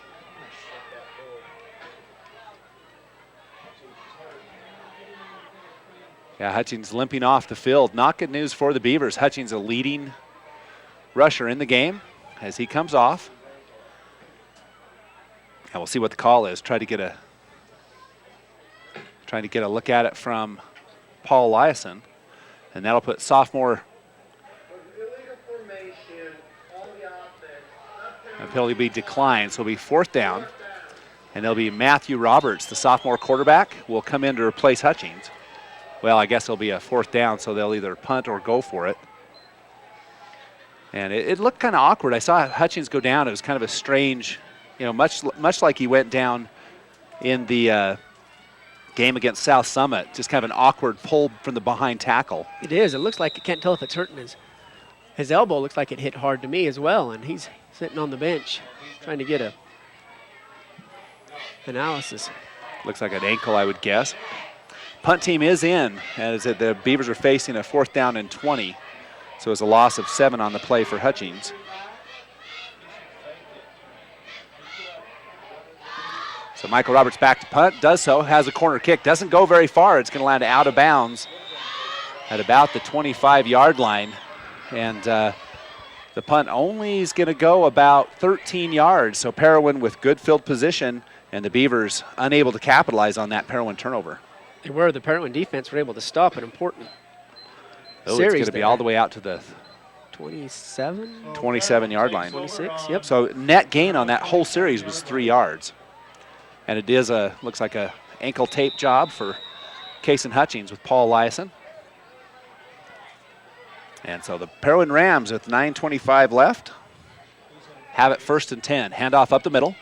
Yeah, Hutchings limping off the field. Not good news for the Beavers. Hutchings a leading rusher in the game as he comes off. And we'll see what the call is. Trying to get a look at it from Paul Eliason. And that'll put sophomore and penalty be declined, so it'll be 4th down. And there'll be Matthew Roberts, the sophomore quarterback, will come in to replace Hutchings. Well, I guess it'll be a 4th down, so they'll either punt or go for it. And it looked kind of awkward. I saw Hutchings go down. It was kind of a strange, much like he went down in the game against South Summit, just kind of an awkward pull from the behind tackle. It is. It looks like, I can't tell if it's hurting his elbow. Looks like it hit hard to me as well, and he's sitting on the bench trying to get a analysis. Looks like an ankle, I would guess. Punt team is in, as the Beavers are facing a 4th down and 20. So it's a loss of 7 on the play for Hutchings. So Michael Roberts back to punt, does so, has a corner kick, doesn't go very far. It's going to land out of bounds at about the 25-yard line. And the punt only is going to go about 13 yards. So Parowan with good field position, and the Beavers unable to capitalize on that Parowan turnover. They were. The Parowan defense were able to stop an important series. It's going to be all the way out to the 27-yard line. 26, yep. So net gain on that whole series was 3 yards. And it is looks like a ankle tape job for Kason Hutchings with Paul Eliason. And so the Parowan Rams with 9:25 left have it 1st and 10. Handoff up the middle.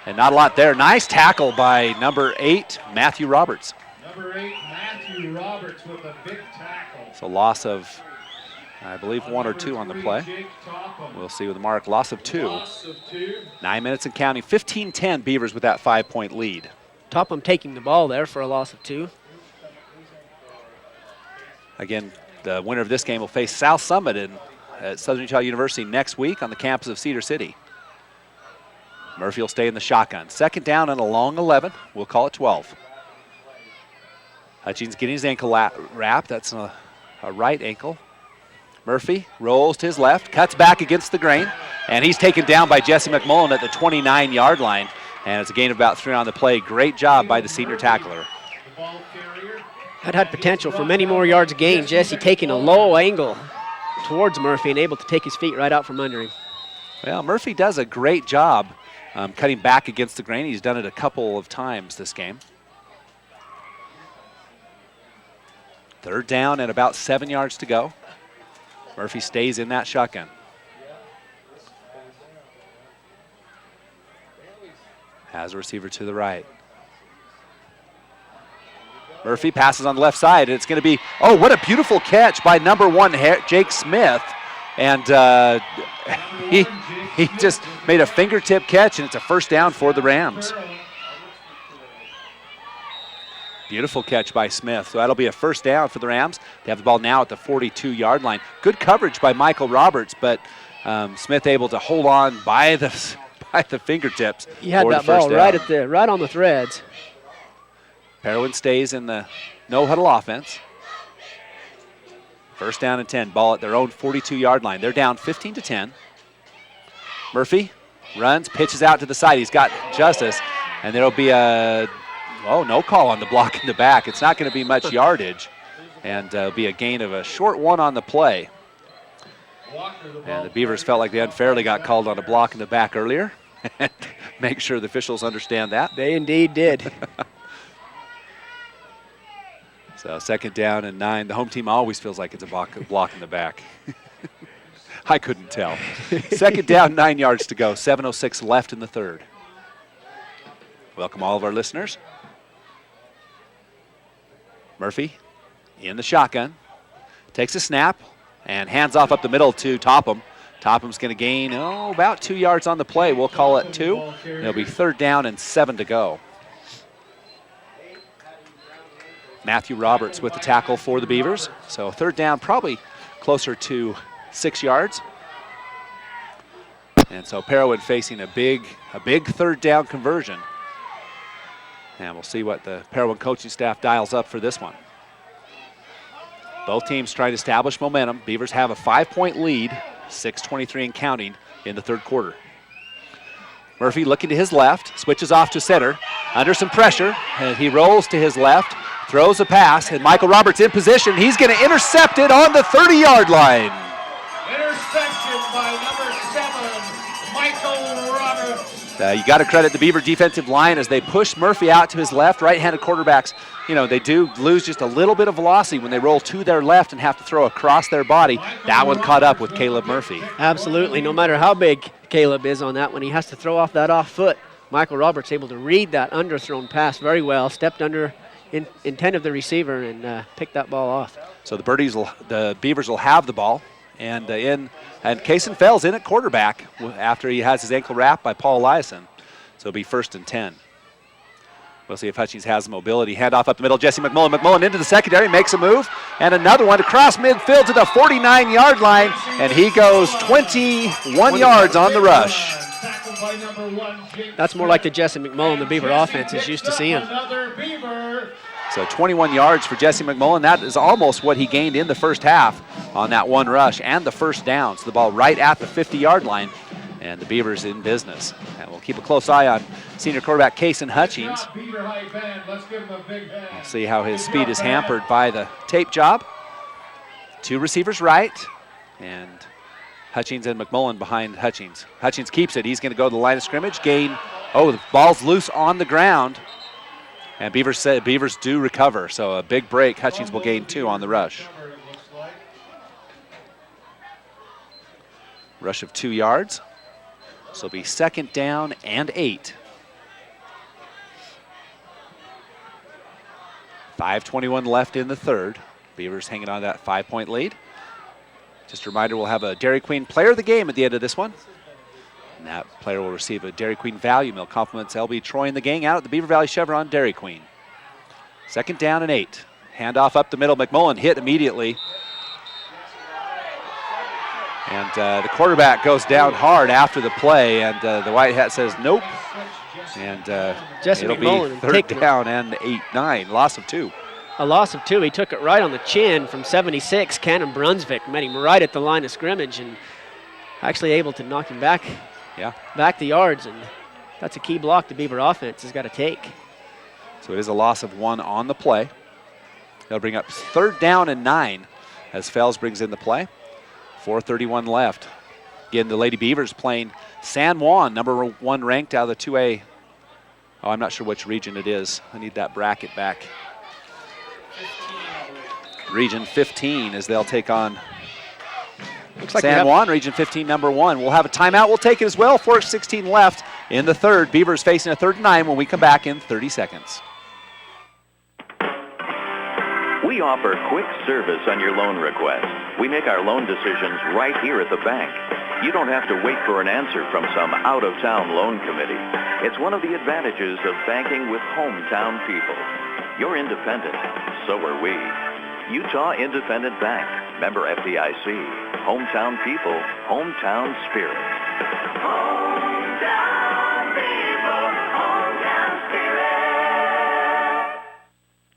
And not a lot there. Nice tackle by number 8, Matthew Roberts. Number 8, Matthew Roberts with a big tackle. So loss of, I believe, 1 or 2 on the play. We'll see with the mark. Loss of 2. 9 minutes and counting. 15-10 Beavers with that 5-point lead. Topham taking the ball there for a loss of 2. Again, the winner of this game will face South Summit at Southern Utah University next week on the campus of Cedar City. Murphy will stay in the shotgun. 2nd down and a long 11. We'll call it 12. Hutchings getting his ankle wrapped. That's a right ankle. Murphy rolls to his left, cuts back against the grain, and he's taken down by Jesse McMullen at the 29-yard line. And it's a gain of about 3 on the play. Great job by the senior tackler. That had potential for many more yards gained. Jesse taking a low angle towards Murphy and able to take his feet right out from under him. Well, Murphy does a great job cutting back against the grain. He's done it a couple of times this game. 3rd down and about 7 yards to go. Murphy stays in that shotgun. Has a receiver to the right. Murphy passes on the left side. It's going to be, oh, what a beautiful catch by number 1, Jake Smith. And he just made a fingertip catch, and it's a 1st down for the Rams. Beautiful catch by Smith. So that'll be a 1st down for the Rams. They have the ball now at the 42-yard line. Good coverage by Michael Roberts, but Smith able to hold on by the fingertips. He had that ball right on the threads. Parowan stays in the no-huddle offense. 1st down and 10. Ball at their own 42-yard line. They're down 15-10. Murphy runs, pitches out to the side. He's got justice, and there'll be no call on the block in the back. It's not going to be much yardage, and it'll be a gain of a short 1 on the play. And the Beavers felt like they unfairly got called on a block in the back earlier. Make sure the officials understand that. They indeed did. So 2nd down and 9. The home team always feels like it's a block in the back. I couldn't tell. 2nd down, 9 yards to go. 7:06 left in the 3rd. Welcome all of our listeners. Murphy in the shotgun. Takes a snap and hands off up the middle to Topham. Topham's going to gain about 2 yards on the play. We'll call it 2. It'll be 3rd down and 7 to go. Matthew Roberts with the tackle for the Beavers. So 3rd down, probably closer to 6 yards. And so Parowan facing a big 3rd down conversion. And we'll see what the Parowan coaching staff dials up for this one. Both teams trying to establish momentum. Beavers have a 5-point lead, 6:23 and counting in the third quarter. Murphy looking to his left, switches off to center, under some pressure, and he rolls to his left, throws a pass, and Michael Roberts in position. He's going to intercept it on the 30-yard line. Interception by number 7, Michael Roberts. You got to credit the Beaver defensive line as they push Murphy out to his left. Right-handed quarterbacks, they do lose just a little bit of velocity when they roll to their left and have to throw across their body. That one caught up with Caleb Murphy. Absolutely. No matter how big Caleb is on that one, he has to throw off that off foot. Michael Roberts able to read that underthrown pass very well, stepped under intent of the receiver and picked that ball off. So the Beavers will have the ball. And Kaysen Fells in at quarterback after he has his ankle wrapped by Paul Eliason. So it'll be 1st and 10. We'll see if Hutchings has the mobility. Handoff up the middle, Jesse McMullen. McMullen into the secondary, makes a move. And another one across midfield to the 49-yard line. And he goes 21 yards on the rush. That's more like the Jesse McMullen the Beaver offense is used to seeing. So 21 yards for Jesse McMullen. That is almost what he gained in the first half on that one rush and the first down. So the ball right at the 50-yard line, and the Beavers in business. And we'll keep a close eye on senior quarterback Kaysen Hutchings. We'll see how his speed is hampered by the tape job. 2 receivers right, and Hutchings and McMullen behind Hutchings. Hutchings keeps it. He's going to go to the line of scrimmage. Gain. Oh, the ball's loose on the ground. And Beavers do recover, so a big break. Hutchings will gain 2 on the rush. Rush of 2 yards. So it'll be 2nd down and 8. 5:21 left in the third. Beavers hanging on to that 5-point lead. Just a reminder, we'll have a Dairy Queen player of the game at the end of this one. And that player will receive a Dairy Queen value meal. Compliments LB Troy and the gang out at the Beaver Valley Chevron Dairy Queen. 2nd down and 8. Handoff up the middle. McMullen hit immediately. And the quarterback goes down hard after the play, and the white hat says nope. And it'll be 3rd down and 9. Loss of 2. A loss of 2. He took it right on the chin from 76. Cannon Brunsvik met him right at the line of scrimmage and actually able to knock him back. Back the yards, and that's a key block the Beaver offense has got to take. So it is a loss of 1 on the play. They'll bring up 3rd down and 9 as Fells brings in the play. 4:31 left. Again, the Lady Beavers playing San Juan, number 1 ranked out of the 2A. Oh, I'm not sure which region it is. I need that bracket back. Region 15 as they'll take on San Juan, Region 15, number 1. We'll have a timeout. We'll take it as well. 4:16 left in the third. Beavers facing a 3rd and 9 when we come back in 30 seconds. We offer quick service on your loan request. We make our loan decisions right here at the bank. You don't have to wait for an answer from some out-of-town loan committee. It's one of the advantages of banking with hometown people. You're independent. So are we. Utah Independent Bank. Member FDIC. Hometown people. Hometown spirit. Hometown people. Hometown spirit.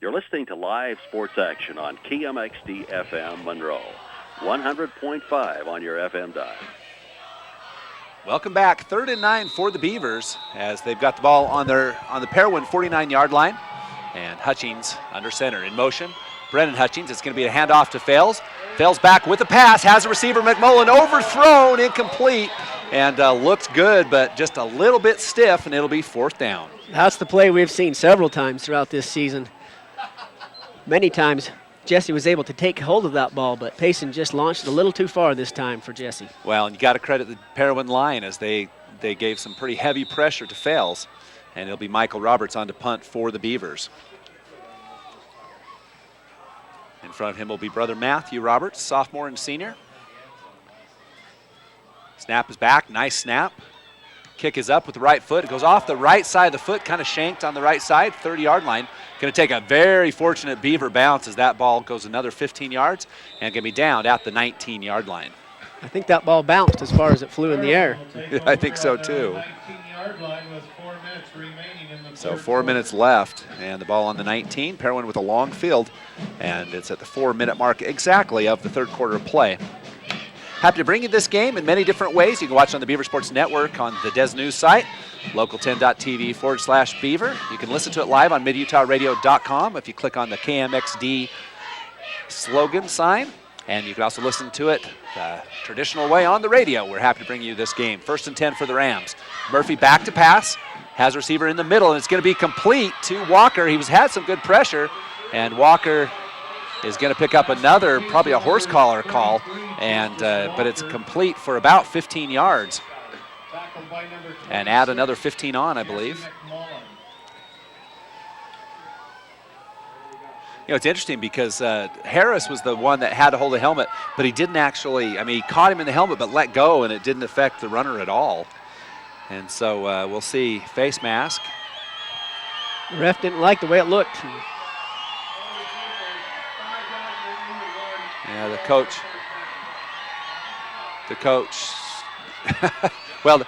You're listening to live sports action on KMXD FM Monroe. 100.5 on your FM dial. Welcome back. 3rd and 9 for the Beavers as they've got the ball on the Parowan 49-yard line. And Hutchings under center in motion. Brennan Hutchings, it's going to be a handoff to Fales. Fales back with the pass, has a receiver, McMullen, overthrown, incomplete, and looks good, but just a little bit stiff, and it'll be 4th down. That's the play we've seen several times throughout this season. Many times, Jesse was able to take hold of that ball, but Payson just launched it a little too far this time for Jesse. Well, and you got to credit the Parowan line as they gave some pretty heavy pressure to Fales, and it'll be Michael Roberts on to punt for the Beavers. In front of him will be brother Matthew Roberts, sophomore and senior. Snap is back, nice snap. Kick is up with the right foot. It goes off the right side of the foot, kind of shanked on the right side, 30-yard line. Going to take a very fortunate Beaver bounce as that ball goes another 15 yards and going to be down at the 19-yard line. I think that ball bounced as far as it flew in the air. I think so too. 19-yard line with 4 minutes remaining in the So third 4 minutes left, and the ball on the 19. Parowan with a long field, and it's at the 4-minute mark exactly of the third quarter of play. Happy to bring you this game in many different ways. You can watch it on the Beaver Sports Network on the Des News site, local10.tv/Beaver. You can listen to it live on midutahradio.com if you click on the KMXD slogan sign. And you can also listen to it the traditional way on the radio. We're happy to bring you this game. 1st and 10 for the Rams. Murphy back to pass, has a receiver in the middle, and it's going to be complete to Walker. He had some good pressure, and Walker is going to pick up another, probably a horse collar call, and but it's complete for about 15 yards. And add another 15 on, I believe. You know, it's interesting because Harris was the one that had to hold the helmet, but he didn't actually, I mean, he caught him in the helmet but let go, and it didn't affect the runner at all. And so we'll see face mask. The ref didn't like the way it looked. Yeah, the coach, well,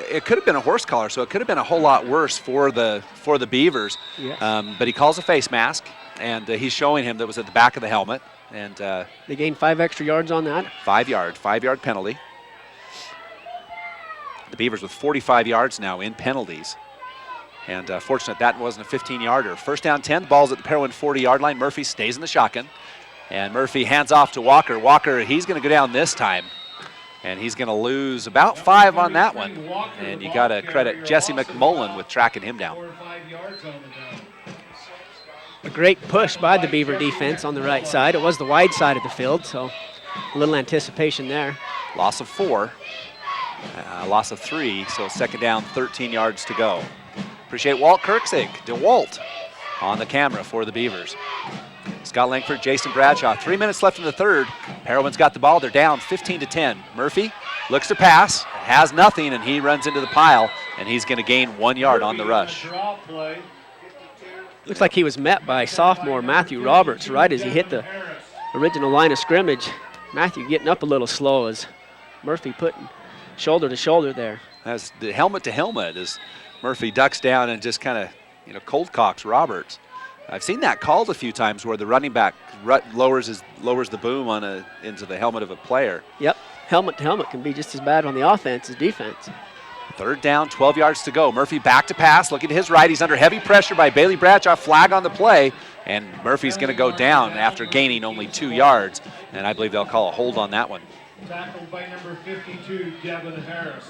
it could have been a horse collar, so it could have been a whole lot worse for the Beavers. Yes. But he calls a face mask, and he's showing him that was at the back of the helmet. And they gained 5 extra yards on that. 5-yard penalty. The Beavers with 45 yards now in penalties. And fortunate that wasn't a 15-yarder. 1st down 10, the ball's at the Parowan 40-yard line. Murphy stays in the shotgun. And Murphy hands off to Walker. Walker, he's going to go down this time. And he's going to lose about 5 on that one. And you got to credit Jesse McMullen with tracking him down. A great push by the Beaver defense on the right side. It was the wide side of the field, so a little anticipation there. Loss of 4, loss of 3, so 2nd down, 13 yards to go. Appreciate Walt Kirksig, DeWalt on the camera for the Beavers. Scott Langford, Jason Bradshaw. 3 minutes left in the third. Parowan's got the ball. They're down 15-10. Murphy looks to pass, has nothing, and he runs into the pile, and he's going to gain 1 yard on the rush. Looks like he was met by sophomore Matthew Roberts right as he hit the original line of scrimmage. Matthew getting up a little slow as Murphy putting shoulder to shoulder there. As the helmet to helmet as Murphy ducks down and just kind of, cold cocks Roberts. I've seen that called a few times where the running back lowers the boom into the helmet of a player. Yep, helmet to helmet can be just as bad on the offense as defense. 3rd down, 12 yards to go. Murphy back to pass, looking to his right. He's under heavy pressure by Bailey Bradshaw. Flag on the play, and Murphy's going to go down after gaining only 2 yards, and I believe they'll call a hold on that one. Tackled by number 52, Devin Harris.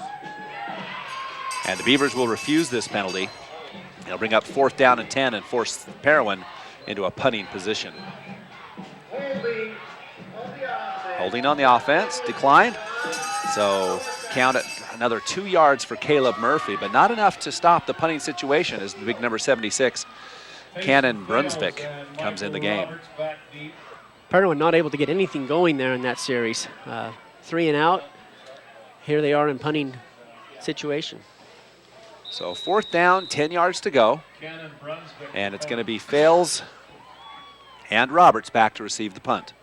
And the Beavers will refuse this penalty. They'll bring up 4th down and 10 and force Parowan into a punting position. Holding on the offense, declined. So count it another 2 yards for Caleb Murphy, but not enough to stop the punting situation as the big number 76, Cannon Brunswick, comes in the game. Parowan not able to get anything going there in that series. 3 and out. Here they are in punting situation. So 4th down, 10 yards to go. And it's going to be Fales and Roberts back to receive the punt.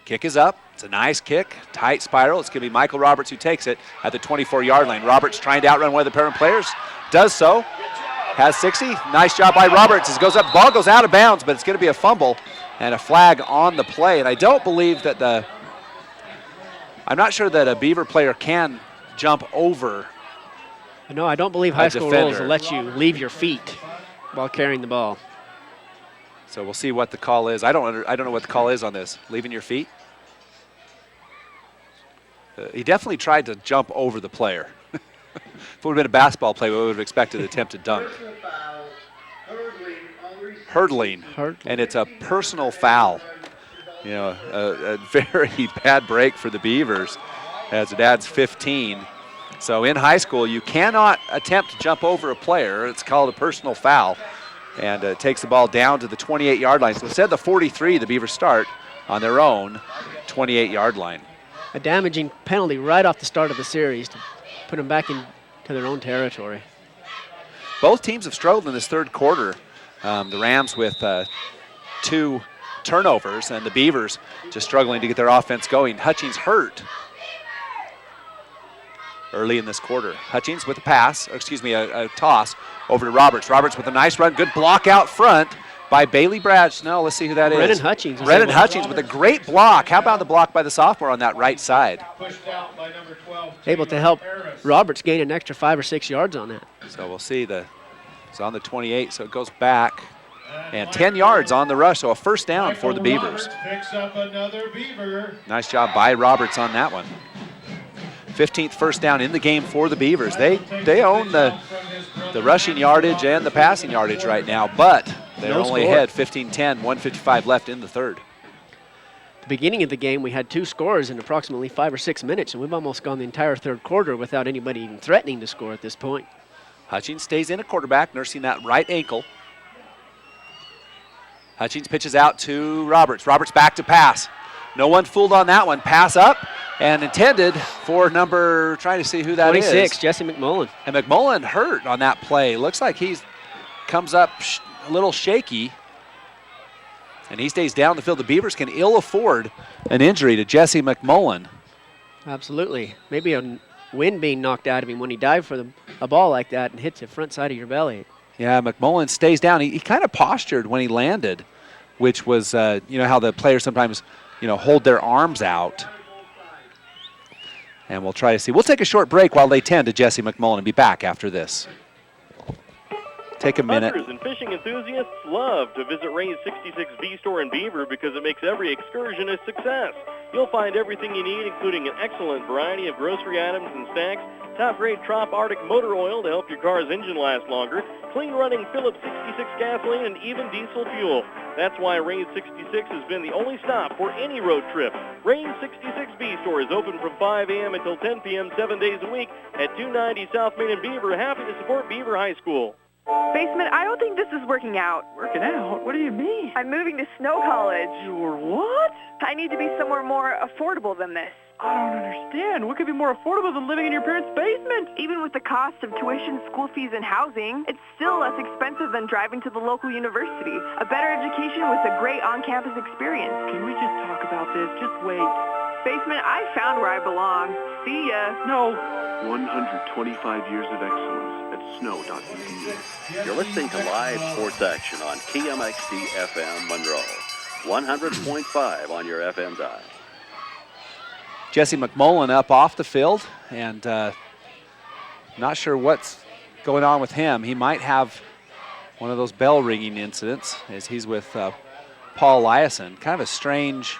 Kick is up. It's a nice kick, tight spiral. It's going to be Michael Roberts who takes it at the 24-yard line. Roberts trying to outrun one of the Parowan players. Does so. Has 60. Nice job by Roberts. As it goes up, the ball goes out of bounds, but it's going to be a fumble and a flag on the play. And I don't believe that I'm not sure that a Beaver player can jump over. No, I don't believe high school rules will let you leave your feet while carrying the ball. So we'll see what the call is. I don't know what the call is on this. Leaving your feet? He definitely tried to jump over the player. If it would have been a basketball play, we would have expected an attempted dunk. Hurdling. And it's a personal foul. A very bad break for the Beavers as it adds 15. So in high school, you cannot attempt to jump over a player. It's called a personal foul. And it takes the ball down to the 28-yard line. So instead of the 43, the Beavers start on their own 28-yard line. A damaging penalty right off the start of the series to put them back into their own territory. Both teams have struggled in this third quarter. The Rams with two turnovers, and the Beavers just struggling to get their offense going. Hutchings hurt early in this quarter. Hutchings with a pass, or excuse me, a toss over to Roberts. Roberts with a nice run, good block out front by Bailey Bradshaw. No, let's see who that is. Brennan Hutchings. Brennan Hutchings with a great block. How about the block by the sophomore on that right side? Pushed out by number 12. Able to help Roberts gain an extra 5 or 6 yards on that. So we'll see. It's on the 28, so it goes back. And 10 yards on the rush, so a first down for the Beavers. Picks up another Beaver. Nice job by Roberts on that one. 15th first down in the game for the Beavers. They own the rushing yardage and the passing yardage right now, but they're only ahead 15-10, 1:55 left in the third. The beginning of the game, we had 2 scores in approximately 5 or 6 minutes, and we've almost gone the entire third quarter without anybody even threatening to score at this point. Hutchings stays in at quarterback, nursing that right ankle. Hutchings pitches out to Roberts. Roberts back to pass. No one fooled on that one. Pass up and intended for number, trying to see who that 26, is. 26, Jesse McMullen. And McMullen hurt on that play. Looks like he comes up a little shaky. And he stays down the field. The Beavers can ill afford an injury to Jesse McMullen. Absolutely. Maybe a wind being knocked out of him when he dived for a ball like that and hits the front side of your belly. Yeah, McMullen stays down. He kind of postured when he landed, which was, you know, how the players sometimes, you know, hold their arms out. And we'll try to see. We'll take a short break while they tend to Jesse McMullen and be back after this. Take a minute. Hunters and fishing enthusiasts love to visit Ray's 66B store in Beaver because it makes every excursion a success. You'll find everything you need, including an excellent variety of grocery items and snacks, top-grade Trop Arctic motor oil to help your car's engine last longer, clean-running Phillips 66 gasoline, and even diesel fuel. That's why Ray's 66 has been the only stop for any road trip. Ray's 66B store is open from 5 a.m. until 10 p.m. 7 days a week at 290 South Main in Beaver. Happy to support Beaver High School. Basement, I don't think this is working out. Working out? What do you mean? I'm moving to Snow College. You're what? I need to be somewhere more affordable than this. I don't understand. What could be more affordable than living in your parents' basement? Even with the cost of tuition, school fees, and housing, it's still less expensive than driving to the local university. A better education with a great on-campus experience. Can we just talk about this? Just wait. Basement, I found where I belong. See ya. No. 125 years of excellence at snow.edu. You're listening to live sports action on KMXD FM Monroe. 100.5 on your FM dial. Jesse McMullen up off the field, and not sure what's going on with him. He might have one of those bell ringing incidents as he's with Paul Eliason. Kind of a strange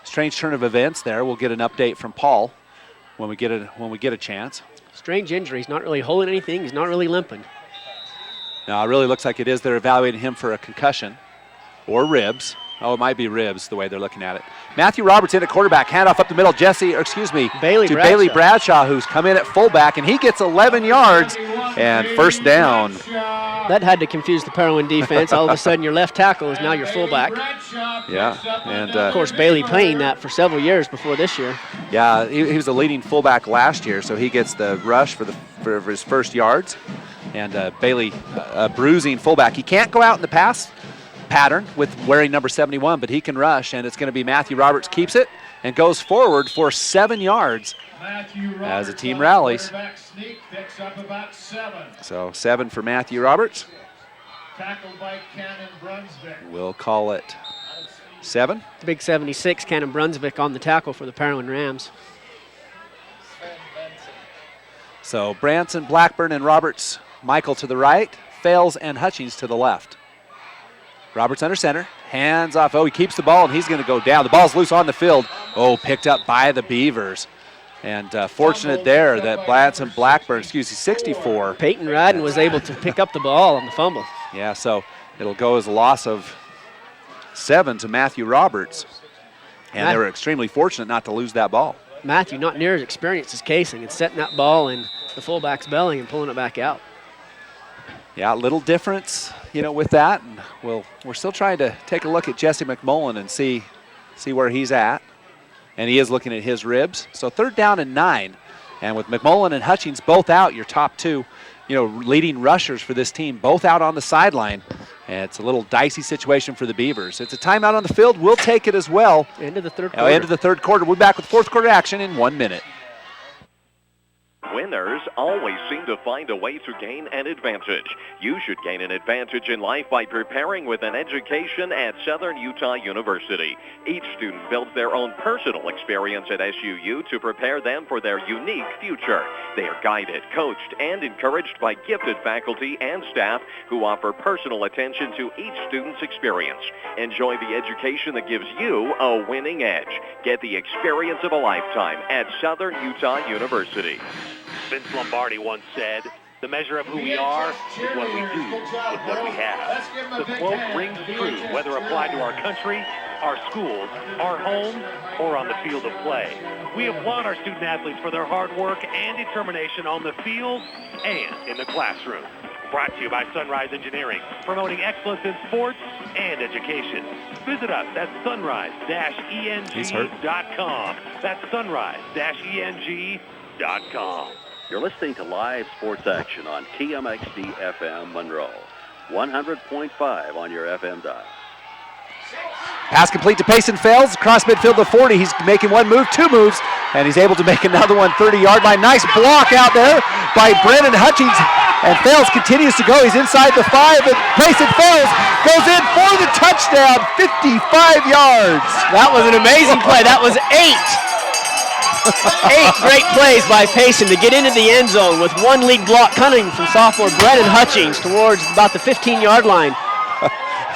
turn of events there. We'll get an update from Paul when we get a chance. Strange injury. He's not really holding anything. He's not really limping. Now it really looks like it is. They're evaluating him for a concussion or ribs. Oh, it might be ribs the way they're looking at it. Matthew Roberts in at quarterback. Handoff up the middle. Bailey Bradshaw, who's come in at fullback, and he gets 11 yards and first down. That had to confuse the Parowan defense. All of a sudden, your left tackle is now your fullback. Yeah, and of course, Bailey playing that for several years before this year. Yeah, he was the leading fullback last year, so he gets the rush for his first yards. And Bailey, a bruising fullback. He can't go out in the pass pattern with wearing number 71, but he can rush, and it's going to be Matthew Roberts keeps it and goes forward for 7 yards as the team rallies. Picks up about 7. So 7 for Matthew Roberts. Tackled by Cannon Brunswick. We'll call it 7. The big 76, Cannon Brunswick on the tackle for the Parowan Rams. So Branson, Blackburn, and Roberts, Michael to the right, Fales and Hutchings to the left. Roberts under center, hands off. Oh, he keeps the ball, and he's going to go down. The ball's loose on the field. Oh, picked up by the Beavers. And fortunate there that Branson, Blackburn, 64. Peyton Radden was able to pick up the ball on the fumble. Yeah, so it'll go as a loss of 7 to Matthew Roberts. And they were extremely fortunate not to lose that ball. Matthew not near as experienced as Casing and setting that ball in the fullback's belly and pulling it back out. Yeah, a little difference, with that. And we're still trying to take a look at Jesse McMullen and see where he's at. And he is looking at his ribs. So 3rd down and 9. And with McMullen and Hutchings both out, your top 2, leading rushers for this team, both out on the sideline. And it's a little dicey situation for the Beavers. It's a timeout on the field. We'll take it as well. End of the third quarter. End of the third quarter. We'll be back with fourth quarter action in 1 minute. Winners always seem to find a way to gain an advantage. You should gain an advantage in life by preparing with an education at Southern Utah University. Each student builds their own personal experience at SUU to prepare them for their unique future. They are guided, coached, and encouraged by gifted faculty and staff who offer personal attention to each student's experience. Enjoy the education that gives you a winning edge. Get the experience of a lifetime at Southern Utah University. Vince Lombardi once said, "The measure of who we are is what we do with what we have." The quote rings true whether applied to our country, our schools, our homes, or on the field of play. We applaud our student athletes for their hard work and determination on the field and in the classroom. Brought to you by Sunrise Engineering, promoting excellence in sports and education. Visit us at sunrise-eng.com. That's sunrise-eng.com. You're listening to live sports action on KMXD FM Monroe. 100.5 on your FM dial. Pass complete to Payson Fales, across midfield to 40. He's making one move, two moves, and he's able to make another one 30-yard line. Nice block out there by Brennan Hutchings, and Fales continues to go. He's inside the 5, and Payson Fales goes in for the touchdown, 55 yards. That was an amazing play. That was 8 great plays by Payson to get into the end zone with one lead block coming from sophomore Brennan Hutchings towards about the 15-yard line.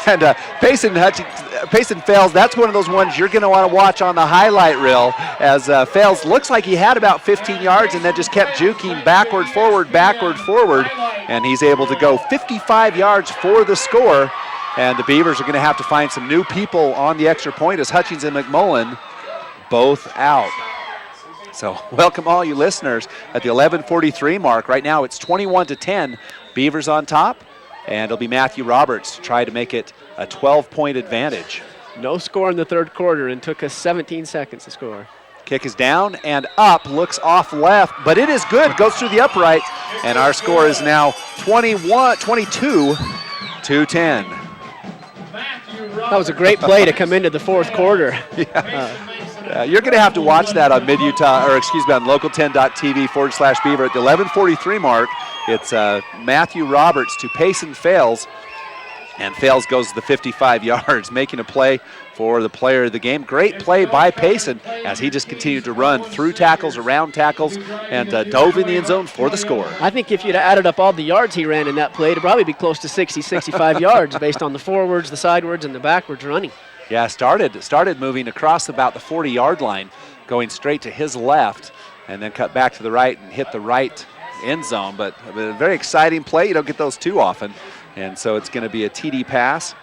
And Payson Fales, that's one of those ones you're going to want to watch on the highlight reel, as Fales looks like he had about 15 yards and then just kept juking backward, forward, and he's able to go 55 yards for the score. And the Beavers are going to have to find some new people on the extra point as Hutchings and McMullen both out. So welcome all you listeners at the 11:43 mark. Right now it's 21-10, Beavers on top, and it'll be Matthew Roberts to try to make it a 12-point advantage. No score in the third quarter, and took us 17 seconds to score. Kick is down and up, looks off left, but it is good, goes through the upright, and our score is now 22-10. That was a great play to come into the fourth quarter. You're going to have to watch that on on local10.tv/Beaver at the 11:43 mark. It's Matthew Roberts to Payson Fales, and Fales goes the 55 yards, making a play for the player of the game. Great play by Payson as he just continued to run through tackles, around tackles, and dove in the end zone for the score. I think if you'd added up all the yards he ran in that play, it'd probably be close to 60, 65 yards based on the forwards, the sidewards, and the backwards running. Yeah, started moving across about the 40-yard line, going straight to his left, and then cut back to the right and hit the right end zone. But a very exciting play. You don't get those too often. And so it's going to be a TD pass.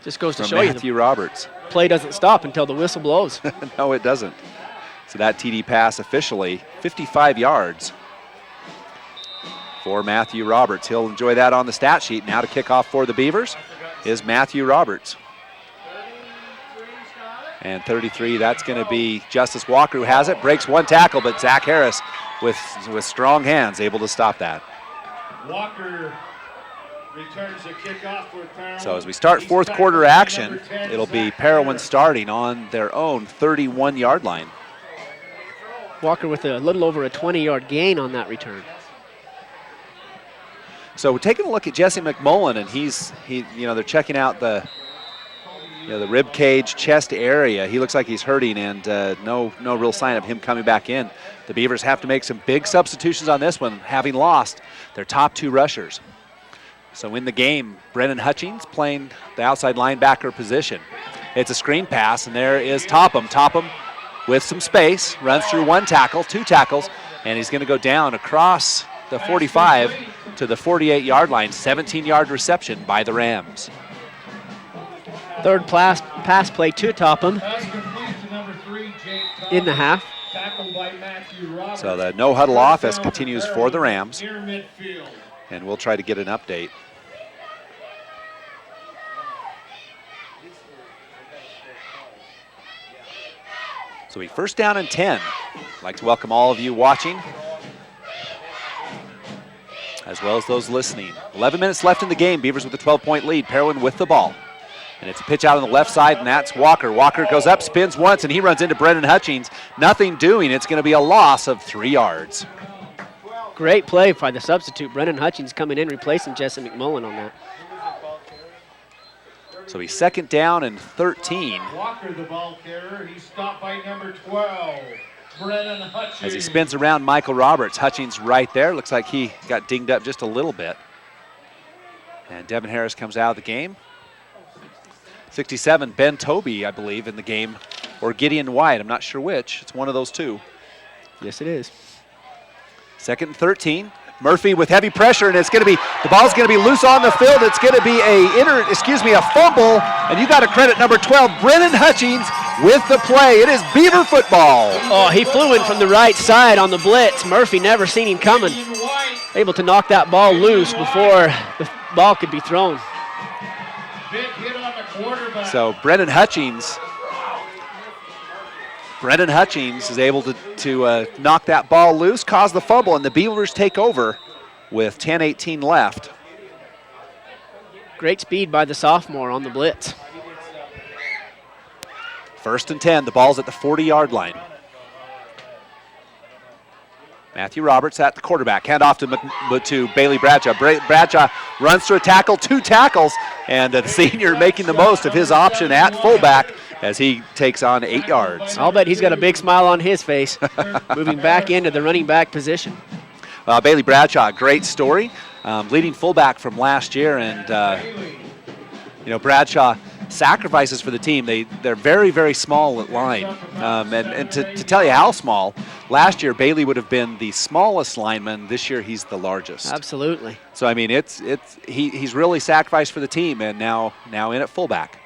Just goes to from show you Matthew Roberts. Play doesn't stop until the whistle blows. No, it doesn't. So that TD pass officially 55 yards for Matthew Roberts. He'll enjoy that on the stat sheet. Now to kick off for the Beavers is Matthew Roberts. And 33, that's going to be Justice Walker who has it. Breaks one tackle, but Zach Harris with strong hands able to stop that. Walker returns the kickoff for Parowan. So as we start fourth quarter action, it'll be Parowan starting on their own 31-yard line. Walker with a little over a 20-yard gain on that return. So we're taking a look at Jesse McMullen, and they're checking out the rib cage, chest area. He looks like he's hurting, and no real sign of him coming back in. The Beavers have to make some big substitutions on this one, having lost their top two rushers. So in the game, Brennan Hutchings playing the outside linebacker position. It's a screen pass, and there is Topham. Topham with some space, runs through one tackle, two tackles, and he's going to go down across the 45 to the 48-yard line. 17-yard reception by the Rams. Third pass play to Topham in the half. So the no-huddle offense continues for the Rams, and we'll try to get an update. So we first down and 10. I'd like to welcome all of you watching as well as those listening. 11 minutes left in the game. Beavers with a 12-point lead. Parowan with the ball. And it's a pitch out on the left side, and that's Walker. Walker goes up, spins once, and he runs into Brennan Hutchings. Nothing doing. It's going to be a loss of 3 yards. Great play by the substitute. Brennan Hutchings coming in, replacing Jesse McMullen on that. So he's 2nd down and 13. Walker, the ball carrier. He's stopped by number 12, Brennan Hutchings. As he spins around Michael Roberts. Hutchings right there. Looks like he got dinged up just a little bit. And Devin Harris comes out of the game. 67, Ben Toby, I believe, in the game. Or Gideon White, I'm not sure which. It's one of those two. Yes, it is. 2nd and 13. Murphy with heavy pressure, and it's going to be, the ball's going to be loose on the field. It's going to be a fumble, and you got to credit number 12, Brennan Hutchings, with the play. It is Beaver football. Oh, he flew in from the right side on the blitz. Murphy never seen him coming. Able to knock that ball loose before the ball could be thrown. Big hit on the quarterback. So Brennan Hutchings is able to knock that ball loose, cause the fumble, and the Beavers take over with 10:18 left. Great speed by the sophomore on the blitz. 1st and 10, the ball's at the 40-yard line. Matthew Roberts at the quarterback. Hand off to Bailey Bradshaw. Bradshaw runs through a tackle, 2 tackles, and the senior making the most of his option at fullback as he takes on 8 yards. I'll bet he's got a big smile on his face, moving back into the running back position. Bailey Bradshaw, great story. Leading fullback from last year, and Bradshaw sacrifices for the team. They're very, very small at line. And to tell you how small, last year Bailey would have been the smallest lineman. This year he's the largest. Absolutely. So I mean, he's really sacrificed for the team, and now in at fullback.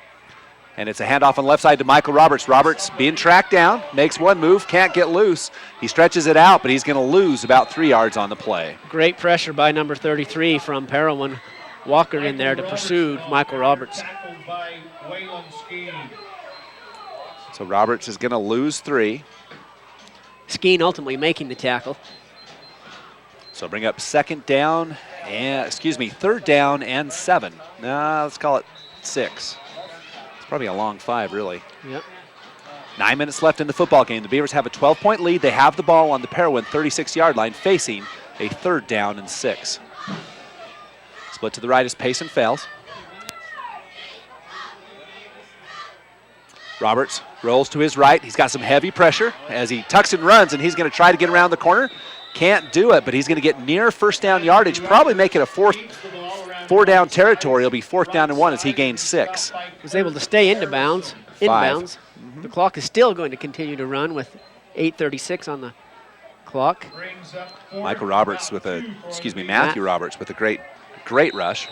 And it's a handoff on the left side to Michael Roberts. Roberts being tracked down, makes one move, can't get loose. He stretches it out, but he's going to lose about 3 yards on the play. Great pressure by number 33 from Parowan. Walker in there to pursue Michael Roberts. So Roberts is going to lose 3. Skeen ultimately making the tackle. So bring up 3rd down and 7. Let's call it 6. It's probably a long 5, really. Yep. 9 minutes left in the football game. The Beavers have a 12-point lead. They have the ball on the Parowan 36-yard line, facing a 3rd down and 6. Split to the right as Payson fails. Roberts rolls to his right. He's got some heavy pressure as he tucks and runs, and he's going to try to get around the corner. Can't do it, but he's going to get near 1st down yardage, probably make it a 4 down territory. It'll be 4th down and 1 as he gains 6. Was able to stay inbounds. The clock is still going to continue to run with 8:36 on the clock. Matthew Roberts with a great rush.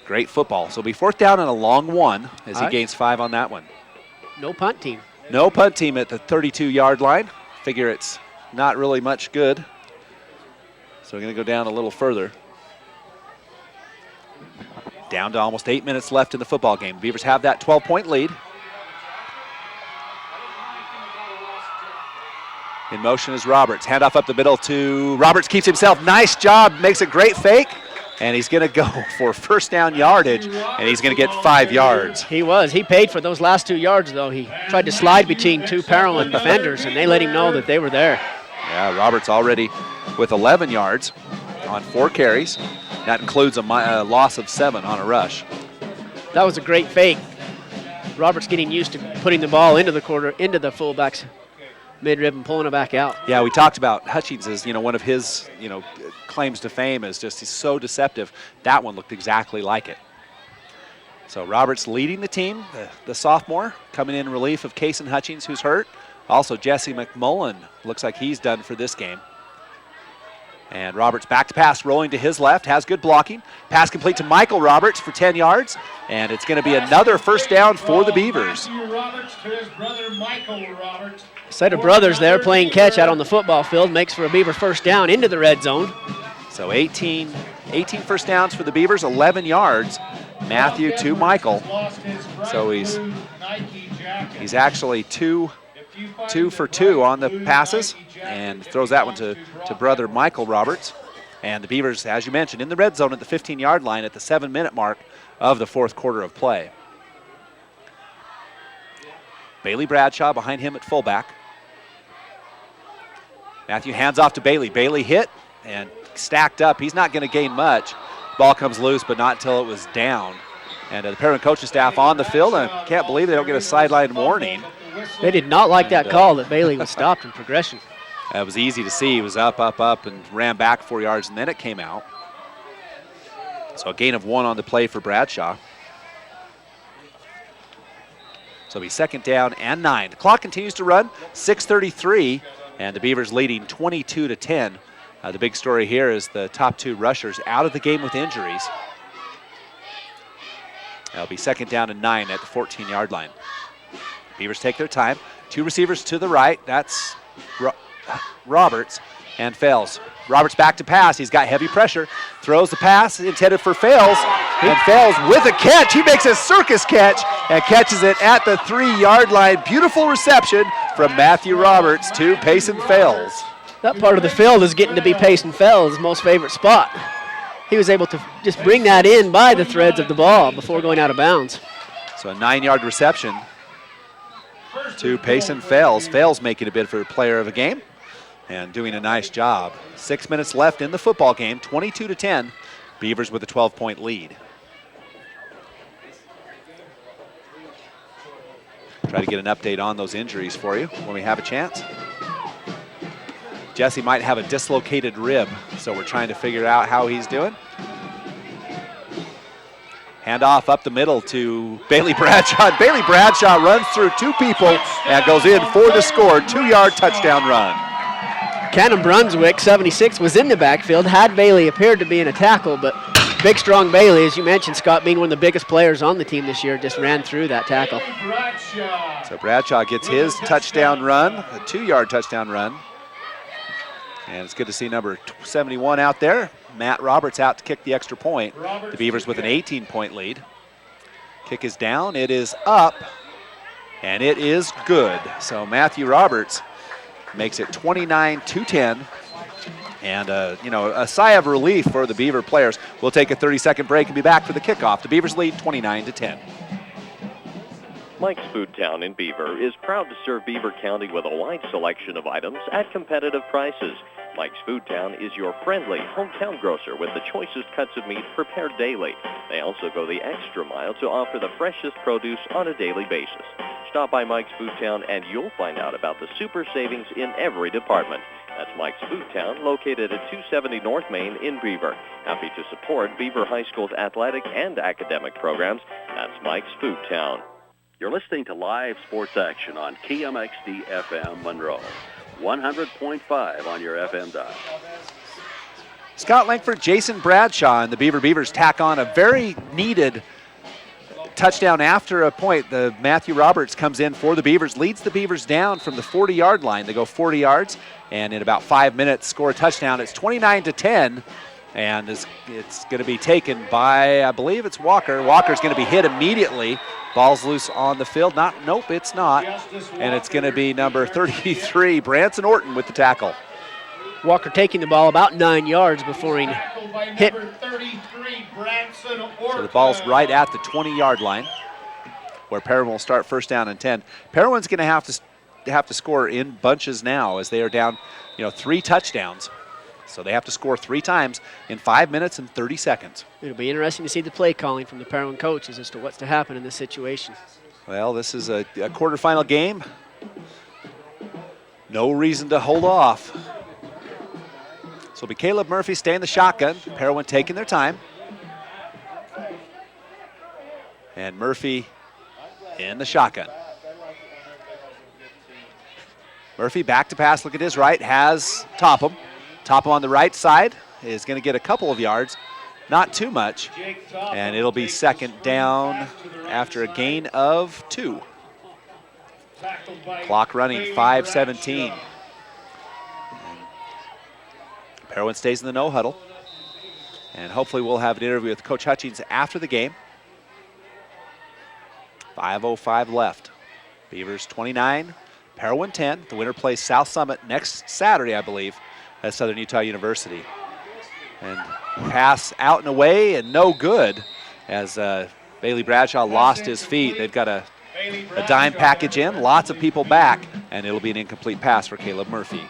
Great football. So it'll be 4th down and a long 1 as he gains 5 on that one. No punt team. No punt team at the 32-yard line. Figure it's not really much good. So we're going to go down a little further. Down to almost 8 minutes left in the football game. Beavers have that 12-point lead. In motion is Roberts. Handoff up the middle to Roberts. Keeps himself. Nice job. Makes a great fake. And he's going to go for 1st down yardage, and he's going to get 5 yards. He paid for those last 2 yards, though. He tried to slide between 2 Parowan defenders, and they let him know that they were there. Yeah, Roberts already with 11 yards on 4 carries. That includes a loss of 7 on a rush. That was a great fake. Roberts getting used to putting the ball into the fullback's mid-rib and pulling it back out. Yeah, we talked about Hutchings as, one of his, claims to fame is just he's so deceptive. That one looked exactly like it. So Roberts leading the team, the sophomore, coming in relief of Kason Hutchings, who's hurt. Also, Jesse McMullen looks like he's done for this game. And Roberts back to pass, rolling to his left, has good blocking. Pass complete to Michael Roberts for 10 yards, and it's going to be another 1st down for the Beavers. Roberts to his brother Michael Roberts. Set of brothers there playing catch out on the football field, makes for a Beaver 1st down into the red zone. So 18 1st downs for the Beavers, 11 yards. Matthew to Michael. So he's actually 2 for 2 on the passes, and throws that one to brother Michael Roberts. And the Beavers, as you mentioned, in the red zone at the 15-yard line at the 7-minute mark of the fourth quarter of play. Bailey Bradshaw behind him at fullback. Matthew hands off to Bailey. Bailey hit and stacked up. He's not going to gain much. Ball comes loose, but not until it was down. And the Parowan coaching staff on the field, and I can't believe they don't get a sideline warning. They did not like that call that Bailey was stopped in progression. It was easy to see. He was up, and ran back 4 yards, and then it came out. So a gain of 1 on the play for Bradshaw. So it'll be 2nd down and 9. The clock continues to run, 6:33, and the Beavers leading 22-10. The big story here is the top 2 rushers out of the game with injuries. That'll be 2nd down and 9 at the 14-yard line. Beavers take their time. 2 receivers to the right. That's Roberts and Fales. Roberts back to pass. He's got heavy pressure. Throws the pass intended for Fales. And Fales with a catch. He makes a circus catch and catches it at the 3-yard line. Beautiful reception from Matthew Roberts to Payson Fales. That part of the field is getting to be Payson Fales' most favorite spot. He was able to just bring that in by the threads of the ball before going out of bounds. So a 9-yard reception to Payson Fales. Fales making a bid for player of the game and doing a nice job. 6 minutes left in the football game, 22-10. Beavers with a 12-point lead. Try to get an update on those injuries for you when we have a chance. Jesse might have a dislocated rib, so we're trying to figure out how he's doing. Handoff up the middle to Bailey Bradshaw. Bailey Bradshaw runs through 2 people and goes in for the score. 2-yard touchdown run. Cannon Brunswick, 76, was in the backfield. Had Bailey appeared to be in a tackle, but big, strong Bailey, as you mentioned, Scott, being one of the biggest players on the team this year, just ran through that tackle. So Bradshaw gets his touchdown run, a 2-yard touchdown run. And it's good to see number 71 out there. Matt Roberts out to kick the extra point. The Beavers with an 18-point lead. Kick is down, it is up, and it is good. So Matthew Roberts makes it 29-10. And, a sigh of relief for the Beaver players. We'll take a 30-second break and be back for the kickoff. The Beavers lead 29-10. Mike's Food Town in Beaver is proud to serve Beaver County with a wide selection of items at competitive prices. Mike's Food Town is your friendly hometown grocer with the choicest cuts of meat prepared daily. They also go the extra mile to offer the freshest produce on a daily basis. Stop by Mike's Food Town and you'll find out about the super savings in every department. That's Mike's Food Town, located at 270 North Main in Beaver. Happy to support Beaver High School's athletic and academic programs. That's Mike's Food Town. You're listening to live sports action on KMXD FM Monroe. 100.5 on your FM dial. Scott Langford, Jason Bradshaw, and the Beavers tack on a very needed touchdown after a point. The Matthew Roberts comes in for the Beavers, leads the Beavers down from the 40-yard line. They go 40 yards, and in about 5 minutes score a touchdown. It's 29-10, and it's going to be taken by, I believe it's Walker. Walker's going to be hit immediately. Ball's loose on the field. Nope, it's not. And it's going to be number 33, Branson Orton, with the tackle. Walker taking the ball about 9 yards before he hit. So the ball's right at the 20-yard line, where Parowan will start 1st down and 10. Parowan's going to have to score in bunches now, as they are down, 3 touchdowns. So they have to score 3 times in 5 minutes and 30 seconds. It'll be interesting to see the play calling from the Parowan coaches as to what's to happen in this situation. Well, this is a quarterfinal game. No reason to hold off. So it'll be Caleb Murphy staying the shotgun. Parowan taking their time. And Murphy in the shotgun. Murphy back to pass, look at his right, has Topham. Topham on the right side is going to get a couple of yards, not too much. And it'll be 2nd down after a gain of 2. Clock running, 5:17. Parowan stays in the no huddle. And hopefully we'll have an interview with Coach Hutchings after the game. 5:05 left. Beavers 29, Parowan 10. The winner plays South Summit next Saturday, I believe, at Southern Utah University. And pass out and away and no good as Bailey Bradshaw lost his feet. They've got a dime package in, lots of people back, and it'll be an incomplete pass for Caleb Murphy.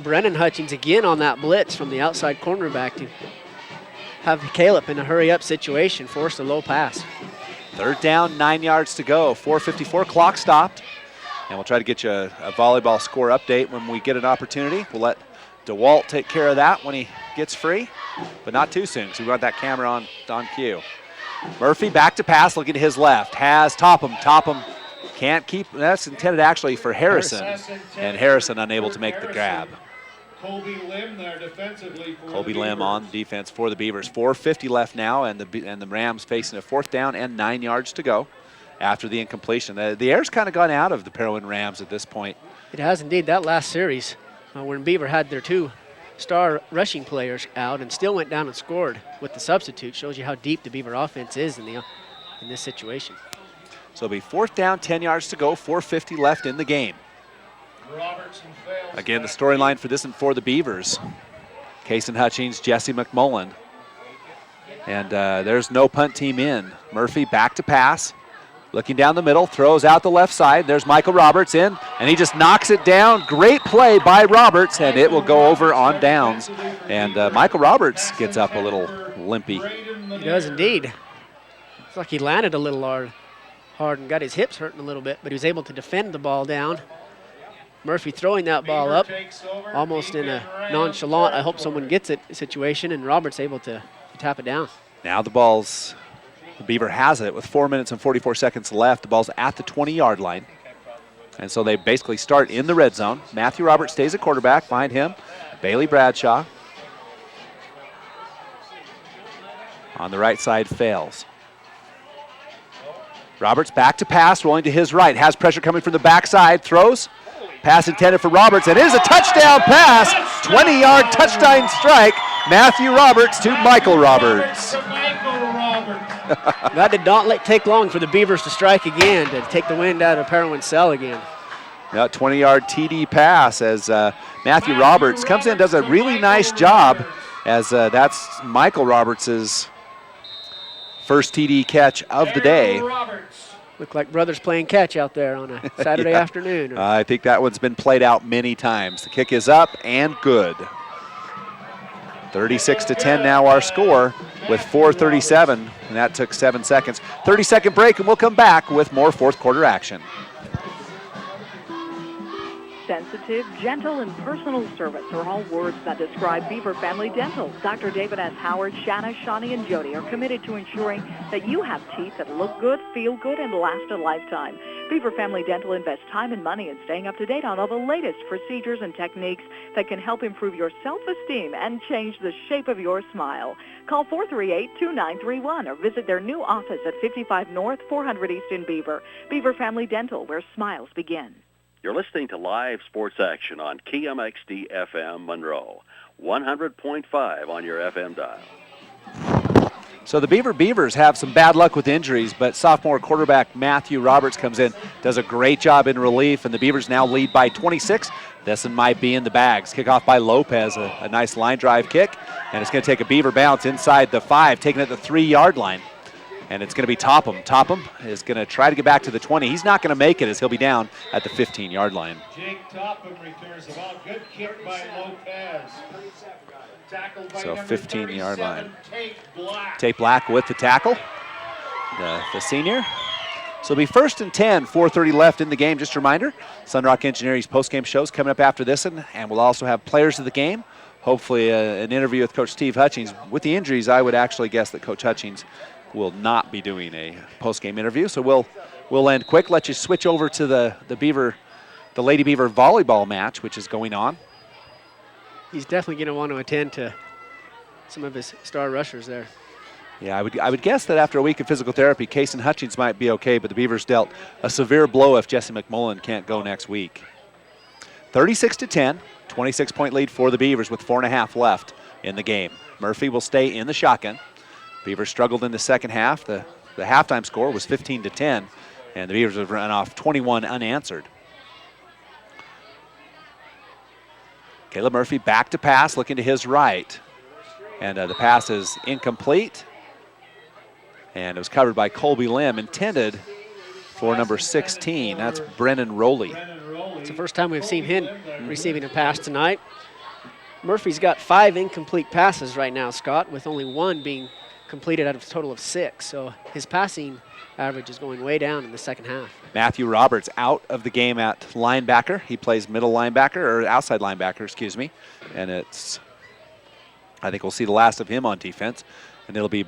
Brennan Hutchins again on that blitz from the outside cornerback to have Caleb in a hurry-up situation, force a low pass. 3rd down, 9 yards to go, 4:54, clock stopped. And we'll try to get you a volleyball score update when we get an opportunity. We'll let DeWalt take care of that when he gets free, but not too soon, so we want that camera on cue. Murphy back to pass, looking to his left. Has Topham. Can't keep, that's intended actually for Harrison. And Harrison unable to make the grab. Colby Lim there defensively. Colby Lim on defense for the Beavers. 4:50 left now, and the Rams facing a 4th down and 9 yards to go after the incompletion. The air's kind of gone out of the Parowan Rams at this point. It has indeed. That last series, when Beaver had their 2 star rushing players out and still went down and scored with the substitute, shows you how deep the Beaver offense is in this situation. So it'll be 4th down, 10 yards to go, 4:50 left in the game. Again, the storyline for this and for the Beavers. Kason Hutchins, Jesse McMullen. And there's no punt team in. Murphy back to pass. Looking down the middle, throws out the left side. There's Michael Roberts in, and he just knocks it down. Great play by Roberts, and it will go over on downs. And Michael Roberts gets up a little limpy. He does indeed. It's like he landed a little hard and got his hips hurting a little bit, but he was able to defend the ball down. Murphy throwing that ball up almost in a nonchalant, I hope someone gets it situation, and Roberts able to tap it down. Now the Beaver has it with 4 minutes and 44 seconds left. The ball's at the 20-yard line. And so they basically start in the red zone. Matthew Roberts stays at quarterback. Behind him, Bailey Bradshaw. On the right side, fails. Roberts back to pass, rolling to his right. Has pressure coming from the backside. Throws. Pass intended for Roberts. It is a touchdown pass. 20-yard touchdown strike. Matthew Roberts to Michael Roberts. That did not take long for the Beavers to strike again, to take the wind out of Parowan's sail again. Yeah, 20-yard TD pass as Matthew Roberts comes in, does a really nice job, as that's Michael Roberts' first TD catch of the day. Look like brothers playing catch out there on a Saturday afternoon. I think that one's been played out many times. The kick is up and good. 36-10 now our score with 4:37, and that took 7 seconds. 30-second break, and we'll come back with more 4th quarter action. Sensitive, gentle, and personal service are all words that describe Beaver Family Dental. Dr. David S. Howard, Shanna, Shawnee, and Jody are committed to ensuring that you have teeth that look good, feel good, and last a lifetime. Beaver Family Dental invests time and money in staying up to date on all the latest procedures and techniques that can help improve your self-esteem and change the shape of your smile. Call 438-2931 or visit their new office at 55 North, 400 East in Beaver. Beaver Family Dental, where smiles begin. You're listening to live sports action on KMXD FM Monroe, 100.5 on your FM dial. So the Beavers have some bad luck with injuries, but sophomore quarterback Matthew Roberts comes in, does a great job in relief, and the Beavers now lead by 26. This one might be in the bags. Kickoff by Lopez, a nice line drive kick, and it's going to take a Beaver bounce inside the 5, taking it to the 3-yard line. And it's going to be Topham. Topham is going to try to get back to the 20. He's not going to make it, as he'll be down at the 15-yard line. Jake Topham returns the ball. Good kick by Lopez. Tackled by So 15-yard line. Tate Black with the tackle, the senior. So it'll be 1st and 10, 4:30 left in the game. Just a reminder, Sunrock Engineering's postgame show's coming up after this one, and we'll also have players of the game. Hopefully an interview with Coach Steve Hutchings. With the injuries, I would actually guess that Coach Hutchings will not be doing a post-game interview. So we'll end quick. Let you switch over to the Lady Beaver volleyball match, which is going on. He's definitely going to want to attend to some of his star rushers there. Yeah, I would guess that after a week of physical therapy, Kason Hutchins might be okay, but the Beavers dealt a severe blow if Jesse McMullen can't go next week. 36-10, 26-point lead for the Beavers with 4.5 left in the game. Murphy will stay in the shotgun. Beavers struggled in the second half. The halftime score was 15-10, and the Beavers have run off 21 unanswered. Caleb Murphy back to pass, looking to his right. And the pass is incomplete. And it was covered by Colby Lim, intended for number 16. That's Brennan Rowley. It's the first time we've seen him receiving a pass tonight. Murphy's got 5 incomplete passes right now, Scott, with only 1 being completed out of a total of 6. So his passing average is going way down in the second half. Matthew Roberts out of the game at linebacker. He plays middle linebacker, or outside linebacker, excuse me. And I think we'll see the last of him on defense. And it'll be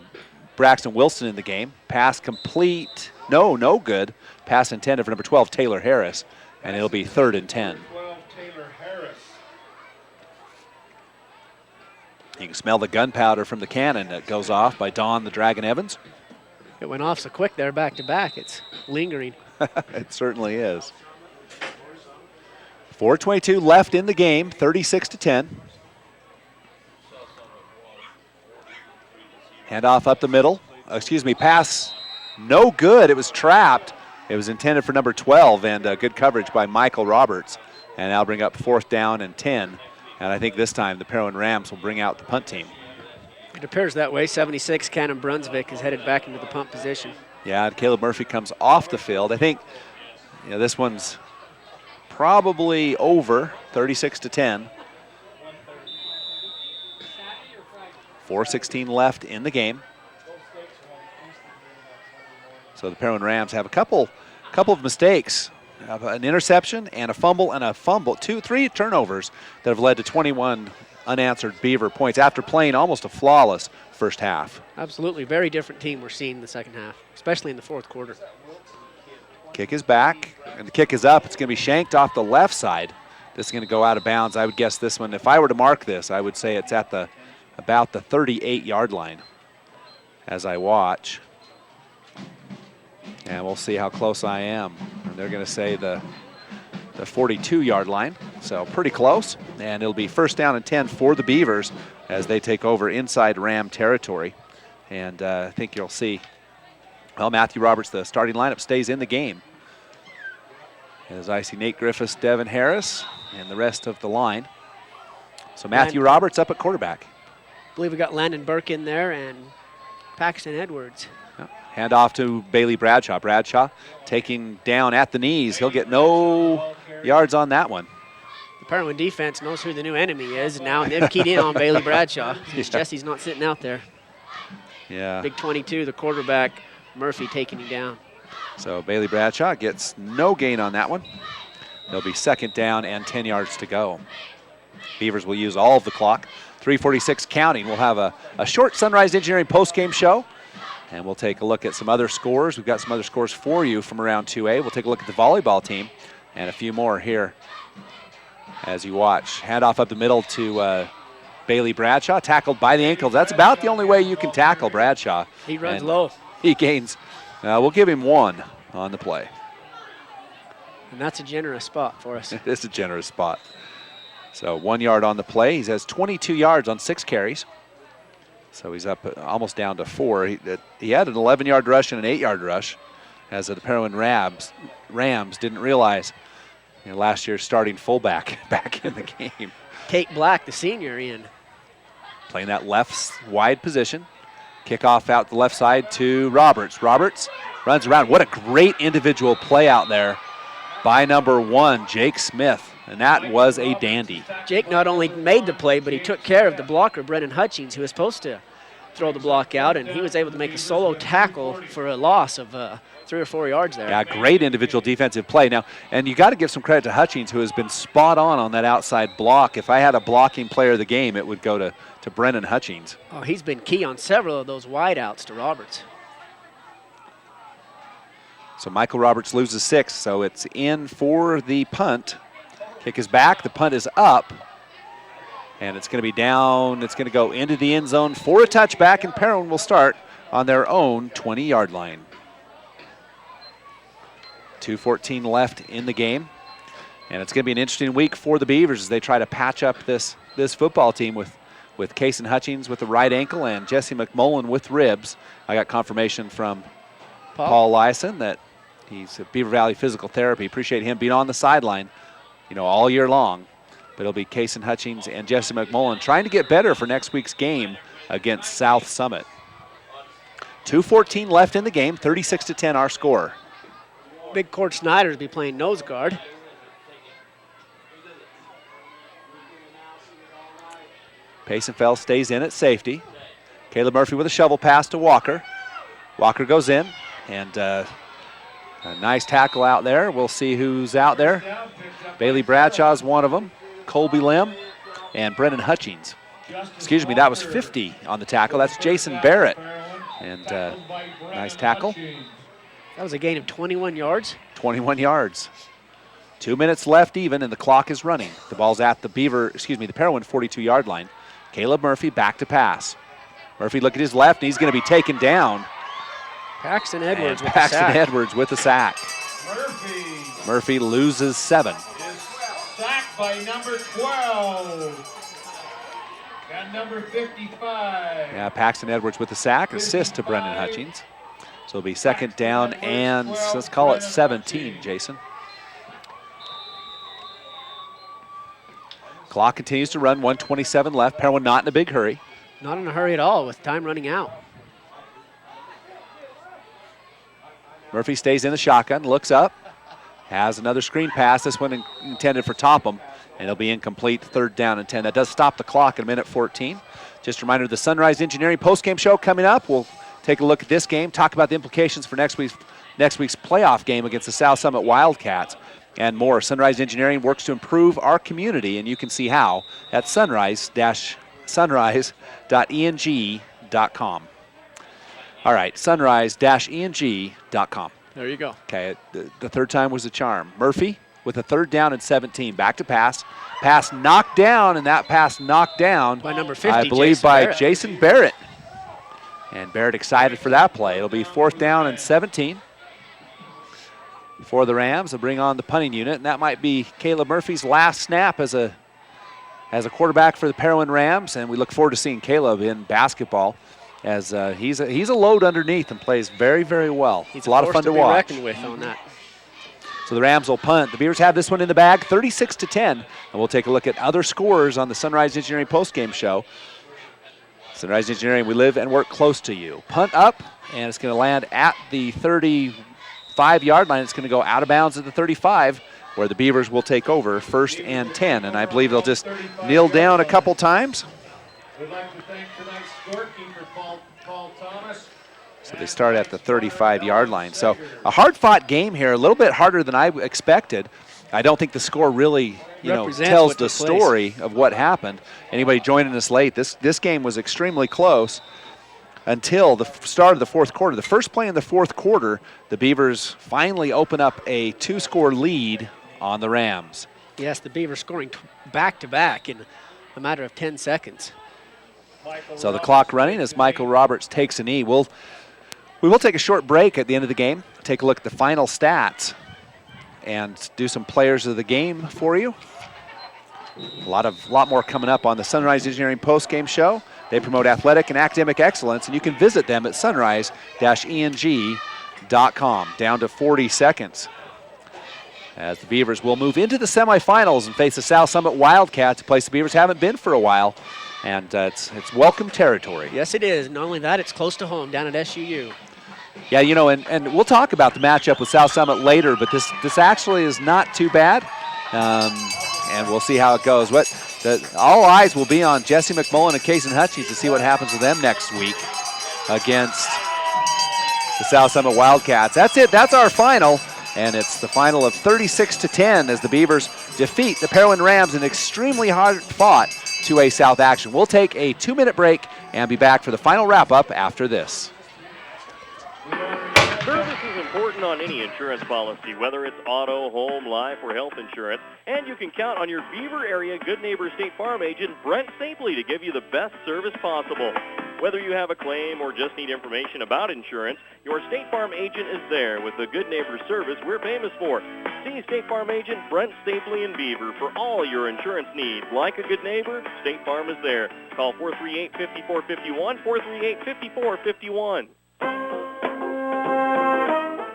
Braxton Wilson in the game. Pass complete. No good. Pass intended for number 12, Taylor Harris. And it'll be 3rd and 10. 12, Taylor Harris. You can smell the gunpowder from the cannon that goes off by Don the Dragon Evans. It went off so quick there back to back. It's lingering. It certainly is. 4:22 left in the game, 36-10. Handoff up the middle. Pass no good. It was trapped. It was intended for number 12, and good coverage by Michael Roberts. And that'll bring up 4th down and 10. And I think this time the Parowan Rams will bring out the punt team. It appears that way. 76, Cannon Brunswick is headed back into the punt position. Yeah, and Caleb Murphy comes off the field. I think this one's probably over, 36-10. 4:16 left in the game. So the Parowan Rams have a couple of mistakes. An interception and a fumble, 3 turnovers that have led to 21 unanswered Beaver points after playing almost a flawless first half. Absolutely, very different team we're seeing in the second half, especially in the fourth quarter. Kick is back, and the kick is up. It's going to be shanked off the left side. This is going to go out of bounds. I would guess this one, if I were to mark this, I would say it's at about the 38-yard line as I watch. And we'll see how close I am. And they're going to say the 42-yard line, so pretty close. And it'll be 1st down and 10 for the Beavers as they take over inside Ram territory. And I think you'll see, well, Matthew Roberts, the starting lineup, stays in the game. As I see Nate Griffiths, Devin Harris, and the rest of the line. So Matthew Roberts up at quarterback. I believe we got Landon Burke in there and Paxton Edwards. Hand off to Bailey Bradshaw. Bradshaw taking down at the knees. He'll get no yards on that one. The Parowan defense knows who the new enemy is now, and they've keyed in on Bailey Bradshaw. Jesse's not sitting out there. Yeah. Big 22, the quarterback, Murphy taking him down. So Bailey Bradshaw gets no gain on that one. There'll be 2nd down and 10 yards to go. Beavers will use all of the clock. 3:46 counting. We'll have a short Sunrise Engineering post-game show. And we'll take a look at some other scores. We've got some other scores for you from around 2A. We'll take a look at the volleyball team and a few more here as you watch. Handoff up the middle to Bailey Bradshaw, tackled by the ankles. That's about the only way you can tackle Bradshaw. He runs low. He gains. We'll give him 1 on the play. And that's a generous spot for us. It is a generous spot. So 1 yard on the play. He has 22 yards on 6 carries. So he's up almost down to 4. He had an 11-yard rush and an 8-yard rush, as the Parowan Rams didn't realize last year's starting fullback back in the game. Kate Black, the senior, in. Playing that left wide position. Kickoff out the left side to Roberts. Roberts runs around. What a great individual play out there by number 1, Jake Smith. And that was a dandy. Jake not only made the play, but he took care of the blocker, Brennan Hutchings, who was supposed to throw the block out, and he was able to make a solo tackle for a loss of 3 or 4 yards there. Yeah, great individual defensive play. Now, and you got to give some credit to Hutchings, who has been spot on that outside block. If I had a blocking player of the game, it would go to Brennan Hutchings. Oh, he's been key on several of those wideouts to Roberts. So Michael Roberts loses 6, so it's in for the punt. Kick is back, the punt is up, and it's going to be down. It's going to go into the end zone for a touchback, and Parowan will start on their own 20-yard line. 2:14 left in the game, and it's going to be an interesting week for the Beavers as they try to patch up this football team with Kason Hutchings with the right ankle and Jesse McMullen with ribs. I got confirmation from Paul Lyson that he's at Beaver Valley Physical Therapy. Appreciate him being on the sideline all year long. But it'll be Kason Hutchings and Jesse McMullen trying to get better for next week's game against South Summit. 2:14 left in the game, 36-10 our score. Big Court Snyder will be playing nose guard. Payson-Fell stays in at safety. Caleb Murphy with a shovel pass to Walker. Walker goes in, and a nice tackle out there. We'll see who's out there. Bailey Bradshaw's one of them. Colby Lim and Brennan Hutchings. Excuse me, that was 50 on the tackle. That's Jason Barrett. And nice tackle. That was a gain of 21 yards. 21 yards. 2 minutes left even, and the clock is running. The ball's at the Parowan 42-yard line. Caleb Murphy back to pass. Murphy look at his left, and he's going to be taken down. Paxton Edwards with Paxton the sack. Edwards with the sack. Murphy loses 7. Sacked by number 12. And number 55. Yeah, Paxton Edwards with the sack, assist to Brendan Hutchings. So it'll be second down and let's call it 17, Jason. Clock continues to run, 1:27 left. Parowan not in a big hurry. Not in a hurry at all with time running out. Murphy stays in the shotgun, looks up, has another screen pass. This one intended for Topham, and it'll be incomplete, third down and 10. That does stop the clock at 1:14. Just a reminder, the Sunrise Engineering postgame show coming up. We'll take a look at this game, talk about the implications for next week's playoff game against the South Summit Wildcats, and more. Sunrise Engineering works to improve our community, and you can see how at sunrise-eng.com. All right, sunrise-eng.com. There you go. Okay, the third time was a charm. Murphy with a third down and 17. Back to pass. Pass knocked down, and that pass knocked down by number 50, I believe, Jason by Barrett. Jason Barrett. And Barrett excited for that play. It'll be fourth down and 17 for the Rams. They'll bring on the punting unit, and that might be Caleb Murphy's last snap as a quarterback for the Parowan Rams, and we look forward to seeing Caleb in basketball as he's a load underneath and plays very, very well. He's a lot of fun to watch. Reckoned with on that. So the Rams will punt. The Beavers have this one in the bag, 36-10, and we'll take a look at other scores on the Sunrise Engineering postgame show. Sunrise Engineering, we live and work close to you. Punt up, and it's going to land at the 35-yard line. It's going to go out of bounds at the 35, where the Beavers will take over, first and 10. And I believe they'll just kneel down a couple times. We'd like to thank tonight's scorekeeper, Paul Thomas. So they start at the 35-yard line. So a hard-fought game here, a little bit harder than I expected. I don't think the score really, tells the story of what happened. Anybody joining us late, this game was extremely close until the start of the fourth quarter. The first play in the fourth quarter, the Beavers finally open up a 2-score lead on the Rams. Yes, the Beavers scoring back-to-back in a matter of 10 seconds. So the clock running as Michael Roberts takes a knee. We will take a short break at the end of the game, take a look at the final stats, and do some players of the game for you. A lot more coming up on the Sunrise Engineering postgame show. They promote athletic and academic excellence, and you can visit them at sunrise-eng.com. Down to 40 seconds. As the Beavers will move into the semifinals and face the South Summit Wildcats, a place the Beavers haven't been for a while. And it's welcome territory. Yes, it is. Not only that, it's close to home down at SUU. Yeah, and we'll talk about the matchup with South Summit later, but this actually is not too bad. And we'll see how it goes. All eyes will be on Jesse McMullen and Kason Hutchings to see what happens with them next week against the South Summit Wildcats. That's it. That's our final. And it's the final of 36-10 as the Beavers defeat the Parowan Rams in extremely hard-fought 2A South action. We'll take a 2-minute break and be back for the final wrap-up after this. Service is important on any insurance policy, whether it's auto, home, life, or health insurance. And you can count on your Beaver area Good Neighbor State Farm agent, Brent Stapley, to give you the best service possible. Whether you have a claim or just need information about insurance, your State Farm agent is there with the Good Neighbor service we're famous for. See State Farm agent Brent Stapley in Beaver for all your insurance needs. Like a good neighbor, State Farm is there. Call 438-5451, 438-5451.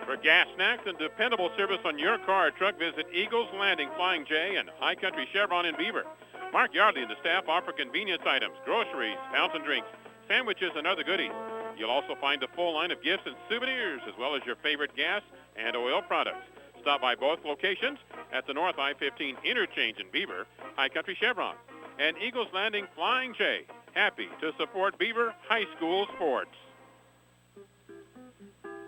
For gas, snacks, and dependable service on your car or truck, visit Eagles Landing Flying J and High Country Chevron in Beaver. Mark Yardley and the staff offer convenience items, groceries, fountain drinks, sandwiches, and other goodies. You'll also find a full line of gifts and souvenirs, as well as your favorite gas and oil products. Stop by both locations at the North I-15 interchange in Beaver, High Country Chevron, and Eagles Landing Flying J. Happy to support Beaver High School sports.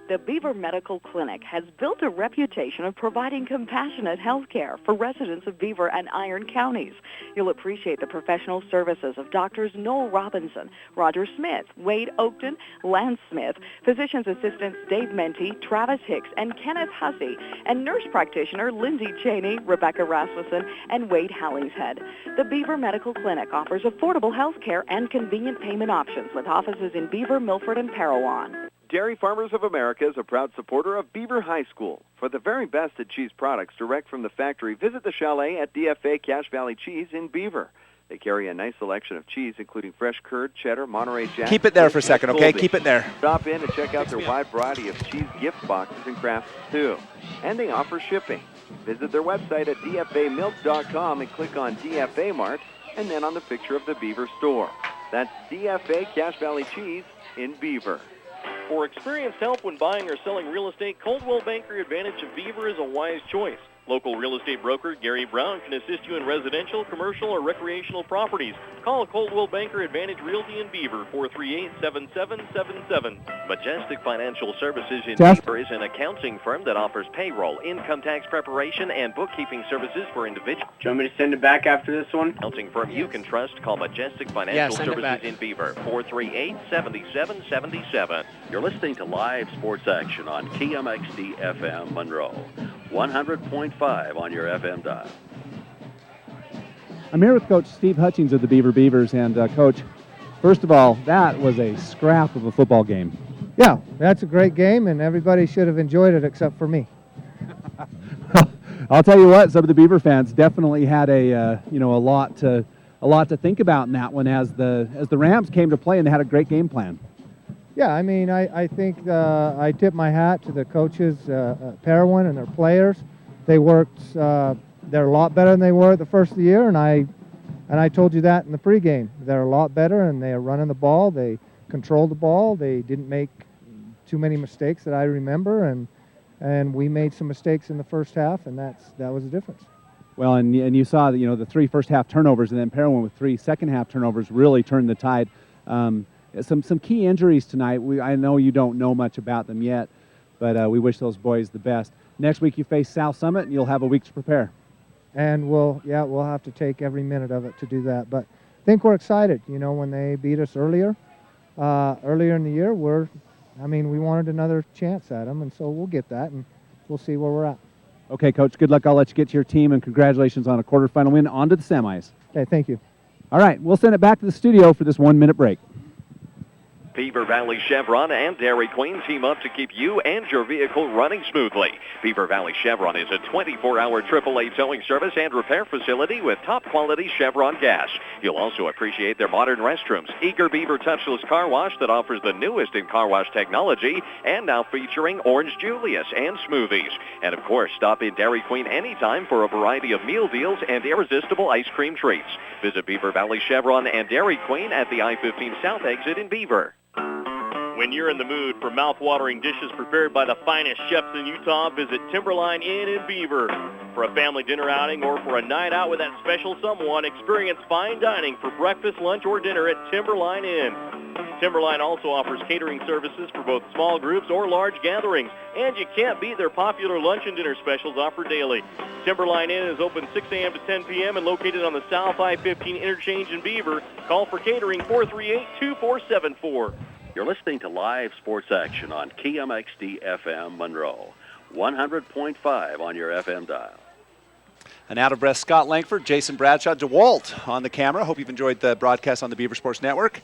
The Beaver Medical Clinic has built a reputation of providing compassionate health care for residents of Beaver and Iron counties. You'll appreciate the professional services of Doctors Noel Robinson, Roger Smith, Wade Oakton, Lance Smith, physician's assistants Dave Menti, Travis Hicks, and Kenneth Hussey, and nurse practitioner Lindsay Cheney, Rebecca Rasmussen, and Wade Hollingshead. The Beaver Medical Clinic offers affordable health care and convenient payment options with offices in Beaver, Milford, and Parowan. Dairy Farmers of America is a proud supporter of Beaver High School. For the very best at cheese products direct from the factory, visit the Chalet at DFA Cache Valley Cheese in Beaver. They carry a nice selection of cheese, including fresh curd, cheddar, Monterey Jack. Keep it there for a second, okay? Keep it there. Stop in and check out their wide variety of cheese gift boxes and crafts, too. And they offer shipping. Visit their website at dfamilk.com and click on DFA Mart, and then on the picture of the Beaver store. That's DFA Cache Valley Cheese in Beaver. For experienced help when buying or selling real estate, Coldwell Banker Advantage of Beaver is a wise choice. Local real estate broker Gary Brown can assist you in residential, commercial, or recreational properties. Call Coldwell Banker Advantage Realty in Beaver, 438-7777. Majestic Financial Services in Beaver is an accounting firm that offers payroll, income tax preparation, and bookkeeping services for individuals. Do you want me to send it back after this one? Accounting firm you can trust. Call Majestic Financial Services in Beaver, 438-7777. You're listening to live sports action on KMXD FM Monroe, 100.5 on your FM dial. I'm here with Coach Steve Hutchings of the Beaver Beavers, and Coach, first of all, that was a scrap of a football game. Yeah, that's a great game, and everybody should have enjoyed it except for me. I'll tell you what, some of the Beaver fans definitely had a lot to think about in that one as the Rams came to play and they had a great game plan. Yeah, I mean, I think I tip my hat to the coaches, Parowan and their players. They worked. They're a lot better than they were at the first of the year, and I told you that in the pregame. They're a lot better, and they are running the ball. They controlled the ball. They didn't make too many mistakes that I remember, and we made some mistakes in the first half, and that was the difference. Well, and you saw that the 3 first half turnovers, and then Parowan with 3 second half turnovers really turned the tide. Some key injuries tonight. I know you don't know much about them yet, but we wish those boys the best. Next week you face South Summit, and you'll have a week to prepare. And we'll have to take every minute of it to do that. But I think we're excited. When they beat us earlier in the year, we wanted another chance at them, and so we'll get that, and we'll see where we're at. Okay, Coach, good luck. I'll let you get to your team, and congratulations on a quarterfinal win. On to the semis. Okay, thank you. All right, we'll send it back to the studio for this 1-minute break. Beaver Valley Chevron and Dairy Queen team up to keep you and your vehicle running smoothly. Beaver Valley Chevron is a 24-hour AAA towing service and repair facility with top-quality Chevron gas. You'll also appreciate their modern restrooms, Eager Beaver Touchless Car Wash that offers the newest in car wash technology, and now featuring Orange Julius and smoothies. And, of course, stop in Dairy Queen anytime for a variety of meal deals and irresistible ice cream treats. Visit Beaver Valley Chevron and Dairy Queen at the I-15 South exit in Beaver. When you're in the mood for mouth-watering dishes prepared by the finest chefs in Utah, visit Timberline Inn in Beaver. For a family dinner outing or for a night out with that special someone, experience fine dining for breakfast, lunch, or dinner at Timberline Inn. Timberline also offers catering services for both small groups or large gatherings, and you can't beat their popular lunch and dinner specials offered daily. Timberline Inn is open 6 a.m. to 10 p.m. and located on the South I-15 interchange in Beaver. Call for catering 438-2474. You're listening to live sports action on KMXD FM Monroe, 100.5 on your FM dial. An out-of-breath Scott Langford, Jason Bradshaw, DeWalt on the camera. Hope you've enjoyed the broadcast on the Beaver Sports Network.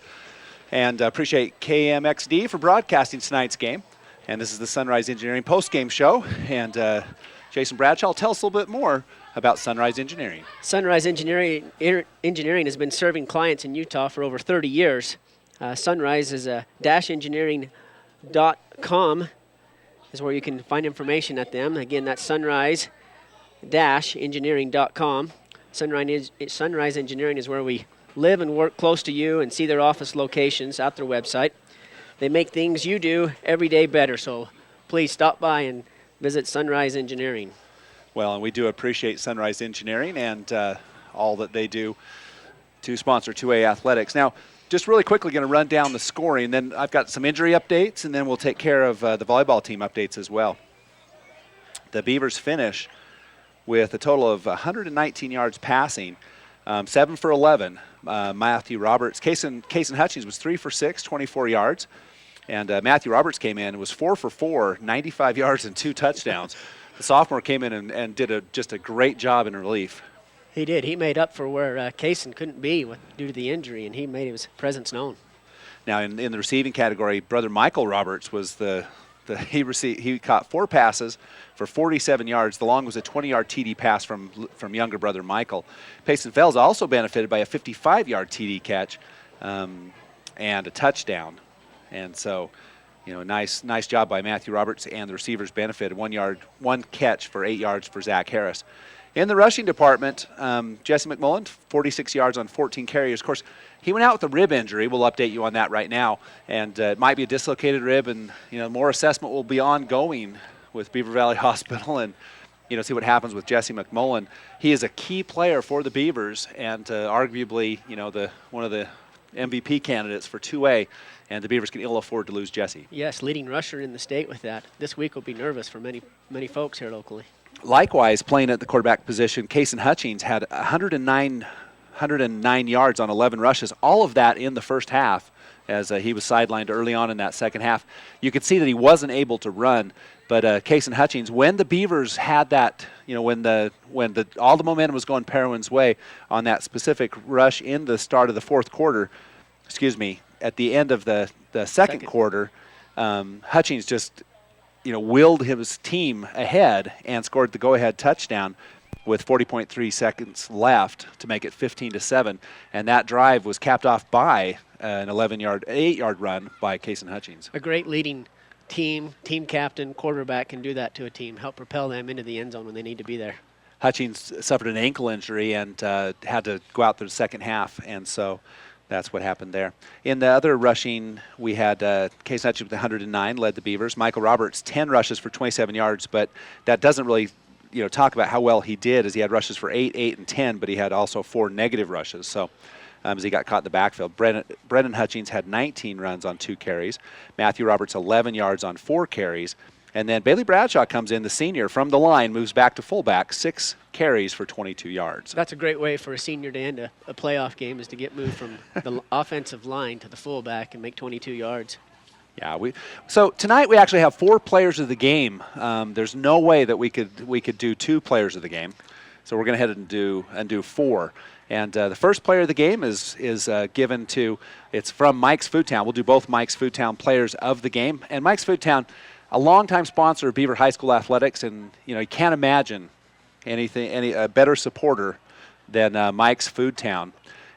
And appreciate KMXD for broadcasting tonight's game. And this is the Sunrise Engineering post-game show. And Jason Bradshaw, tell us a little bit more about Sunrise Engineering. Sunrise Engineering has been serving clients in Utah for over 30 years. Sunrise is a -engineering.com is where you can find information at them. Again, that's sunrise-engineering.com. Sunrise Engineering is where we live and work close to you, and see their office locations at their website. They make things you do every day better, so please stop by and visit Sunrise Engineering. Well, and we do appreciate Sunrise Engineering and all that they do to sponsor 2A athletics. Now, just really quickly going to run down the scoring, then I've got some injury updates, and then we'll take care of the volleyball team updates as well. The Beavers finish with a total of 119 yards passing, 7 for 11. Matthew Roberts, Kason Hutchings was 3 for 6, 24 yards. And Matthew Roberts came in and was 4 for 4, 95 yards and 2 touchdowns. The sophomore came in and did just a great job in relief. He did. He made up for where Kason couldn't be due to the injury, and he made his presence known. Now, in the receiving category, brother Michael Roberts was he caught 4 passes for 47 yards. The long was a 20-yard TD pass from younger brother Michael. Payson Fells also benefited by a 55-yard TD catch and a touchdown. And so, nice job by Matthew Roberts, and the receivers benefited. 1 catch for 8 yards for Zach Harris. In the rushing department, Jesse McMullen, 46 yards on 14 carries. Of course, he went out with a rib injury. We'll update you on that right now. And it might be a dislocated rib, and more assessment will be ongoing with Beaver Valley Hospital, and see what happens with Jesse McMullen. He is a key player for the Beavers, and arguably one of the MVP candidates for 2A. And the Beavers can ill afford to lose Jesse. Yes, leading rusher in the state with that. This week will be nervous for many folks here locally. Likewise, playing at the quarterback position, Kason Hutchings had 109 yards on 11 rushes, all of that in the first half, as he was sidelined early on in that second half. You could see that he wasn't able to run, but Kason Hutchings, when the Beavers had that, when all the momentum was going Parowan's way on that specific rush in the start of the fourth quarter, at the end of the second quarter, Hutchings just willed his team ahead and scored the go-ahead touchdown with 40.3 seconds left to make it 15-7, and that drive was capped off by an 8-yard run by Kason Hutchings. A great leading team captain, quarterback can do that to a team, help propel them into the end zone when they need to be there. Hutchings suffered an ankle injury and had to go out through the second half, and so that's what happened there. In the other rushing, we had Kason Hutchings with 109, led the Beavers. Michael Roberts, 10 rushes for 27 yards, but that doesn't really talk about how well he did, as he had rushes for 8, 8, and 10, but he had also 4 negative rushes. So as he got caught in the backfield. Brennan Hutchings had 19 runs on 2 carries. Matthew Roberts, 11 yards on 4 carries. And then Bailey Bradshaw comes in, the senior, from the line, moves back to fullback, 6 carries for 22 yards. That's a great way for a senior to end a playoff game, is to get moved from the offensive line to the fullback and make 22 yards. Yeah, so tonight we actually have 4 players of the game. There's no way that we could do 2 players of the game, so we're going to head and do 4. And the first player of the game is given to, it's from Mike's Foodtown. We'll do both Mike's Foodtown players of the game. And Mike's Foodtown, a longtime sponsor of Beaver High School athletics, and you can't imagine a better supporter than Mike's Foodtown.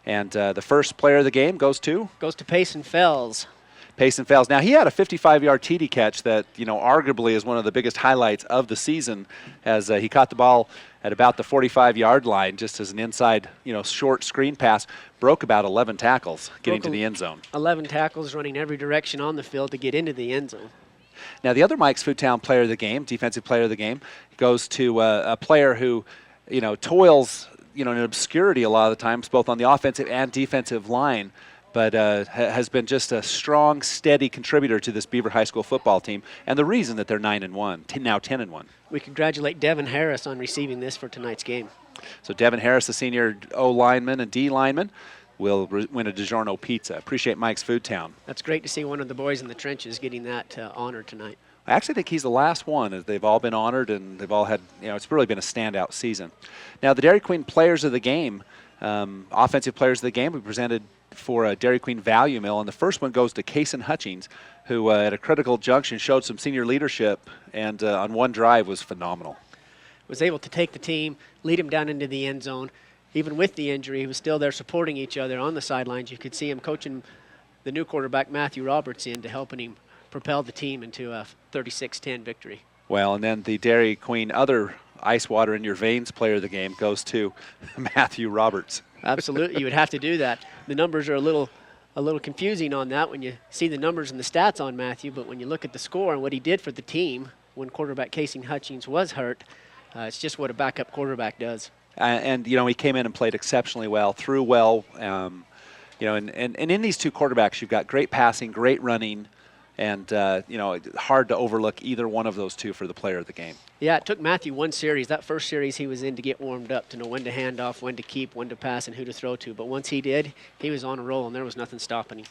And the first player of the game goes to Payson Fells. Payson Fells. Now, he had a 55-yard TD catch that, arguably is one of the biggest highlights of the season, as he caught the ball at about the 45-yard line, just as an inside, short screen pass, broke about 11 tackles getting to the end zone. 11 tackles, running every direction on the field to get into the end zone. Now, the other Mike's Foodtown player of the game, defensive player of the game, goes to a player who, toils, in obscurity a lot of the times, both on the offensive and defensive line, but has been just a strong, steady contributor to this Beaver High School football team, and the reason that they're 9-1, now 10-1. We congratulate Devin Harris on receiving this for tonight's game. So Devin Harris, the senior O lineman and D lineman, will win a DiGiorno pizza. Appreciate Mike's Foodtown. That's great to see one of the boys in the trenches getting that honor tonight. I actually think he's the last one, as they've all been honored and they've all had, it's really been a standout season. Now, the Dairy Queen players of the game, offensive players of the game, we presented for a Dairy Queen Value Mill, and the first one goes to Kason Hutchings, who at a critical junction showed some senior leadership and on one drive was phenomenal. Was able to take the team, lead him down into the end zone. Even with the injury, he was still there supporting each other on the sidelines. You could see him coaching the new quarterback, Matthew Roberts, in to helping him propel the team into a 36-10 victory. Well, and then the Dairy Queen other ice water in your veins player of the game goes to Matthew Roberts. Absolutely, you would have to do that. The numbers are a little confusing on that when you see the numbers and the stats on Matthew, but when you look at the score and what he did for the team when quarterback Casey Hutchings was hurt, it's just what a backup quarterback does. And he came in and played exceptionally well, threw well. And in these two quarterbacks, you've got great passing, great running, and hard to overlook either one of those two for the player of the game. Yeah, it took Matthew one series, that first series he was in, to get warmed up, to know when to hand off, when to keep, when to pass, and who to throw to. But once he did, he was on a roll, and there was nothing stopping him.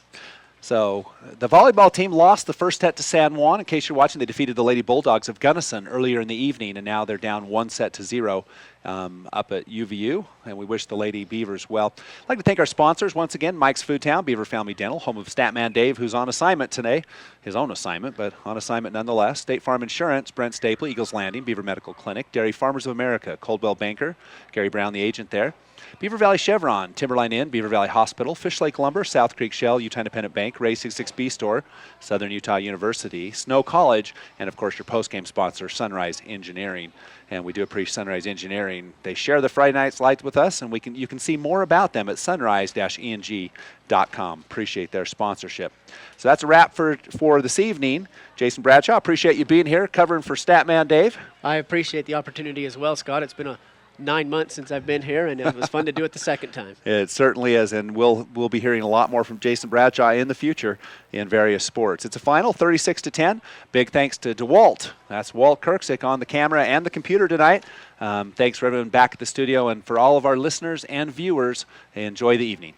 So the volleyball team lost the first set to San Juan. In case you're watching, they defeated the Lady Bulldogs of Gunnison earlier in the evening, and now they're down 1-0 up at UVU, and we wish the Lady Beavers well. I'd like to thank our sponsors once again, Mike's Food Town, Beaver Family Dental, home of Statman Dave, who's on assignment today, his own assignment, but on assignment nonetheless. State Farm Insurance, Brent Stapley, Eagles Landing, Beaver Medical Clinic, Dairy Farmers of America, Coldwell Banker, Gary Brown, the agent there. Beaver Valley Chevron, Timberline Inn, Beaver Valley Hospital, Fish Lake Lumber, South Creek Shell, Utah Independent Bank, Ray 66B Store, Southern Utah University, Snow College, and of course your postgame sponsor, Sunrise Engineering. And we do appreciate Sunrise Engineering. They share the Friday Nights Lights with us, and you can see more about them at sunrise-eng.com. Appreciate their sponsorship. So that's a wrap for this evening. Jason Bradshaw, appreciate you being here covering for Statman Dave. I appreciate the opportunity as well, Scott. It's been 9 months since I've been here, and it was fun to do it the second time. It certainly is, and we'll be hearing a lot more from Jason Bradshaw in the future in various sports. It's a final 36-10. Big thanks to DeWalt. That's Walt Kirksick on the camera and the computer tonight. Thanks for everyone back at the studio, and for all of our listeners and viewers, enjoy the evening.